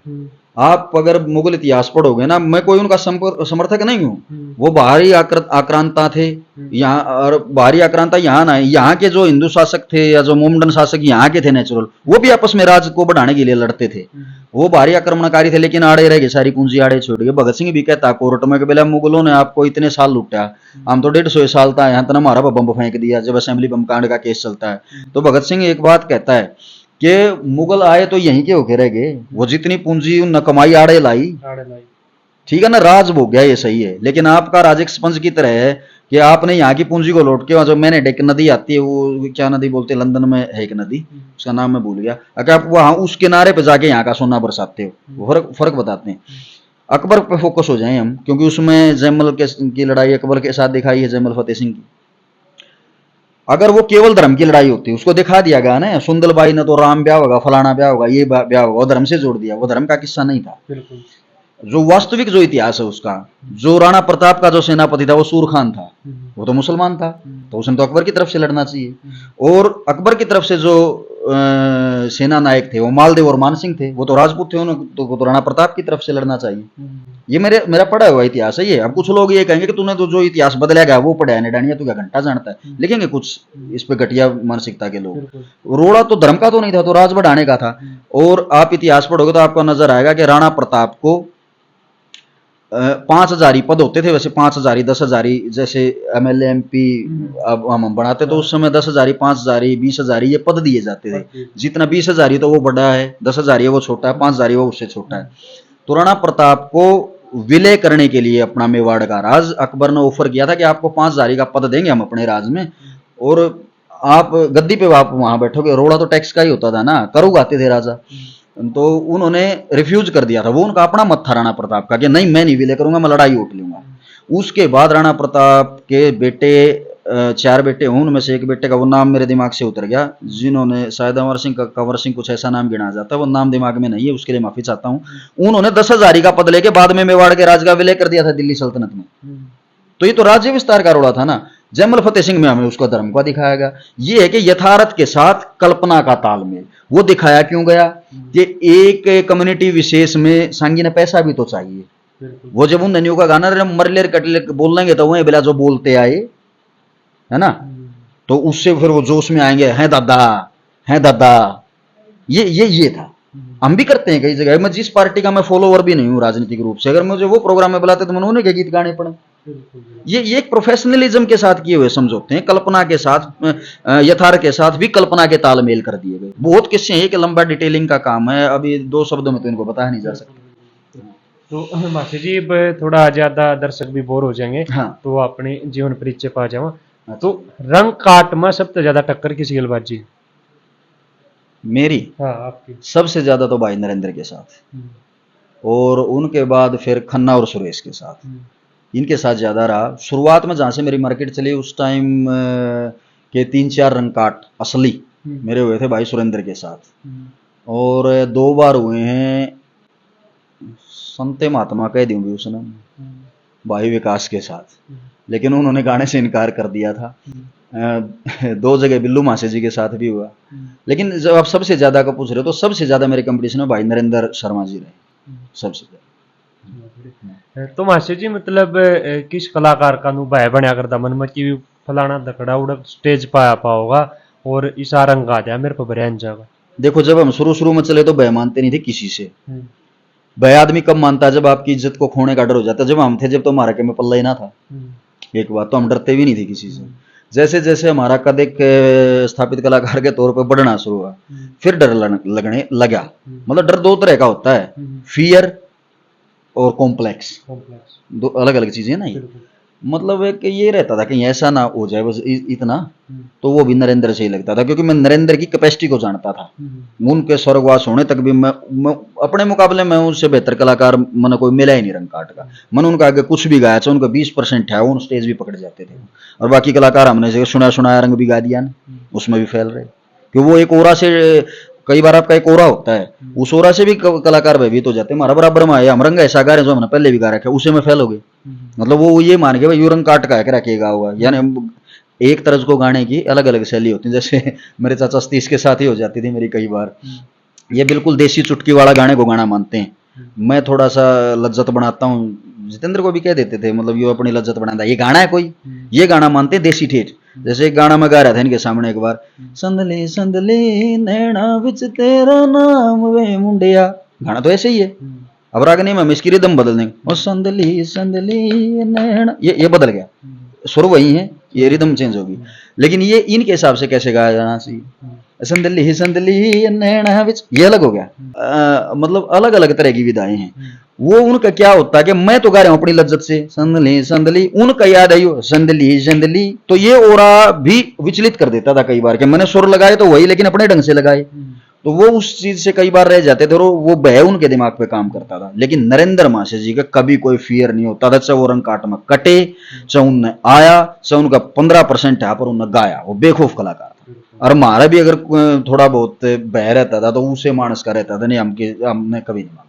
आप अगर मुगल इतिहास पढ़ोगे ना, मैं कोई उनका समर्थक नहीं हूँ, वो बाहरी आक्रांता थे यहाँ, और बाहरी आक्रांता यहाँ ना, यहाँ के जो हिंदू शासक थे या जो मोमडन शासक यहाँ के थे नेचुरल, वो भी आपस में राज को बढ़ाने के लिए लड़ते थे। वो बाहरी आक्रमणकारी थे, लेकिन आड़े रह गए, सारी पूंजी आड़े छोड़ गए। भगत सिंह भी कहता कोर्ट में कि बेला मुगलों ने आपको इतने साल लूटा, हम तो 150 साल था यहाँ, तना हमारा बम फेंक दिया जब असेंबली बम कांड का केस चलता है। तो भगत सिंह एक बात कहता है कि मुगल आए तो यहीं के होके रह गए, वो जितनी पूंजी उन कमाई आड़े लाई, ठीक है ना, राज भोग गया, ये सही है। लेकिन आपका राज एक स्पंज की तरह है कि आपने यहाँ की पूंजी को लौट के, जो मैंने एक नदी आती है, वो क्या नदी बोलते हैं, लंदन में है एक नदी, उसका नाम मैं भूल गया, अगर आप वहां उस किनारे पे जाके यहाँ का सोना बरसाते हो, फर्क बताते हैं। अकबर पे फोकस हो जाए हम, क्योंकि उसमें जयमल की लड़ाई अकबर के साथ दिखाई है, जयमल फतेह सिंह की। अगर वो केवल धर्म की लड़ाई होती, उसको दिखा दिया गया ना, सुंदरबाई ने तो राम ब्याह होगा, फलाना ब्याह होगा, ये ब्याह होगा, वो धर्म से जोड़ दिया, वो धर्म का किस्सा नहीं था। जो वास्तविक जो इतिहास है उसका, जो राणा प्रताप का जो सेनापति था वो सूर खान था, वो तो मुसलमान था, तो उसने तो अकबर की तरफ से लड़ना चाहिए। और अकबर की तरफ से जो सेना नायक थे वो मालदेव और मानसिंह थे, वो तो राजपूत थे, उन्हें तो राणा प्रताप की तरफ से लड़ना चाहिए। ये मेरा पढ़ा हुआ इतिहास है ये। अब कुछ लोग ये कहेंगे कि तूने तो जो इतिहास बदला गया वो पढ़ा है नेडानिया, तू क्या घंटा जानता है, लिखेंगे कुछ इस पे घटिया मानसिकता के लोग। रोड़ा तो धर्म का तो नहीं था, तो राज बढ़ाने का था। और आप इतिहास पढ़ोगे तो आपको नजर आएगा कि राणा प्रताप को 5,000 पद होते थे, वैसे 5,000 10,000, जैसे MLA MP अब हम बनाते तो उस समय 10,000 5,000 20,000 ये पद दिए जाते थे। जितना 20,000 तो वो बड़ा है, 10,000 वो छोटा है, 5,000 वो उससे छोटा है। तो राणा प्रताप को विलय करने के लिए अपना मेवाड़ का राज अकबर ने ऑफर किया था कि आपको 5,000 का पद देंगे हम अपने राज में, और आप गद्दी पे आप वहां बैठोगे। रोड़ा तो टैक्स का ही होता था ना, करू गाते थे राजा, तो उन्होंने रिफ्यूज कर दिया था। वो उनका अपना मत था राणा प्रताप का कि नहीं मैं नहीं विलय करूंगा, मैं लड़ाई उठ लूंगा। उसके बाद राणा प्रताप के बेटे 4 बेटे हूं, उनमें से एक बेटे का वो नाम मेरे दिमाग से उतर गया, जिन्होंने शायद अमर सिंह कंवर सिंह कुछ ऐसा नाम गिना जाता है, वो नाम दिमाग में नहीं है, उसके लिए माफी चाहता हूं। उन्होंने 10,000 का पद लेके बाद में मेवाड़ के राज का विलय कर दिया था दिल्ली सल्तनत में। तो ये तो राज्य विस्तार का रोड़ा था ना। जयमल फतेह सिंह में हमें उसका धर्म का दिखाया गया। ये है कि यथार्थ के साथ कल्पना का तालमेल वो दिखाया क्यों गया कि एक कम्युनिटी विशेष में सांगी ने पैसा भी तो चाहिए। वो जब उन धनियों का गाना मरलेर कटलेर बोल लेंगे तो वही बिला जो बोलते आए है ना, तो उससे फिर वो जोश में आएंगे, हैं दादा। ये था। हम भी करते हैं कई जगह। मैं जिस पार्टी का मैं फॉलोवर भी नहीं हूँ राजनीतिक रूप से, अगर मुझे वो प्रोग्राम में बुलाते तो मैंने उन्हें के गीत गाने पड़े। ये एक प्रोफेशनलिज्म के साथ किए हुए समझौते हैं, कल्पना के साथ, यथार्थ के साथ भी कल्पना के तालमेल कर दिए गए। बहुत किस्से हैं कि लंबा डिटेलिंग का काम है, अभी 2 शब्दों में तो इनको बताया नहीं जा सकता। तो मासी जी अब थोड़ा ज्यादा दर्शक भी बोर हो जाएंगे, हाँ। तो अपने जीवन परिचय पा जाओ। तो रंग काट में सबसे ज्यादा टक्कर किसी गलबाजी मेरी? हाँ आपकी। सबसे ज्यादा तो भाई नरेंद्र के साथ, और उनके बाद फिर खन्ना और सुरेश के साथ, इनके साथ ज्यादा रहा। शुरुआत में जहां से मेरी मार्केट चली उस टाइम के 3-4 रंग काट असली मेरे हुए थे भाई सुरेंद्र के साथ, और 2 बार हुए हैं संते महात्मा कह दूं भी उसने भाई विकास के साथ, लेकिन उन्होंने गाने से इनकार कर दिया था। 2 जगह बिल्लू मासे जी के साथ भी हुआ। लेकिन जब आप सबसे ज्यादा का पूछ रहे हो तो सबसे ज्यादा मेरे कंपटीशन में भाई नरेंद्र शर्मा जी रहे सबसे ज्यादा। तो मास्टर जी मतलब किस कलाकार का भाई बनया करता मन में कि फलाना दकड़ा उड़क स्टेज पाया पाओगा और इसा रंग आ जाए मेरे को बरियान जाएगा। देखो जब हम शुरू में चले तो भय मानते नहीं थे किसी से। भय आदमी कब मानता है जब आपकी इज्जत को खोने का डर हो जाता है। जब हम थे जब तो हमारा के में पल्ला ही ना था। एक बात तो हम डरते भी नहीं थे किसी से। जैसे जैसे हमारा कद एक स्थापित कलाकार के तौर पर बढ़ना शुरू हुआ फिर डर लगने लगा। मतलब डर 2 तरह का होता है, फियर और कॉम्प्लेक्स, 2 अलग अलग चीजें ना ये। मतलब एक ये रहता था कि ऐसा ना हो जाए बस इतना, तो वो भी नरेंद्र से ही लगता था क्योंकि मैं नरेंद्र की कैपेसिटी को जानता था। उनके स्वर्गवास होने तक भी मैं अपने मुकाबले में उनसे बेहतर कलाकार मैंने कोई मिला ही नहीं रंग काट का। मैंने उनका आगे कुछ भी गाया, उनका 20% है, वो स्टेज भी पकड़ जाते थे। और बाकी कलाकार हमने सुनाया रंग भी गा दिया ना, उसमें भी फैल रहे कि वो एक ओरा से, कई बार आपका एक ओरा होता है, उस ओरा से भी कलाकार भयभीत हो जाते हैं। हमारा बराबर में आया, हम रंग ऐसा गा रहे जो हमने पहले भी गा रखा है, उसे में फैल हो गए। मतलब वो ये मान के भाई यू रंग काट का है रखेगा हुआ। यानी एक तरज को गाने की अलग अलग शैली होती है। जैसे मेरे चाचा 30 के साथ ही हो जाती थी मेरी कई बार। ये बिल्कुल देसी चुटकी वाला गाने को गाना मानते हैं, मैं थोड़ा सा लज्जत बनाता हूँ। जितेंद्र को भी कह देते थे, मतलब ये अपनी लज्जत बनाता है, ये गाना है कोई, ये गाना मानते हैं देसी ठेठ। जैसे एक गाना मैं गा रहा था इनके सामने एक बार, संदली संदली नैना विच तेरा नाम वे मुंडिया, गाना तो ऐसे ही है। अब राग नहीं, मैं इसकी रिदम बदल देंगे, और संदली संदली नैना, ये बदल गया, सुर वही है, ये रिदम चेंज होगी, लेकिन ये इनके हिसाब से कैसे गाया जाना चाहिए, संदली संदली नैना विच, ये अलग हो गया। मतलब अलग अलग तरह की विधाएं हैं। वो उनका क्या होता है कि मैं तो गा रहा हूं अपनी लज्जत से संदली संदली, उनका याद आई हो संदली संदली, तो ये ओरा भी विचलित कर देता था कई बार कि मैंने सुर लगाए तो वही, लेकिन अपने ढंग से लगाए, तो वो उस चीज से कई बार रह जाते थे, और वो बह उनके दिमाग पे काम करता था। लेकिन नरेंद्र माशे जी का कभी कोई फियर नहीं होता था, चाहे वो रंग काट में कटे, चाहे उनने आया, चाहे उनका 15% है पर उन्होंने गाया, वो बेखौफ कलाकार था। और हमारा भी अगर थोड़ा बहुत बह रहता था तो उसे मानस का रहता था, नहीं हमने कभी नहीं माने।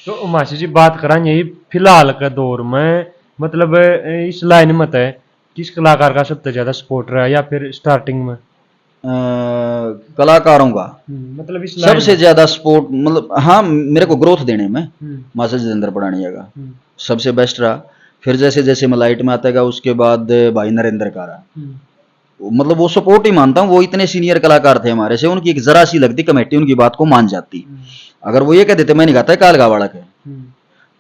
तो मासी जी बात करें यही फिलहाल के दौर में, मतलब इस लाइन में है किस कलाकार का सबसे ज्यादा सपोर्ट रहा, या फिर स्टार्टिंग में कलाकारों का मतलब इस लाइन सबसे ज्यादा सपोर्ट, मतलब हाँ मेरे को ग्रोथ देने में मास्टर जितेंद्र पढ़ानिया का सबसे बेस्ट रहा। फिर जैसे जैसे मैं लाइट में आता गया उसके बाद भाई नरेंद्र का रहा, मतलब वो सपोर्ट ही मानता हूँ, वो इतने सीनियर कलाकार थे हमारे से, उनकी एक जरा सी लगती कमेटी उनकी बात को मान जाती। अगर वो ये कह देते मैं नहीं गाता काल गावाड़क है,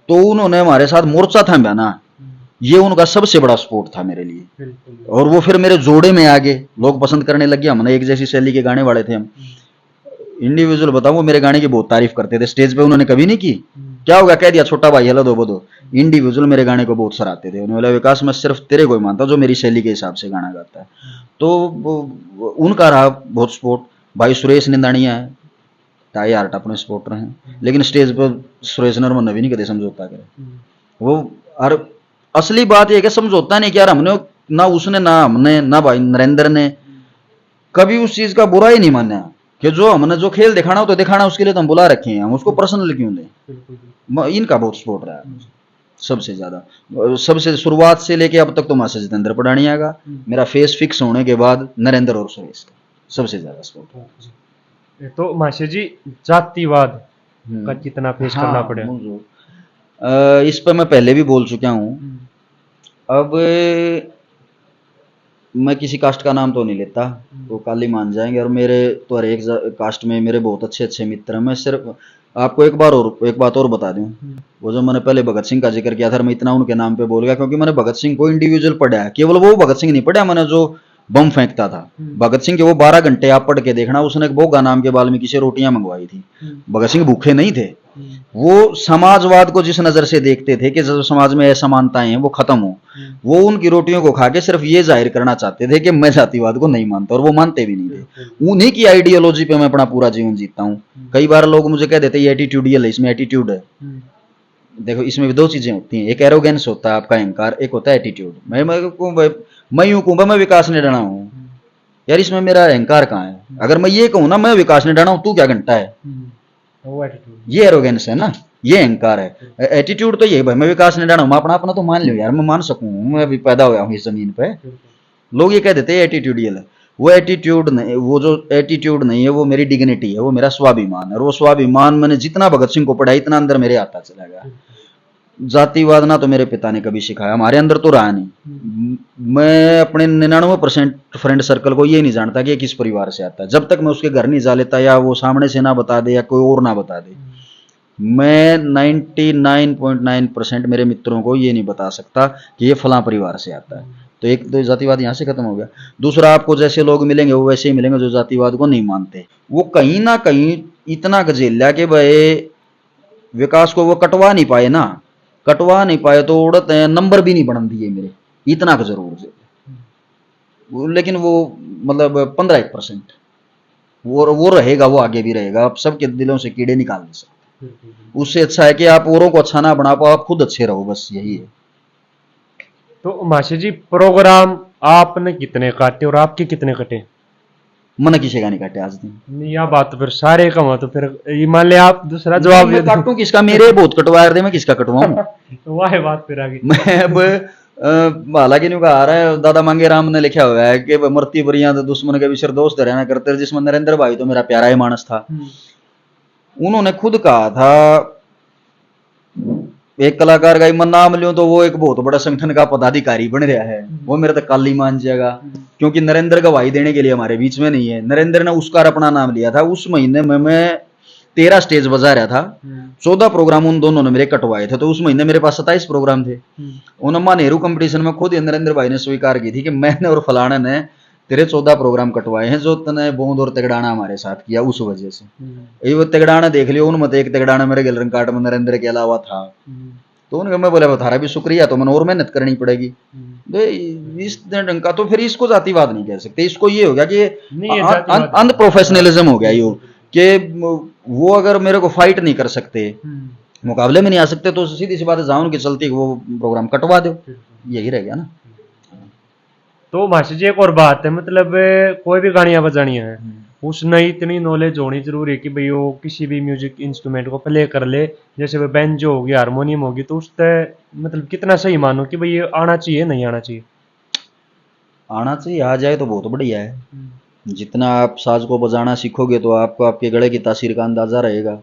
तो उन्होंने हमारे साथ मोर्चा थाम्या ना, ये उनका सबसे बड़ा सपोर्ट था मेरे लिए। और वो फिर मेरे जोड़े में आगे लोग पसंद करने लग गया, हमने एक जैसी शैली के गाने वाले थे हम। इंडिविजुअल बताऊं, वो मेरे गाने की बहुत तारीफ करते थे, स्टेज पे उन्होंने कभी नहीं की, क्या होगा कह दिया छोटा भाई हेलो दो बदो। इंडिविजुअल मेरे गाने को बहुत सराहते थे, उन्होंने बोला विकास मैं सिर्फ तेरे को ही मानता जो मेरी शैली के हिसाब से गाना गाता है। तो उनका रहा बहुत सपोर्ट। भाई सुरेश निंदानिया है, टाई आर्ट अपने सपोर्टर हैं, लेकिन स्टेज पर सुरेश नरमन भी नहीं कदे समझौता करे वो। और असली बात यह है कि समझौता नहीं किया हमने, ना उसने ना हमने ना भाई नरेंद्र ने कभी उस चीज का बुरा ही नहीं माना कि जो हमने जो खेल दिखाना हो तो दिखाना, उसके लिए तो हम बुला रखे हैं, हम उसको पर्सनल क्यों दें। इनका बहुत सपोर्ट रहा है सबसे ज्यादा, सबसे शुरुआत से लेके अब तक तो मास्टर जितेंद्र पढ़ानिया का, मेरा फेस फिक्स होने के बाद नरेंद्र और सुरेश का सबसे ज्यादा सपोर्ट। तो मास्टर जी जातिवाद का कितना फेस करना पड़े? इस पर मैं पहले भी बोल चुका हूं। अब मैं किसी कास्ट का नाम तो नहीं लेता, वो काली मान जाएंगे, और मेरे तो हर एक कास्ट में मेरे बहुत अच्छे अच्छे मित्र हैं। मैं सिर्फ आपको एक बात और बता दूं, वो जो मैंने पहले भगत सिंह का जिक्र किया था, मैं इतना उनके नाम पे बोल गया क्योंकि मैंने भगत सिंह को इंडिविजुअल पढ़ा है, केवल वो भगत सिंह नहीं पढ़ा मैंने जो बम फेंकता था। भगत सिंह के वो 12 घंटे आप पढ़ के देखना, उसने एक बोगा नाम के वाल्मीकि से रोटियां मंगवाई थी। भगत सिंह भूखे नहीं थे, वो समाजवाद को जिस नजर से देखते थे कि जो समाज में असमानताएं हैं वो खत्म हो, वो उनकी रोटियों को खा के सिर्फ ये जाहिर करना चाहते थे कि मैं जातिवाद को नहीं मानता, और वो मानते भी नहीं थे। उन्हीं की आइडियोलॉजी पे मैं अपना पूरा जीवन जीता हूँ। कई बार लोग मुझे कह देते ये एटीट्यूडियल है, इसमें एटीट्यूड है। देखो इसमें भी दो चीजें होती हैं, एक एरोगेंस होता है आपका अहंकार, एक होता है एटीट्यूड। मैं यूं कहूँ मैं विकास ने डरा हूँ, यार इसमें मेरा अहंकार कहाँ है? अगर मैं ये कहूँ ना मैं विकास ने डरा हूँ, तू क्या घंटा है, ये एरोगेंस है ना, ये अहंकार है। एटीट्यूड तो ये भाई मैं विकास ने डरा हूँ, मैं अपना अपना तो मान लियो यार, मैं मान सकूँ, मैं अभी पैदा हुआ हूँ इस जमीन पे। लोग ये कह देते हैं एटीट्यूडियल है, वो एटीट्यूड नहीं, वो जो एटीट्यूड नहीं है वो मेरी डिग्निटी है, वो मेरा स्वाभिमान है, और वो स्वाभिमान मैंने जितना भगत सिंह को पढ़ा इतना अंदर मेरे आता चला गया। जातिवाद ना तो मेरे पिता ने कभी सिखाया, हमारे अंदर तो रहा नहीं। मैं अपने 99% फ्रेंड सर्कल को ये नहीं जानता कि ये किस परिवार से आता है, जब तक मैं उसके घर नहीं जा लेता या वो सामने से ना बता दे या कोई और ना बता दे। मैं 99.9% मेरे मित्रों को ये नहीं बता सकता कि ये फलां परिवार से आता है। तो एक तो जातिवाद यहाँ से खत्म हो गया। दूसरा, आपको जैसे लोग मिलेंगे वो वैसे ही मिलेंगे जो जातिवाद को नहीं मानते। वो कहीं ना कहीं इतना गजेला कि भाई विकास को वो कटवा नहीं पाए ना, कटवा नहीं पाए तो उड़त नंबर भी नहीं बढ़न दिए मेरे, इतना का जरूर। लेकिन वो मतलब 15% वो रहेगा, वो आगे भी रहेगा। आप सबके दिलों से कीड़े निकाल नहीं सकते। उससे अच्छा है कि आप औरों को अच्छा ना बना पाओ, आप खुद अच्छे रहो, बस यही है। तो मास्टर जी प्रोग्राम आपने कितने काटे और आपके कितने कटे? मन किसी का नहीं काटे आज दिन। यह बात तो फिर सारे कम हो, तो फिर ये मान ले आप दूसरा जवाब मैं काटूं किसका? मेरे बहुत कटवा रहे, मैं किसका कटवाऊं? तो वह बात फिर आगे मैं अब हालांकि नहीं कहा रहा है, दादा मांगे राम ने लिखा हुआ है कि मरती बरियां तो दुश्मन के विसर दोस्त रहना करते, जिसमें नरेंद्र भाई तो मेरा प्यारा ही मानस था। उन्होंने खुद कहा था, एक कलाकार का मैं नाम लूं तो वो एक बहुत बड़ा संगठन का पदाधिकारी बन रहा है, वो मेरा तो काली मान जाएगा, क्योंकि नरेंद्र गवाही देने के लिए हमारे बीच में नहीं है। नरेंद्र ने उसका अपना नाम लिया था। उस महीने में मैं 13 स्टेज बजा रहा था, 14 प्रोग्राम उन दोनों ने मेरे कटवाए थे, तो उस महीने मेरे पास 27 प्रोग्राम थे। उनमा नेहरू कंपटीशन में खुद नरेंद्र भाई ने स्वीकार की थी कि मैंने और फलाना ने तेरे 14 प्रोग्राम कटवाए हैं, जो तने बोंद और तिगड़ाना हमारे साथ किया उस वजह से। ये वो तिगड़ाना देख लियो, उनमें तो एक तिगड़ाना मेरे गिलरन काट में नरेंद्र के अलावा था। तो उनका मैं बोला थारा भी शुक्रिया, तो मैंने और मेहनत करनी पड़ेगी। तो इस ढंग का तो फिर इसको जातिवाद नहीं कह सकते, इसको ये हो गया कि अनप्रोफेशनलिज्म हो गया ये, कि वो अगर मेरे को फाइट नहीं कर सकते, मुकाबले में नहीं आ सकते, तो सीधी सी बात है जाऊन की चलती वो प्रोग्राम कटवा दो, यही रह गया ना। तो मास्टर जी एक और बात है, मतलब कोई भी गाड़ियां बजानी है उसमें इतनी नॉलेज होनी जरूरी है कि भाई वो किसी भी म्यूजिक इंस्ट्रूमेंट को प्ले कर ले, जैसे वो बेंजो होगी, हारमोनियम होगी, तो उससे मतलब कितना सही मानो कि भाई ये आना चाहिए नहीं आना चाहिए? आना चाहिए, आ जाए तो बहुत बढ़िया है। जितना आप साज को बजाना सीखोगे तो आपको आपके गले की तासीर का अंदाजा रहेगा।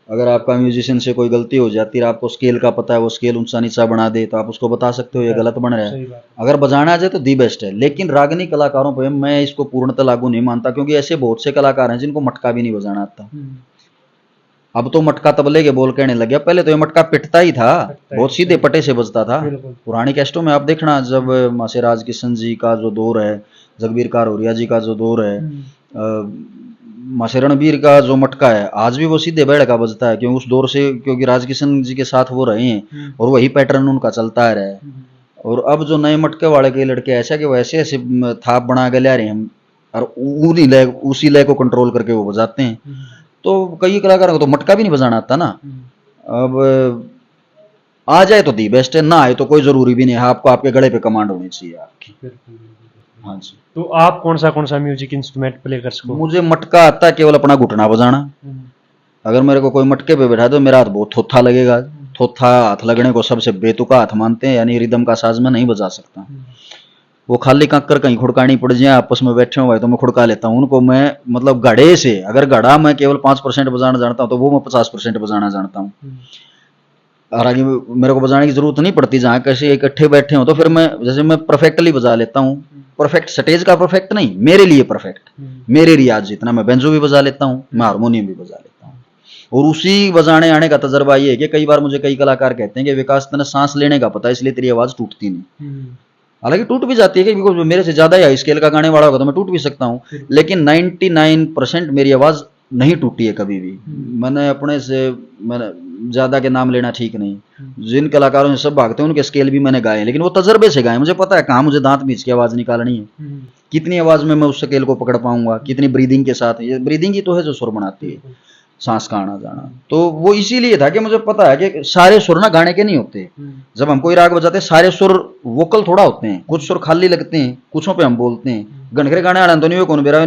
अगर आपका म्यूजिशियन से कोई गलती हो जाती है, आपको स्केल का पता है, वो स्केल ऊंचा नीचा बना दे, तो आप उसको बता सकते हो ये गलत बन रहा है। अगर बजाना आ जाए तो दी बेस्ट है। लेकिन रागनी कलाकारों पर मैं इसको पूर्णतः लागू नहीं मानता, क्योंकि ऐसे बहुत से कलाकार हैं जिनको मटका भी नहीं बजाना आता। अब तो मटका तबले के बोल कहने लग गया, पहले तो ये मटका पिटता ही था, बहुत सीधे पटे से बजता था। पुरानी कैस्टों में आप देखना, जब मासे राज किशन जी का जो दौर है, जगबीर कारौरिया जी का जो दौर है, मासे रणबीर का जो मटका है, आज भी वो सीधे बैठ का बजता है, क्योंकि उस दौर से, क्योंकि राज किशन जी के साथ वो रहे हैं और वही पैटर्न उनका चलता रहा है। और अब जो नए मटके वाले के लड़के ऐसा कि वो ऐसे ऐसे थाप बना के ले रहे हैं और उसी लय को कंट्रोल करके वो बजाते हैं। तो कई कलाकारों को तो मटका भी नहीं बजाना आता ना। अब आ जाए तो दी बेस्ट है, ना आए तो कोई जरूरी भी नहीं है, आपको आपके गले पे कमांड होनी चाहिए आपकी। हाँ जी। तो आप कौन सा म्यूजिक इंस्ट्रूमेंट प्ले कर सको? मुझे मटका आता है केवल अपना घुटना बजाना। अगर मेरे को कोई मटके पे बैठा दो, मेरा हाथ बहुत थोथा लगेगा। थोथा हाथ लगने को सबसे बेतुका हाथ मानते हैं, यानी रिदम का साज में नहीं बजा सकता। वो खाली काकर कहीं खुड़कानी पड़ जाए, आपस में बैठे हुए तो मैं खुड़का लेता हूँ उनको। मैं मतलब घड़े से, अगर घड़ा मैं केवल 5% बजाना जानता हूँ तो वो मैं 50% बजाना जानता हूँ। और आगे मेरे को बजाने की जरूरत नहीं पड़ती, जहाँ कैसे इकट्ठे बैठे हो तो फिर मैं जैसे मैं परफेक्टली बजा लेता हूँ। परफेक्ट स्टेज का परफेक्ट नहीं, मेरे लिए परफेक्ट, मेरे रियाज जितना। मैं बेंजो भी बजा लेता हूँ, मैं हारमोनियम भी बजा लेता हूँ। और उसी बजाने आने का तजर्बा ये है कि कई बार मुझे कई कलाकार कहते हैं कि विकास तने सांस लेने का पता है, इसलिए तेरी आवाज टूटती नहीं। हालांकि टूट भी जाती है, क्योंकि मेरे से ज्यादा हाई स्केल का गाने वाला होगा तो मैं टूट भी सकता हूँ, लेकिन 99% मेरी आवाज नहीं टूटी है कभी भी। मैंने अपने से, मैंने ज्यादा के नाम लेना ठीक नहीं, जिन कलाकारों से सब भागते हैं उनके स्केल भी मैंने गाए, लेकिन वो तजर्बे से गाए। मुझे पता है कहाँ मुझे दांत बीच के आवाज निकालनी है, कितनी आवाज में मैं उस स्केल को पकड़ पाऊंगा, कितनी ब्रीदिंग के साथ। ये ब्रीदिंग ही तो है जो सुर बनाती है, सांस का आना जाना। तो वो इसीलिए था कि मुझे पता है कि सारे सुर ना गाने के नहीं होते। जब हम कोई राग बजाते हैं सारे सुर वोकल थोड़ा होते हैं, कुछ सुर खाली लगते हैं, कुछों पे हम बोलते हैं। गणखरे गाने आना तो नहीं, कौन बेरा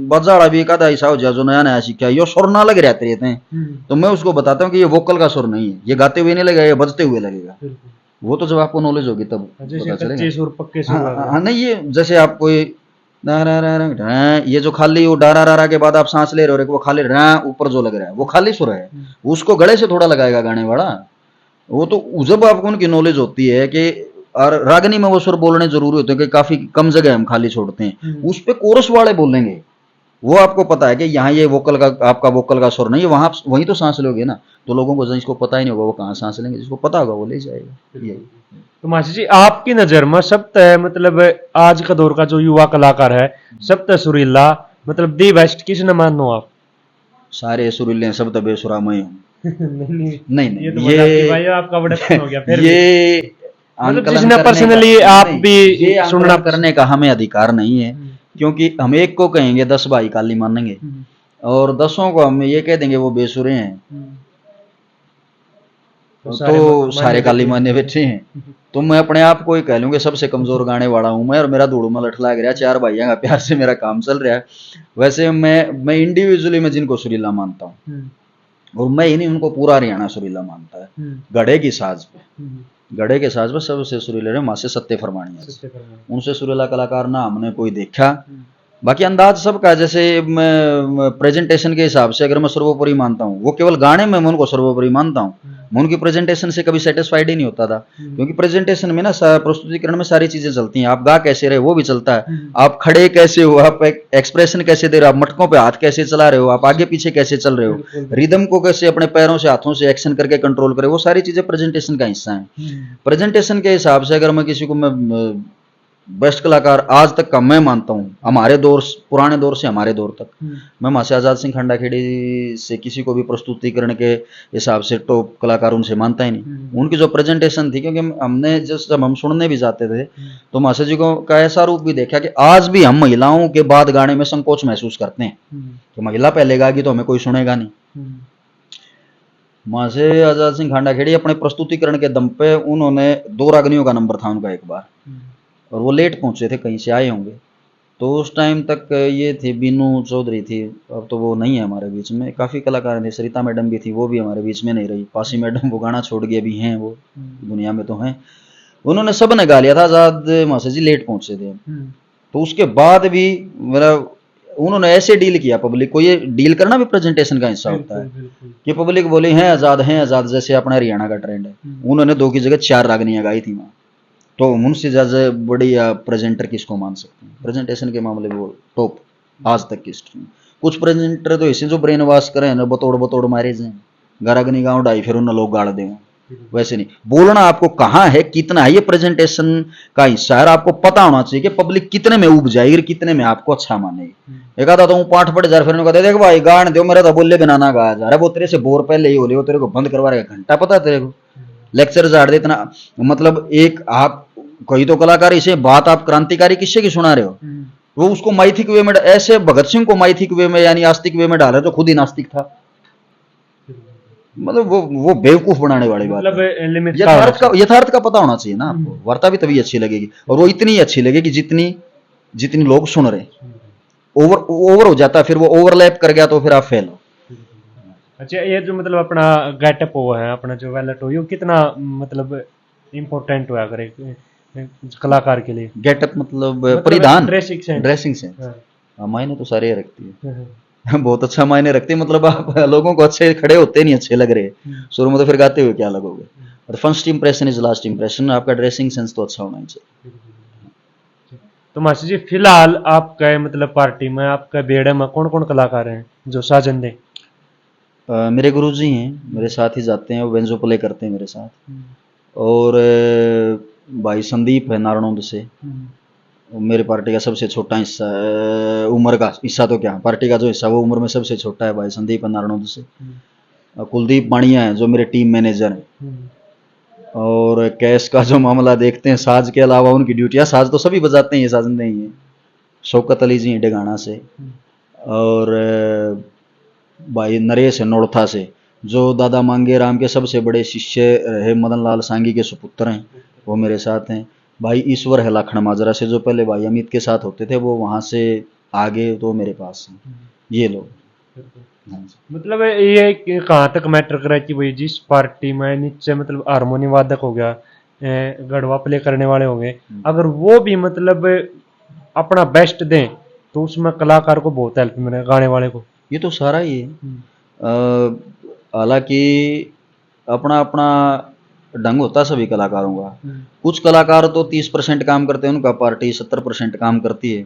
बजा भी एक आधा ऐसा हो जाए जो नया नया सीखा, ये सुर ना लग रहते रहते हैं, तो मैं उसको बताता हूँ कि ये वोकल का सुर नहीं है, ये गाते हुए नहीं लगेगा, ये बजते हुए लगेगा। वो तो जब आपको नॉलेज होगी तब पता चलेगा। हाँ नहीं, ये जैसे आप कोई ये जो खाली वो डारा रारा के बाद आप सांस ले रहे हो, वो खाली ऊपर जो लग रहा है वो खाली सुर है, उसको गले से थोड़ा लगाएगा गाने वाला। वो तो जब आपको उनकी नॉलेज होती है कि और रागनी में वो सुर बोलने जरूरी होते हैं कि काफी कम जगह हम खाली छोड़ते हैं, उस पे कोरस वाले बोलेंगे, वो आपको पता है कि यहाँ ये वोकल का, आपका वोकल का सुर नहीं है, वहां वहीं तो सांस लोगे ना। तो लोगों को जिसको पता ही नहीं होगा वो कहाँ सांस लेंगे, जिसको पता होगा वो ले जाएगा। यही। तो मास्टर जी आपकी नजर में सबसे मतलब आज का दौर का जो युवा कलाकार है सबसे सुरीला, मतलब दी बेस्ट किसने मानो आप? सारे सुरीले सब तो बेसुरा मैं हूँ। नहीं ये तो ये भाई आपका बड़ा हो गया फिर ये मतलब जिसने पर्सनली आप भी सुनना करने का हमें अधिकार नहीं है, क्योंकि हम एक को कहेंगे 10 भाई काली मानेंगे और 10 को हम ये कह देंगे वो बेसुरे हैं, तो सारे काली माने बैठे हैं। तो मैं अपने आप को ही कह लूंगा सबसे कमजोर गाने वाला हूं मैं, और मेरा धूड़ में लठ लग रहा है, 4 भाइयों का प्यार से मेरा काम चल रहा है। वैसे मैं इंडिविजुअली में जिनको सुरीला मानता हूँ, और मैं ही नहीं, उनको पूरा हरियाणा सुरीला मानता है। गढ़े की साज पे, गढ़े के साज पे सबसे सुरीले रहे माँ से सत्य फरमानी, उनसे सुरीला कलाकार ना हमने कोई देखा बाकी अंदाज सबका, जैसे मैं प्रेजेंटेशन के हिसाब से अगर मैं सर्वोपरि मानता हूँ, वो केवल गाने में मैं उनको सर्वोपरि मानता हूँ, मैं उनकी प्रेजेंटेशन से कभी सेटिस्फाइड ही नहीं होता था, क्योंकि प्रेजेंटेशन में ना प्रस्तुतिकरण में सारी चीजें चलती हैं, आप गा कैसे रहे वो भी चलता है, आप खड़े कैसे हो, आप एक्सप्रेशन कैसे दे रहे हो, आप मटकों पे हाथ कैसे चला रहे हो, आप आगे पीछे कैसे चल रहे हो, रिदम को कैसे अपने पैरों से हाथों से एक्शन करके कंट्रोल करे, वो सारी चीजें प्रेजेंटेशन का हिस्सा है। प्रेजेंटेशन के हिसाब से अगर मैं किसी को मैं बेस्ट कलाकार आज तक का मैं मानता हूँ, हमारे दौर, पुराने दौर से हमारे दौर तक, मैं महाशय आजाद सिंह खंडाखेड़ी से किसी को भी प्रस्तुतिकरण के हिसाब से टॉप कलाकार उनसे मानता ही नहीं। उनकी जो प्रेजेंटेशन थी, क्योंकि हमने जब हम सुनने भी जाते थे तो महाशय जी को का ऐसा रूप भी देखा कि आज भी हम महिलाओं के बाद गाने में संकोच महसूस करते हैं कि महिला पहले गाएगी तो हमें कोई सुनेगा नहीं। महाशय आजाद सिंह खंडाखेड़ी अपने प्रस्तुतिकरण के दम पे, उन्होंने 2 रागनियों का नंबर था उनका एक बार, और वो लेट पहुंचे थे, कहीं से आए होंगे, तो उस टाइम तक ये थी बीनू चौधरी थी, अब तो वो नहीं है हमारे बीच में, काफ़ी कलाकार थे, सरिता मैडम भी थी, वो भी हमारे बीच में नहीं रही, पासी मैडम वो गाना छोड़ के भी हैं, वो दुनिया में तो हैं, उन्होंने सब ने गा लिया था, आजाद महाशय जी लेट पहुंचे थे। तो उसके बाद भी मेरा, उन्होंने ऐसे डील किया पब्लिक को, ये डील करना भी प्रेजेंटेशन का हिस्सा होता है कि पब्लिक बोली हैं आजाद, जैसे अपना हरियाणा का ट्रेंड है, उन्होंने 2 की जगह 4 रागनियां गाई थी वहाँ, तो उनसे ज्यादा बढ़िया प्रेजेंटर किसको मान सकते हैं, प्रेजेंटेशन के मामले में वो टॉप आज तक की हिस्ट्री में। कुछ प्रेजेंटर तो ऐसे जो ब्रेन वॉश करें ना, बतौड़ मारे जाए, गारागनी गाँव ढाई फिर उन्हें लोग गाड़ दें, वैसे नहीं, बोलना आपको कहाँ है कितना है, ये प्रेजेंटेशन का हिस्सा है, आपको पता होना चाहिए कि पब्लिक कितने में उब जाएगी, कितने में आपको अच्छा मानेगी। एक आधा तो पाठ पढ़ जा, फिर कहते देख भाई गान दो, मेरा तो बोले बिना ना गाया जा रहा, वो तेरे से बोर पहले ही हो रही, वो तेरे को बंद करवा रहा है, घंटा पता तेरे को लेक्चर झाड़ दे इतना, मतलब एक आप कोई तो कलाकार इसे बात आप क्रांतिकारी किससे की सुना रहे हो, वो उसको माइथिक वे में, ऐसे भगत सिंह को माइथिक वे में यानी आस्तिक वे में डाले तो खुद ही नास्तिक था, मतलब वो बेवकूफ बनाने वाली बात मतलब है। यथार्थ का पता होना चाहिए ना आपको, वार्ता भी तभी अच्छी लगेगी, और वो इतनी अच्छी लगेगी जितनी लोग सुन रहे, ओवर हो जाता है, फिर वो ओवरलैप कर गया तो फिर आप फेल हो। अच्छा, ये जो मतलब अपना गेटअप हुआ है, अपना जो वैलेट हो, ये कितना मतलब इम्पोर्टेंट हुआ अगर एक कलाकार के लिए? गेटअप मतलब परिधान, ड्रेसिंग सेंस, मायने तो सारे रखती है बहुत अच्छा मायने रखती है, मतलब आप लोगों को अच्छे खड़े होते नहीं अच्छे लग रहे, शुरू में तो फिर गाते हुए क्या लगोगे, और first impression is last impression, आपका ड्रेसिंग सेंस तो अच्छा होना ही चाहिए। तो मास्टर जी, फिलहाल आपका मतलब पार्टी में, आपका बेड़े में कौन कौन कलाकार हैं जो साजन दे? मेरे गुरुजी हैं, मेरे साथ ही जाते हैं, वो बेंजो प्ले करते हैं मेरे साथ, और भाई संदीप है नारायणोंद से, मेरे पार्टी का सबसे छोटा हिस्सा, उम्र का हिस्सा तो क्या, पार्टी का जो हिस्सा वो उम्र में सबसे छोटा है, भाई संदीप है नारायणोंद से। कुलदीप बाणिया है जो मेरे टीम मैनेजर हैं, और कैश का जो मामला देखते हैं, साज के अलावा उनकी ड्यूटियाँ, साज तो सभी बजाते हैं, ये साज नहीं है, शौकत अली जी डेगाना से, और भाई नरेश है नोड़था से, जो दादा मांगे राम के सबसे बड़े शिष्य रहे मदन लाल सांगी के सुपुत्र हैं, वो मेरे साथ हैं। भाई ईश्वर है लाखन माजरा से, जो पहले भाई अमित के साथ होते थे, वो वहाँ से आगे तो मेरे पास हैं ये लोग। मतलब ये कहाँ तक मैटर कर रहा है कि भाई जिस पार्टी में नीचे मतलब हारमोनियम वादक हो गया, गढ़वा प्ले करने वाले हो गए, अगर वो भी मतलब अपना बेस्ट दें तो उसमें कलाकार को बहुत हेल्प मिलेगा, गाने वाले को। ये तो सारा ही है, हालांकि अपना अपना ढंग होता है सभी कलाकारों का, कुछ कलाकार तो 30% काम करते हैं, उनका पार्टी 70% काम करती है,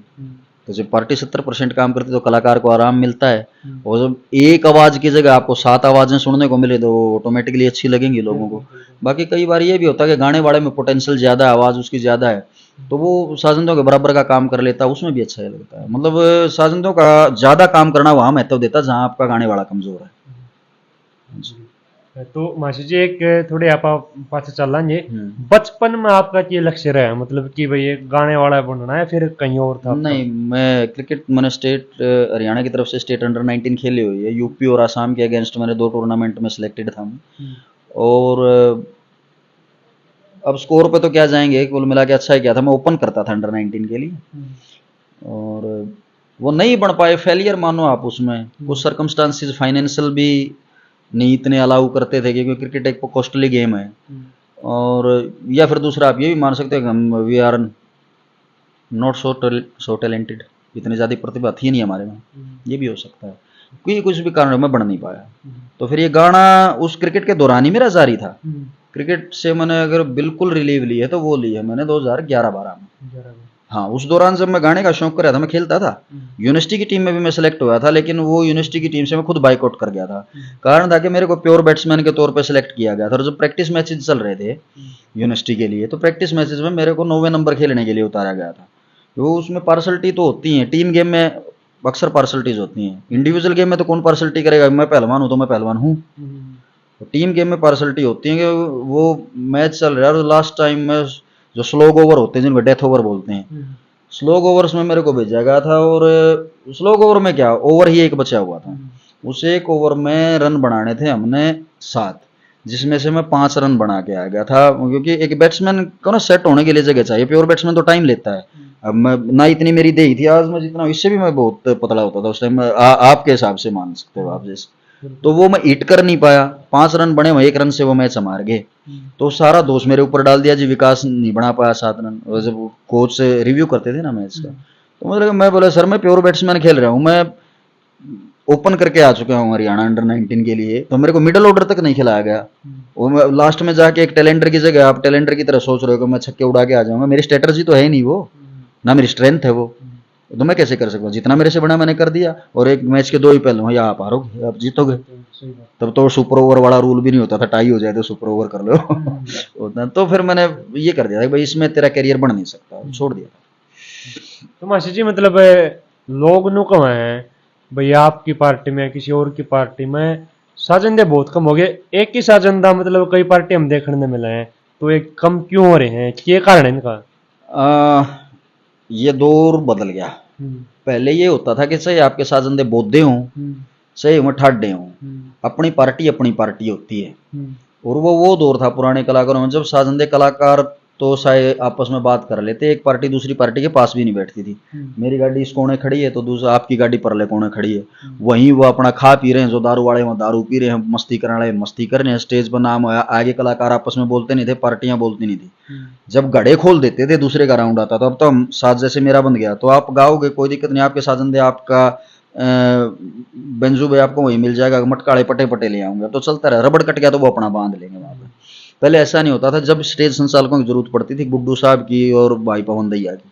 तो जब पार्टी 70% काम करती है तो कलाकार को आराम मिलता है, और जब एक आवाज की जगह आपको 7 आवाजें सुनने को मिले तो ऑटोमेटिकली अच्छी लगेंगी लोगों को। बाकी कई बार ये भी होता है कि गाने वाले में पोटेंशियल ज्यादा है, आवाज उसकी ज्यादा है, तो वो साजिंदों के बराबर का काम कर लेता है, उसमें भी अच्छा लगता है, मतलब साजिंदों का ज्यादा काम करना वहां महत्व देता है जहां आपका गाने वाला कमजोर है। तो मास्टर जी, एक थोड़े आप पास चल रहे, बचपन में आपका ये लक्ष्य रहा, मतलब कि भाई एक गाने वाला बनना है, फिर कहीं और था? नहीं, मैं क्रिकेट, मैंने स्टेट हरियाणा की तरफ से स्टेट अंडर 19 खेली हुई है, यूपी और आसाम के अगेंस्ट मैंने 2 टूर्नामेंट में सिलेक्टेड था, और अब स्कोर पे तो क्या जाएंगे, कुल मिला के अच्छा ही क्या था, मैं ओपन करता था अंडर 19 के लिए, और वो नहीं बन पाए, फेलियर मानो आप उसमें, कुछ सर्कमस्टांसिस फाइनेंशियल भी नहीं इतने अलाउ करते थे, क्योंकि क्रिकेट एक कॉस्टली गेम है, और या फिर दूसरा आप ये भी मान सकते हैं कि हम we are not so talented, इतनी ज़्यादा प्रतिभा थी नहीं हमारे में, ये भी हो सकता है, क्योंकि कुछ भी कारण मैं बन नहीं पाया। तो फिर ये गाना उस क्रिकेट के दौरान ही मेरा जारी था। क्रिकेट से मैंने अगर बिल्कुल रिलीव ली है तो वो ली है मैंने 2011-12 में। हाँ, उस दौरान जब मैं गाने का शौक कर रहा था, मैं खेलता था, यूनिवर्सिटी की टीम में भी मैं सेलेक्ट हुआ था, लेकिन वो यूनिवर्सिटी की टीम से मैं खुद बाइकआउट कर गया था। कारण था कि मेरे को प्योर बैट्समैन के तौर पे सेलेक्ट किया गया था, और जब प्रैक्टिस मैचेज चल रहे थे यूनिवर्सिटी के लिए, तो प्रैक्टिस मैचेज में मेरे को 9वें नंबर खेलने के लिए उतारा गया था। तो उसमें पार्सलिटी तो होती है, टीम गेम में अक्सर पार्सलिटीज होती हैं, इंडिविजुअल गेम में तो कौन पार्सलिटी करेगा, मैं पहलवान हूँ तो मैं पहलवान हूँ। तो टीम गेम में पार्सलिटी होती है कि वो मैच चल रहा है और लास्ट टाइम में जो स्लोग ओवर होते हैं, जिनको डेथ ओवर बोलते हैं, स्लोग ओवर्स में मेरे को भेजा गया था, और स्लोग ओवर में क्या, ओवर ही एक बचा हुआ था, उस एक ओवर में रन बनाने थे हमने 7, जिसमें से मैं 5 रन बना के आ गया था, क्योंकि एक बैट्समैन को ना सेट होने के लिए जगह चाहिए, प्योर बैट्समैन तो टाइम लेता है। अब मैं ना इतनी मेरी देही थी, आज मैं जितना, इससे भी मैं बहुत पतला होता था उस टाइम, आपके हिसाब से मान सकते हो आप जैसे। तो वो मैं हिट कर नहीं पाया, 5 रन बने, वह 1 रन से वो मैच हम हार गए। तो सारा दोष मेरे ऊपर डाल दिया जी, विकास नहीं बना पाया 7 रन। और जब कोच से रिव्यू करते थे ना मैच का, तो मुझे लगा, मैं बोला सर मैं प्योर बैट्समैन खेल रहा हूँ, मैं ओपन करके आ चुका हूँ हरियाणा अंडर-19 के लिए, तो मेरे को मिडिल ऑर्डर तक नहीं खिलाया गया। और लास्ट में जाके एक टैलेंटर की जगह आप टैलेंटर की तरह सोच रहे हो कि मैं छक्के उड़ा के आ जाऊंगा, मेरी स्ट्रेटजी तो है नहीं वो, ना मेरी स्ट्रेंथ है वो, तो मैं कैसे कर सकता हूँ। जितना मेरे से बना मैंने कर दिया, और एक मैच के 2 ही पहलू हैं, या आप हारोगे आप जीतोगे। तब तो सुपर ओवर वाला रूल भी नहीं होता था, टाई हो जाए तो सुपर ओवर कर लो होता। तो फिर मैंने ये कर दिया था भाई इसमें तेरा करियर बन नहीं सकता, छोड़ दिया था। तो मासी जी मतलब लोग नु कम है भाई, आपकी पार्टी में किसी और की पार्टी में साजंदे बहुत कम हो गए, एक ही साजंदा मतलब कई पार्टी हम देखने मिले हैं, तो एक कम क्यों हो रहे हैं, क्या कारण है इनका? ये दौर बदल गया। पहले ये होता था कि चाहे आपके साजंदे बोधे हों, चाहे वो ठाडे हों, अपनी पार्टी होती है। और वो दौर था पुराने कलाकारों में, जब साजंदे कलाकार तो शायद आपस में बात कर लेते, एक पार्टी दूसरी पार्टी के पास भी नहीं बैठती थी। मेरी गाड़ी इस कोने खड़ी है तो दूसरा आपकी गाड़ी परले कोने खड़ी है, वहीं वो अपना खा पी रहे हैं, जो दारू वाले वहाँ दारू पी रहे हैं, मस्ती करने वाले मस्ती कर रहे हैं, स्टेज पर नाम आया, आगे कलाकार आपस में बोलते नहीं थे, पार्टियां बोलती नहीं थी। जब गड़े खोल देते थे दूसरे का राउंड आता, तो अब तो हम साथ जैसे मेरा बन गया, तो आप गाओगे कोई दिक्कत नहीं, आपके साजंदे आपका बेंजू भाई आपको वही मिल जाएगा, मटकाड़े पटे पटे ले आऊंगा, तो चलता रहा। रबड़ कट गया तो वो अपना बांध लेंगे वहां पे। पहले ऐसा नहीं होता था, जब स्टेज संचालकों की जरूरत पड़ती थी, गुड्डू साहब की और भाई पवन दैया की।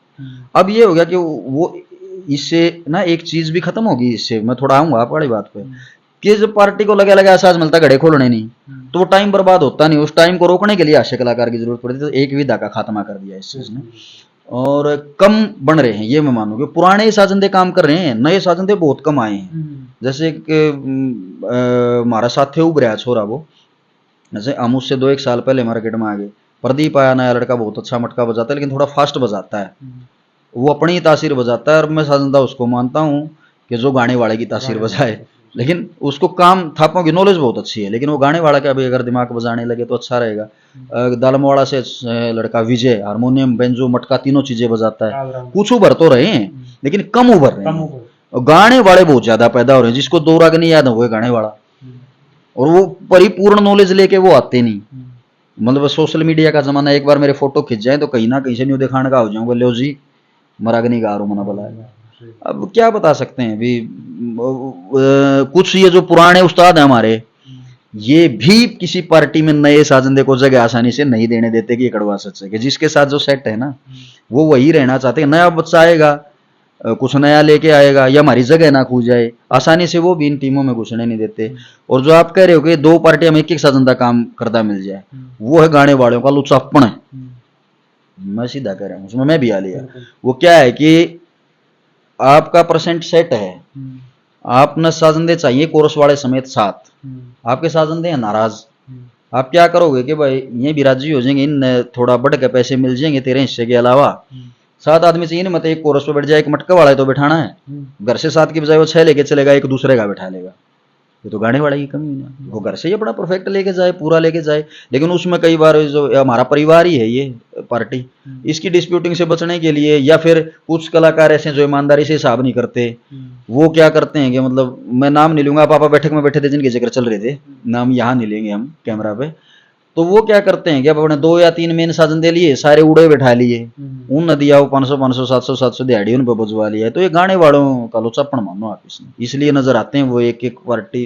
अब ये हो गया कि वो इससे ना एक चीज भी खत्म होगी, इससे मैं थोड़ा आऊंगा आप वाली बात पे, कि जब पार्टी को लगा लगा एहसास मिलता घड़े खोलने नहीं, तो वो टाइम बर्बाद होता नहीं, उस टाइम को रोकने के लिए हास्य कलाकार की जरूरत पड़ती, तो एक विधा का खात्मा कर दिया इस चीज ने। और कम बन रहे हैं, ये मैं मानूंगी। पुराने साजंदे काम कर रहे हैं, नए साजंदे बहुत कम आए हैं। जैसे हमारा साथ थे उबरा छोरा, वो जैसे हम उससे 2-1 साल पहले मार्केट में आ गए, प्रदीप आया नया लड़का, बहुत अच्छा मटका बजाता है, लेकिन थोड़ा फास्ट बजाता है, वो अपनी ही तासीर बजाता है, और मैं साजंदा उसको मानता हूँ कि जो गाने वाले की तासीर बजाए, लेकिन उसको काम थापों की नॉलेज बहुत अच्छी है, लेकिन वो गाने वाला का भी अगर दिमाग बजाने लगे तो अच्छा रहेगा। दालमवाड़ा से लड़का विजय हारमोनियम बेंजो मटका तीनों चीजें बजाता है, कुछ उभर तो रहे हैं लेकिन कम उभर रहे हैं। गाने वाले बहुत ज्यादा पैदा हो रहे हैं, जिसको 2 राग नहीं याद हो गाने वाला, और वो परिपूर्ण नॉलेज लेके वो आते नहीं। मतलब सोशल मीडिया का जमाना, एक बार मेरे फोटो खिंच जाए तो कहीं ना कहीं से न्यू दिखाने का हो जाऊंगा, लो जी मरागनी गा रू मना बोला। अब क्या बता सकते हैं अभी, कुछ ये जो पुराने उस्ताद हैं हमारे, ये भी किसी पार्टी में नए साजंदे को जगह आसानी से नहीं देने देते कि ये कड़वा सच है, कि जिसके साथ जो सेट है ना वो वही रहना चाहते हैं। नया बच्चा आएगा, कुछ नया लेके आएगा, या हमारी जगह ना खो जाए, आसानी से वो भी इन टीमों में घुसने नहीं देते। और जो आप कह रहे हो कि 2 पार्टियां में एक साजंदा काम करता मिल जाए, वो है गाने वालों का लुचापन है। मैं सीधा कह रहा हूँ, उसमें मैं भी आ लिया। वो क्या है कि आपका परसेंट सेट है, आपने साजंदे चाहिए कोरस वाले समेत 7, आपके साजंदे हैं नाराज, आप क्या करोगे कि भाई ये भी राजी हो जाएंगे, इन थोड़ा बढ़ के पैसे मिल जाएंगे तेरे हिस्से के अलावा, 7 आदमी चाहिए ना, मत एक कोरस पे बैठ जाए, एक मटका वाला है तो बैठाना है, घर से 7 की बजाय वो 6 लेके चलेगा, एक दूसरे का बैठा लेगा, ये तो गाने वाले की कमी है ना। वो घर से ही अपना परफेक्ट लेके जाए, पूरा लेके जाए, लेकिन उसमें कई बार जो हमारा परिवार ही है ये पार्टी, इसकी डिस्प्यूटिंग से बचने के लिए, या फिर कुछ कलाकार ऐसे जो ईमानदारी से हिसाब नहीं करते, वो क्या करते हैं कि मतलब मैं नाम नहीं लूंगा, पापा बैठक में बैठे थे जिनके जिक्र चल रहे थे, नाम यहाँ नहीं लेंगे हम कैमरा पे, तो वो क्या करते हैं कि अब अपने 2 या 3 मेन साधन दे लिए, सारे उड़े बैठा लिए, उन नदिया 500 700 दिहाड़ी उन पर बजवा लिया है। तो ये गाने वालों का लोचापन मानो आप इसमें, इसलिए नजर आते हैं वो एक एक पार्टी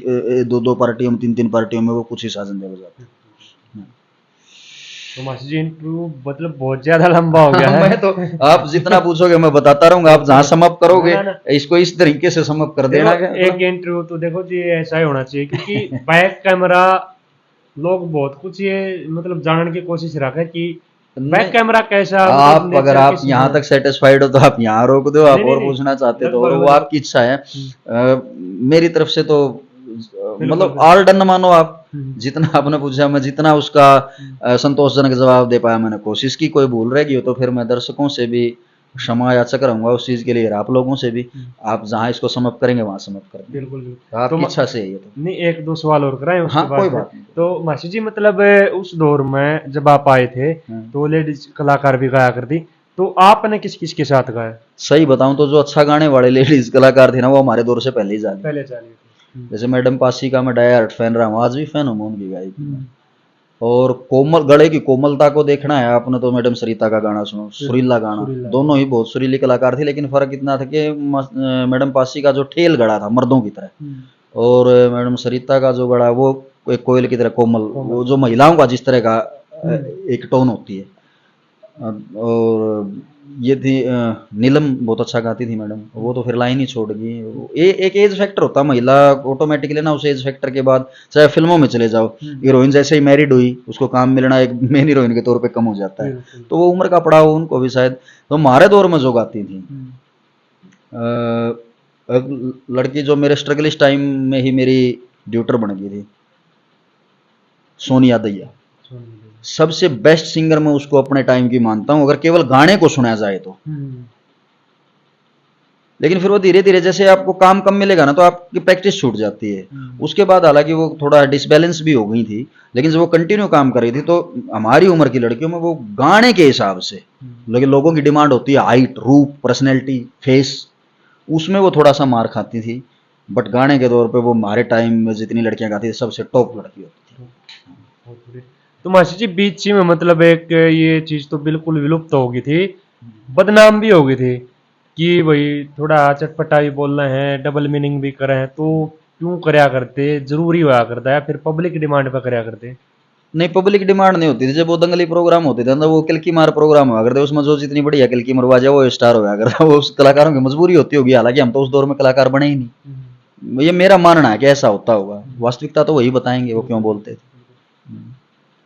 2 पार्टियों में 3 पार्टियों में वो कुछ ही साधन दे बजाते हैं। तो मास्टर जी इंटरव्यू मतलब बहुत ज्यादा लंबा हो गया है। मैं तो आप जितना पूछोगे मैं बताता रहूंगा, आप जहां समअप करोगे ना। इसको इस तरीके से समअप कर देना। एक इंटरव्यू तो देखो जी ऐसा ही होना चाहिए, क्योंकि बैक कैमरा लोग बहुत कुछ ये मतलब जानने की कोशिश रखे कि बैक कैमरा कैसा, आप मतलब अगर आप यहाँ तक सेटिस्फाइड हो तो आप यहाँ रोक दो, आप और नहीं, पूछना चाहते तो, और लगभग वो आपकी इच्छा है। मेरी तरफ से तो मतलब ऑल डन मानो आप। जितना आपने पूछा मैं जितना उसका संतोषजनक जवाब दे पाया मैंने कोशिश की। कोई भूल रह गई हो तो फिर मैं दर्शकों से भी क्षमा याचक रहूंगा उस चीज के लिए, आप लोगों से भी। आप जहाँ इसको समअप करेंगे वहां समअप करेंगे। बिल्कुल आपकी इच्छा से है ये तो। नहीं, 1-2 सवाल और कराएं उसके हाँ, बाद कोई बात नहीं। तो मासी जी मतलब उस दौर में जब आप आए थे तो लेडीज कलाकार भी गाया करती, तो आपने किस किस के साथ गाया? सही बताऊं तो जो अच्छा गाने वाले लेडीज कलाकार थे ना वो हमारे दौर से पहले ही जाने। पहले चलिए। जैसे मैडम पासी का मैं डायरेक्ट फैन रहा हूँ, आज भी फैन हूँ मैं उनकी गायकी में। और कोमल गले की कोमलता को देखना है आपने तो मैडम सरिता का गाना सुनो, सुरीला गाना। दोनों ही बहुत सुरीली कलाकार थी, लेकिन फर्क इतना था कि मैडम पासी का जो ठेल गड़ा था मर्दों की तरह, और मैडम सरिता का जो गड़ा वो एक कोयल की तरह कोमल, वो जो महिलाओं का जिस तरह का एक टोन होती है। और ये थी नीलम, बहुत अच्छा गाती थी मैडम, वो तो फिर लाइन ही छोड़ गई। एक एज फैक्टर होता है, महिला ऑटोमेटिकली ना उस एज फैक्टर के बाद चाहे फिल्मों में चले जाओ, हीरोइन जैसे ही मैरिड हुई उसको काम मिलना एक मेन हीरोइन के तौर पे कम हो जाता है, तो वो उम्र का पड़ाव उनको भी शायद। तो हमारे दौर में जो गाती थी लड़की जो मेरे स्ट्रगलिश टाइम में ही मेरी ड्यूटर बन गई थी, सोनिया दैया। सबसे बेस्ट सिंगर मैं उसको अपने टाइम की मानता हूं अगर केवल गाने को सुना जाए तो। लेकिन फिर वो धीरे धीरे जैसे आपको काम कम मिलेगा ना तो आपकी प्रैक्टिस छूट जाती है। उसके बाद हालांकि वो थोड़ा डिसबैलेंस भी हो गई थी, लेकिन जब वो कंटिन्यू काम कर रही थी तो हमारी उम्र की लड़कियों में वो गाने के हिसाब से, लेकिन लोगों की डिमांड होती है हाइट, रूप, पर्सनैलिटी, फेस, उसमें वो थोड़ा सा मार खाती थी। बट गाने के तौर पे वो हमारे टाइम में जितनी लड़कियां गाती थी सबसे टॉप लड़की होती थी। तो मासी जी बीच में मतलब एक ये चीज तो बिल्कुल विलुप्त हो गई थी, बदनाम भी हो गई थी कि भाई थोड़ा चटपटा भी बोल रहे हैं, डबल मीनिंग भी कर रहे हैं, तो क्यों करया करते, जरूरी हुआ करता है फिर पब्लिक डिमांड पर करया करते? नहीं, पब्लिक डिमांड नहीं होती थी। जब वो दंगली प्रोग्राम होते थे ना वो किलकी मार प्रोग्राम हुआ करते, उसमें जो जितनी बढ़िया किलकी मरवा जाए वो स्टार होया करता। वो उस कलाकारों की मजबूरी होती होगी, हालांकि हम तो उस दौर में कलाकार बने ही नहीं। ये मेरा मानना है कि ऐसा होता होगा, वास्तविकता तो वही बताएंगे वो क्यों बोलते थे।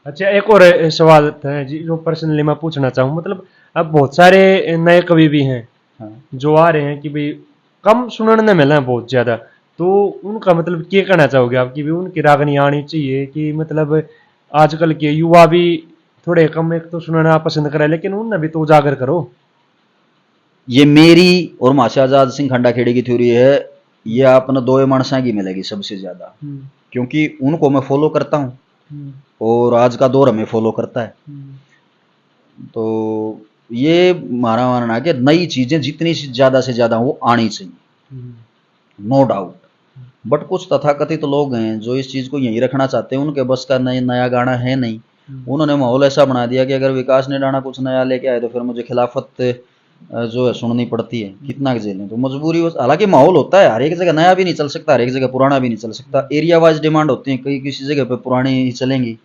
अच्छा, एक और सवाल है जी जो पर्सनली मैं पूछना चाहूँ, मतलब अब बहुत सारे नए कवि भी हैं जो आ रहे हैं कि भाई कम सुनने मिले हैं बहुत ज्यादा, तो उनका मतलब क्या कहना चाहोगे आप कि भी उनकी रागनी आनी चाहिए कि मतलब आजकल के युवा भी थोड़े कम एक तो सुनना पसंद करे, लेकिन उनने भी तो उजागर करो। ये मेरी और माशा आजाद सिंह खंडाखेड़ी की थ्योरी है, ये आपने दो मानसा की मिलेगी सबसे ज्यादा, क्योंकि उनको मैं फॉलो करता हूँ और आज का दौर हमें फॉलो करता है। तो ये हमारा मानना है कि नई चीजें जितनी ज्यादा से ज्यादा वो आनी चाहिए, नो डाउट। बट कुछ तथाकथित लोग हैं जो इस चीज को यहीं रखना चाहते हैं, उनके बस का नया गाना है नहीं। उन्होंने माहौल ऐसा बना दिया कि अगर विकास ने डाना कुछ नया लेके आए तो फिर मुझे खिलाफत जो है सुननी पड़ती है, कितना झेलें। तो मजबूरी, हालांकि माहौल होता है, हर एक जगह नया भी नहीं चल सकता, हर एक जगह पुराना भी नहीं चल सकता। एरिया वाइज डिमांड होती है, कहीं किसी जगह पे पुरानी ही चलेंगी,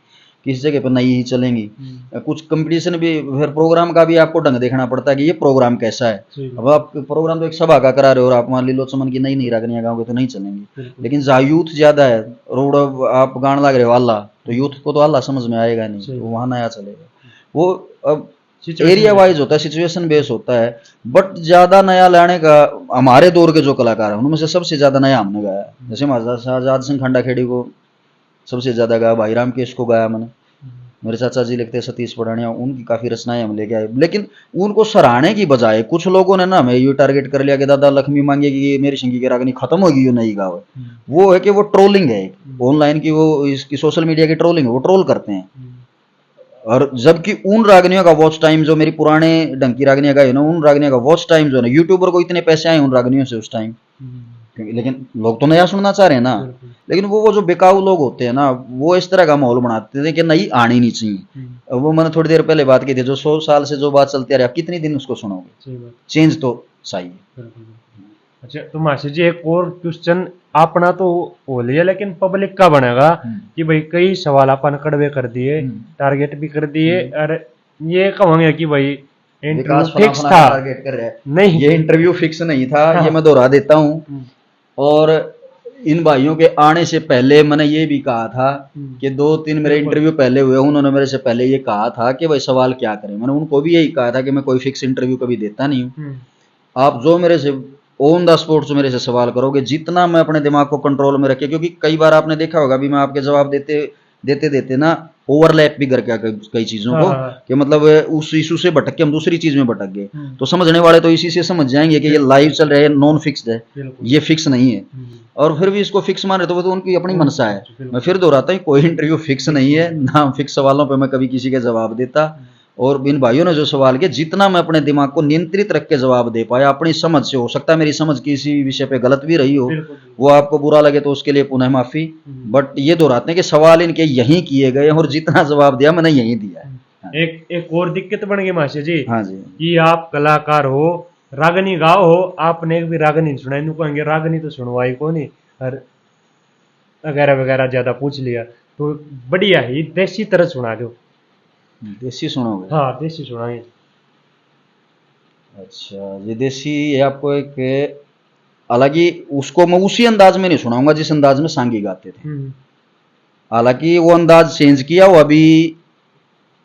किसी जगह पे नई ही चलेंगी। कुछ कंपटीशन भी, फिर प्रोग्राम का भी आपको ढंग देखना पड़ता है कि ये प्रोग्राम कैसा है। अब आप प्रोग्राम तो एक सभा का करा रहे हो और आप मान लीलो चमन की नई नई रागनियां गाओगे तो नहीं चलेंगी। लेकिन जहाँ यूथ ज्यादा है, रोड आप गान लग रहे हो अल्लाह, तो यूथ को तो अल्लाह समझ में आएगा नहीं, तो वहाँ नया चलेगा। वो अब एरिया वाइज होता है, सिचुएशन बेस होता है। बट ज्यादा नया लाने का हमारे दौर के जो कलाकार हैं उनमें से सबसे ज्यादा नया हमने गाया। जैसे आजाद सिंह खंडाखेड़ी को सबसे ज्यादा गाया, भाई राम केश को गाया मैंने, मेरे चाचा जी लिखते सतीश पढ़ानिया, उनकी काफी रचनाएं हम लेके आए। लेकिन उनको सराहने की बजाय कुछ लोगों ने ना हमें ये टारगेट कर लिया कि दादा लक्ष्मी मांगेगी मेरी सिंगी की रागनी खत्म होगी, ये नहीं गाओ। वो है कि वो ट्रोलिंग है, ऑनलाइन की, वो इसकी सोशल मीडिया की ट्रोलिंग है, वो ट्रोल करते हैं। और जबकि उन रागनियों का वॉच टाइम जो मेरी पुराने ढंग की रागनियां गाई ना, उन रागनियों का वॉच टाइम जो है ना, यूट्यूबर को इतने पैसे आए उन रागनियों से उस टाइम, लेकिन लोग तो नया सुनना चाह रहे हैं ना। लेकिन वो जो बेकाऊ लोग होते हैं ना, वो इस तरह का माहौल बनाते थे कि नहीं आनी नहीं चाहिए। अब वो मैंने थोड़ी देर पहले बात की थी, जो 100 साल से जो बात चलती आ रही है, आप कितनी दिन उसको सुनोगे? सही बात। चेंज तो चाहिए। अच्छा तो मासी जी एक और क्वेश्चन अपना तो हो लिया, लेकिन पब्लिक का बनेगा कि भाई कई सवाल अपन कड़वे कर दिए, टारगेट भी कर दिए, और ये कहेंगे कि भाई इंटरव्यू विकास फिक्स फला था टारगेट कर रहा है, नहीं। ये इंटरव्यू फिक्स नहीं था, हाँ। ये मैं दोहरा देता हूँ। और इन भाइयों के आने से पहले मैंने ये भी कहा था कि 2-3 मेरे इंटरव्यू पहले हुए, उन्होंने मेरे से पहले ये कहा था कि भाई सवाल क्या करें। मैंने उनको भी यही कहा था कि मैं कोई फिक्स इंटरव्यू कभी देता नहीं हूँ, आप जो मेरे से ऑन द स्पॉट जो मेरे से सवाल करोगे, जितना मैं अपने दिमाग को कंट्रोल में रखे, क्योंकि कई बार आपने देखा होगा भी मैं आपके जवाब देते देते ना ओवरलैप भी करके कई चीजों को, कि मतलब उस इशू से भटक के हम दूसरी चीज में भटक गए। तो समझने वाले तो इसी से समझ जाएंगे कि ये लाइव चल रहा है, नॉन फिक्स्ड है, ये फिक्स नहीं है। और फिर भी इसको फिक्स मान रहे तो वो तो उनकी अपनी मनसा है। मैं फिर दोहराता हूँ, कोई इंटरव्यू फिक्स नहीं है ना, फिक्स सवालों पर मैं कभी किसी के जवाब देता। और इन भाइयों ने जो सवाल किया, जितना मैं अपने दिमाग को नियंत्रित रख के जवाब दे पाया अपनी समझ से, हो सकता है मेरी समझ किसी विषय पे गलत भी रही हो, वो आपको बुरा लगे तो उसके लिए पुनः माफी। बट ये दोहराते हैं कि सवाल इनके यहीं किए गए और जितना जवाब दिया मैंने यहीं दिया है। एक और दिक्कत बन गई मास्टर जी, हाँ जी, कि आप कलाकार हो, रागनी गाओ हो, आपने एक भी रागनी सुनाई, नु कहेंगे रागनी तो सुनवाई को नहीं, और वगैरह वगैरह ज्यादा पूछ लिया। तो बढ़िया ही देसी तरह सुना दो। देसी सुनोगे? हाँ देसी सुनाएंगे। अच्छा, ये देसी है आपको एक, हालांकि उसको मैं उसी अंदाज में नहीं सुनाऊंगा जिस अंदाज में सांगी गाते थे, हालांकि वो अंदाज चेंज किया, वो अभी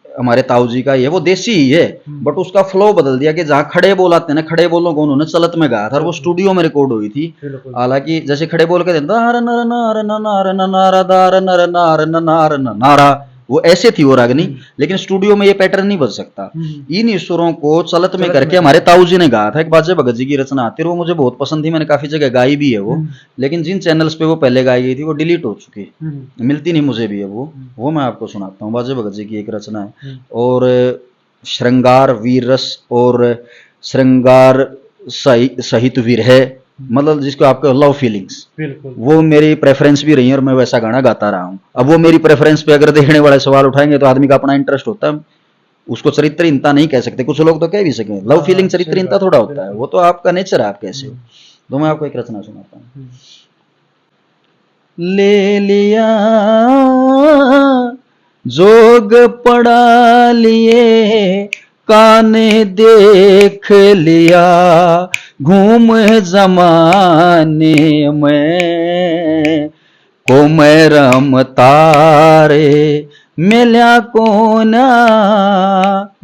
हमारे ताऊ जी का ही है, वो देसी ही है, बट उसका फ्लो बदल दिया कि जहाँ खड़े बोल आते हैं ना, खड़े बोलों को उन्होंने चलत में गाया था और वो स्टूडियो में रिकॉर्ड हुई थी। हालांकि जैसे खड़े बोल के नार नर नार नार नारा दार नर नार नार नारा, वो ऐसे थी वो रागनी, लेकिन स्टूडियो में ये पैटर्न नहीं बज सकता। इन ईश्वरों को चलत में करके हमारे ताऊ जी ने गाया था। एक बाजे भगत जी की रचना आती है, वो मुझे बहुत पसंद थी, मैंने काफी जगह गाई भी है वो, लेकिन जिन चैनल्स पे वो पहले गाई गई थी वो डिलीट हो चुकी है, मिलती नहीं मुझे भी है वो मैं आपको सुनाता हूँ। बाजे भगत जी की एक रचना है, और श्रृंगार वीर रस और श्रृंगार सहित विरह, मतलब जिसको आपको लव फीलिंग्स, वो मेरी प्रेफरेंस भी रही है और मैं वैसा गाना गाता रहा हूँ। अब वो मेरी प्रेफरेंस पे अगर देखने वाले सवाल उठाएंगे तो आदमी का अपना इंटरेस्ट होता है, उसको चरित्रहीनता नहीं कह सकते, कुछ लोग तो कह भी सकें लव फीलिंग चरित्रहीनता थोड़ा होता है, वो तो आपका नेचर है, आप कैसे हो। तो मैं आपको एक रचना सुनाता हूँ। ले लिया जोग पड़ा लिए, काने देख लिया घूम जमाने में, को मैं रम तारे मिल्या को ना,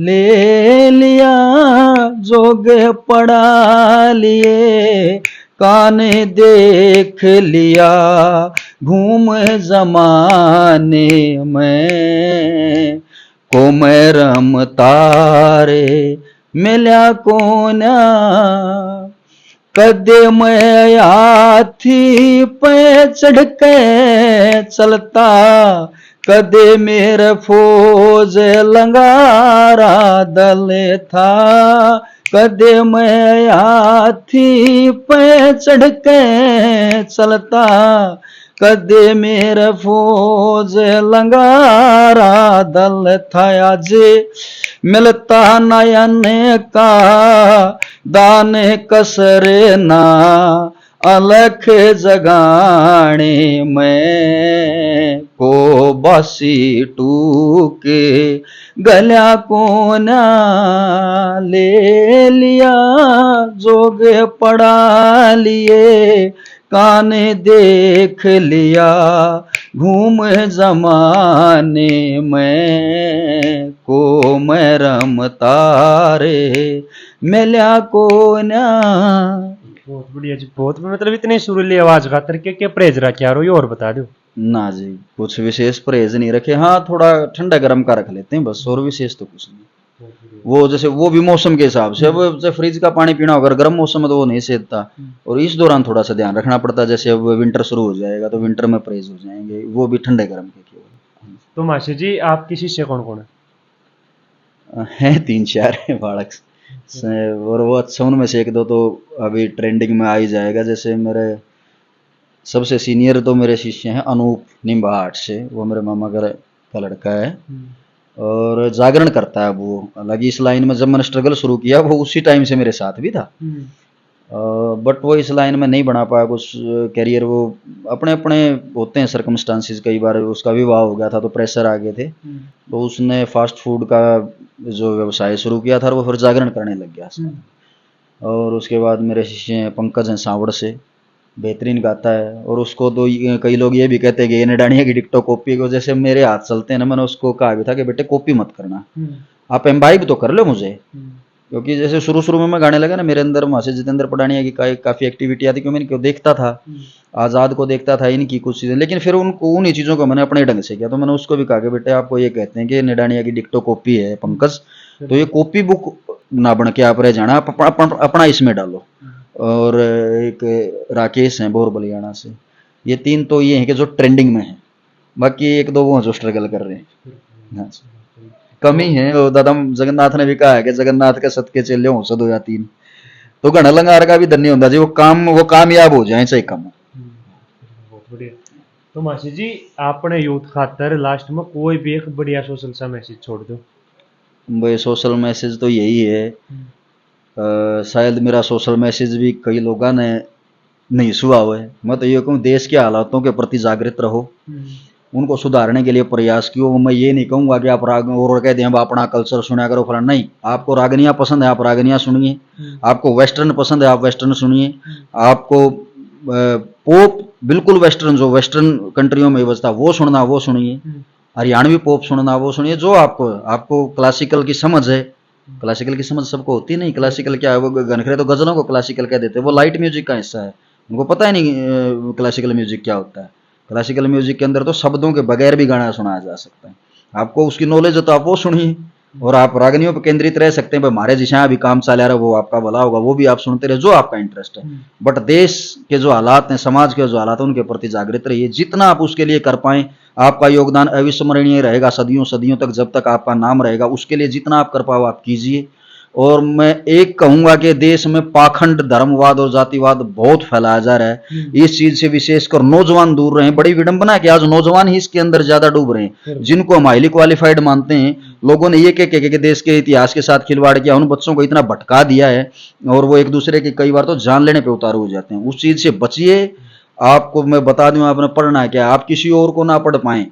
ले लिया जोग पड़ा लिए, काने देख लिया घूम जमाने में, को मैं रम तारे मिल्या को ना, कदे मैं हाथी पे चढ़ के चलता, कदे मेरे फौज लंगारा दल था, कदे मैं हाथी पे चढ़ के चलता, कदे मेरे फौज लंगारा दल था, आज मिलता नयन का दान कसरे ना, अलख जगाने में, को बासी टूके गल्या को ना, ले लिया जोग पड़ा लिए, कान देख लिया घूम जमाने में, को मैं रम तारे मिल्या को ना। बहुत बढ़िया जी, बहुत मतलब इतनी सुरीली आवाज खातर के परहेज रखे यार, ये और बता दो। ना जी, कुछ विशेष परहेज नहीं रखे, हाँ थोड़ा ठंडा गर्म का रख लेते हैं बस, और विशेष तो कुछ नहीं। वो जैसे वो भी मौसम के हिसाब से, अब जैसे फ्रिज का पानी पीना होगा गर्म मौसम में तो वो नहीं सेहता, और इस दौरान थोड़ा सा ध्यान रखना पड़ता है, जैसे अब विंटर शुरू हो जाएगा तो विंटर में परहेज हो जाएंगे, वो भी ठंडे गर्म के केवल। तो मासी जी आपकी शिष्य कौन कौन है? 3-4 है बालक, और वो अच्छा उनमें से 1-2 तो अभी ट्रेंडिंग में आ ही जाएगा। जैसे मेरे सबसे सीनियर तो मेरे शिष्य हैं अनूप निम्बाट से, वो मेरे मामा का लड़का है और जागरण करता है वो। हालांकि इस लाइन में जब मैंने स्ट्रगल शुरू किया वो उसी टाइम से मेरे साथ भी था, बट वो इस लाइन में नहीं बना पाया कुछ कैरियर। वो अपने अपने होते हैं सर्कमस्टांसिस, कई बार उसका विवाह हो गया था तो प्रेशर आ गए थे, तो उसने फास्ट फूड का जो व्यवसाय शुरू किया था वो फिर जागरण करने लग गया। और उसके बाद मेरे शिष्य हैं पंकज हैं सांवड़ से, बेहतरीन गाता है, और उसको तो कई लोग ये भी कहते हैं कि ये निडानिया की डिक्टो कॉपी को, जैसे मेरे हाथ चलते हैं ना, मैंने उसको कहा भी था कि बेटे कॉपी मत करना, आप एम्बाइब तो कर लो मुझे, क्योंकि जैसे शुरू शुरू में मैं गाने लगा ना, मेरे अंदर वहाँ से जितेंद्र पठानिया की काफ़ी एक्टिविटी आती, क्योंकि मैंने देखता था, आज़ाद को देखता था, इनकी कुछ चीज़ें, लेकिन फिर उनको उन्हीं चीज़ों को मैंने अपने ढंग से किया। तो मैंने उसको भी कहा कि बेटे आपको ये कहते हैं कि निडानिया की डिक्टो कॉपी है पंकज, तो ये कॉपी बुक ना बन के आप रह जाना, आप अपना इसमें डालो। और एक राकेश हैं बोर बलियाना से, ये तीन तो ये हैं कि जो ट्रेंडिंग में हैं, बाकी एक दो वो हैं जो स्ट्रगल कर रहे हैं। हाँ, कमी है। वो दादा जगन्नाथ ने भी कहा है कि जगन्नाथ के सदके चले हो सदो या तीन, तो घना लंगार का भी धन्य होता जी, वो कामयाब हो जाए चाहे कम। बहुत बढ़िया। तो मासी जी आपने यूथ खातर लास्ट में कोई भी एक बढ़िया सोशल सा मैसेज छोड़ दो। भाई सोशल मैसेज तो यही है, शायद मेरा सोशल मैसेज भी कई लोगों ने नहीं सुना हुआ है। मैं तो ये कहूँ देश के हालातों के प्रति जागृत रहो, उनको सुधारने के लिए प्रयास किया। मैं ये नहीं कहूँगा कि आप राग और कह दें अब अपना कल्चर सुना करो फलाना, नहीं, आपको रागनियाँ पसंद है आप रागनियाँ सुनिए, आपको वेस्टर्न पसंद है आप वेस्टर्न सुनिए, आपको पॉप बिल्कुल वेस्टर्न जो वेस्टर्न कंट्रियों में बजता वो सुनना वो सुनिए, हरियाणवी पॉप सुनना वो सुनिए, जो आपको क्लासिकल की समझ है। क्लासिकल की समझ सबको होती नहीं, क्लासिकल क्या है, वो घनखरे तो गजलों को क्लासिकल कह देते हैं, वो लाइट म्यूजिक का हिस्सा है, उनको पता ही नहीं क्लासिकल म्यूजिक क्या होता है। क्लासिकल म्यूजिक के अंदर तो शब्दों के बगैर भी गाना सुनाया जा सकता है, आपको उसकी नॉलेज है तो आप वो सुनिए, और आप रागनियों पर केंद्रित रह सकते हैं, भाई हमारे जिसे अभी काम चला रहा है वो आपका भला होगा, वो भी आप सुनते रहे जो आपका इंटरेस्ट है। बट देश के जो हालात हैं, समाज के जो हालात हैं, उनके प्रति जागृत रहिए, जितना आप उसके लिए कर पाएं आपका योगदान अविस्मरणीय रहेगा सदियों सदियों तक, जब तक आपका नाम रहेगा उसके लिए जितना आप कर पाओ आप कीजिए। और मैं एक कहूंगा कि देश में पाखंड धर्मवाद और जातिवाद बहुत फैलाया जा रहा है, इस चीज से विशेषकर नौजवान दूर रहे। बड़ी विडंबना है कि आज नौजवान ही इसके अंदर ज्यादा डूब रहे हैं, जिनको हम हाईली क्वालिफाइड मानते हैं, लोगों ने ये कह के देश के इतिहास के साथ खिलवाड़ किया, उन बच्चों को इतना भटका दिया है, और वो एक दूसरे की कई बार तो जान लेने पे उतारू हो जाते हैं। उस चीज से बचिए। आपको मैं बता दूं आपने पढ़ना है क्या, आप किसी और को ना पढ़ पाए,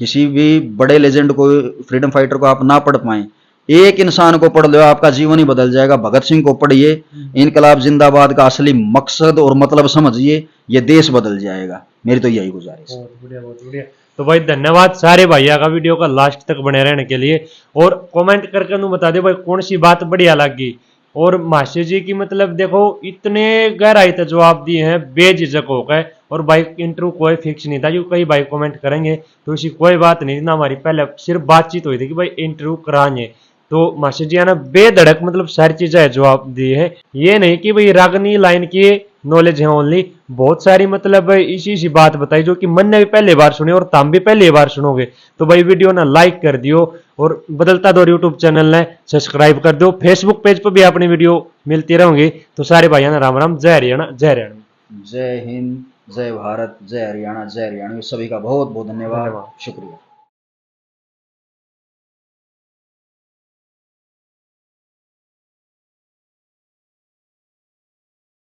किसी भी बड़े लेजेंड को, फ्रीडम फाइटर को आप ना पढ़ पाए, एक इंसान को पढ़ लो आपका जीवन ही बदल जाएगा। भगत सिंह को पढ़िए, इनकलाब जिंदाबाद का असली मकसद और मतलब समझिए, ये देश बदल जाएगा। मेरी तो यही गुजारिश है। बहुत बढ़िया बहुत बढ़िया। तो भाई धन्यवाद सारे भैया का वीडियो का लास्ट तक बने रहने के लिए, और कमेंट करके नु बता दे भाई कौन सी बात बढ़िया लगी। और मास्टर जी की मतलब देखो इतने गहराई तक जवाब दिए हैं बेझिझक होकर, और भाई इंटरव्यू कोई फिक्स नहीं था, क्योंकि कई भाई कमेंट करेंगे तो इसी कोई बात नहीं थी ना, हमारी पहले सिर्फ बातचीत हुई थी कि भाई इंटरव्यू कराएंगे। तो मास्टर जी ने बेधड़क मतलब सारी चीजें जवाब दिए हैं, ये नहीं कि भाई रागनी लाइन की नॉलेज है ओनली, बहुत सारी मतलब इसी बात बताई जो कि मन ने भी पहली बार सुनी और तुम भी पहली बार सुनोगे। तो भाई वीडियो ना लाइक कर दियो, और बदलता दौर यूट्यूब चैनल ने सब्सक्राइब कर दो, फेसबुक पेज पर भी अपनी वीडियो मिलती रहेंगी। तो सारे भाइयों ना राम राम, जय हरियाणा जय हरियाणा। जय हिंद, जय भारत, जय हरियाणा, जय हरियाणा। सभी का बहुत बहुत धन्यवाद, शुक्रिया।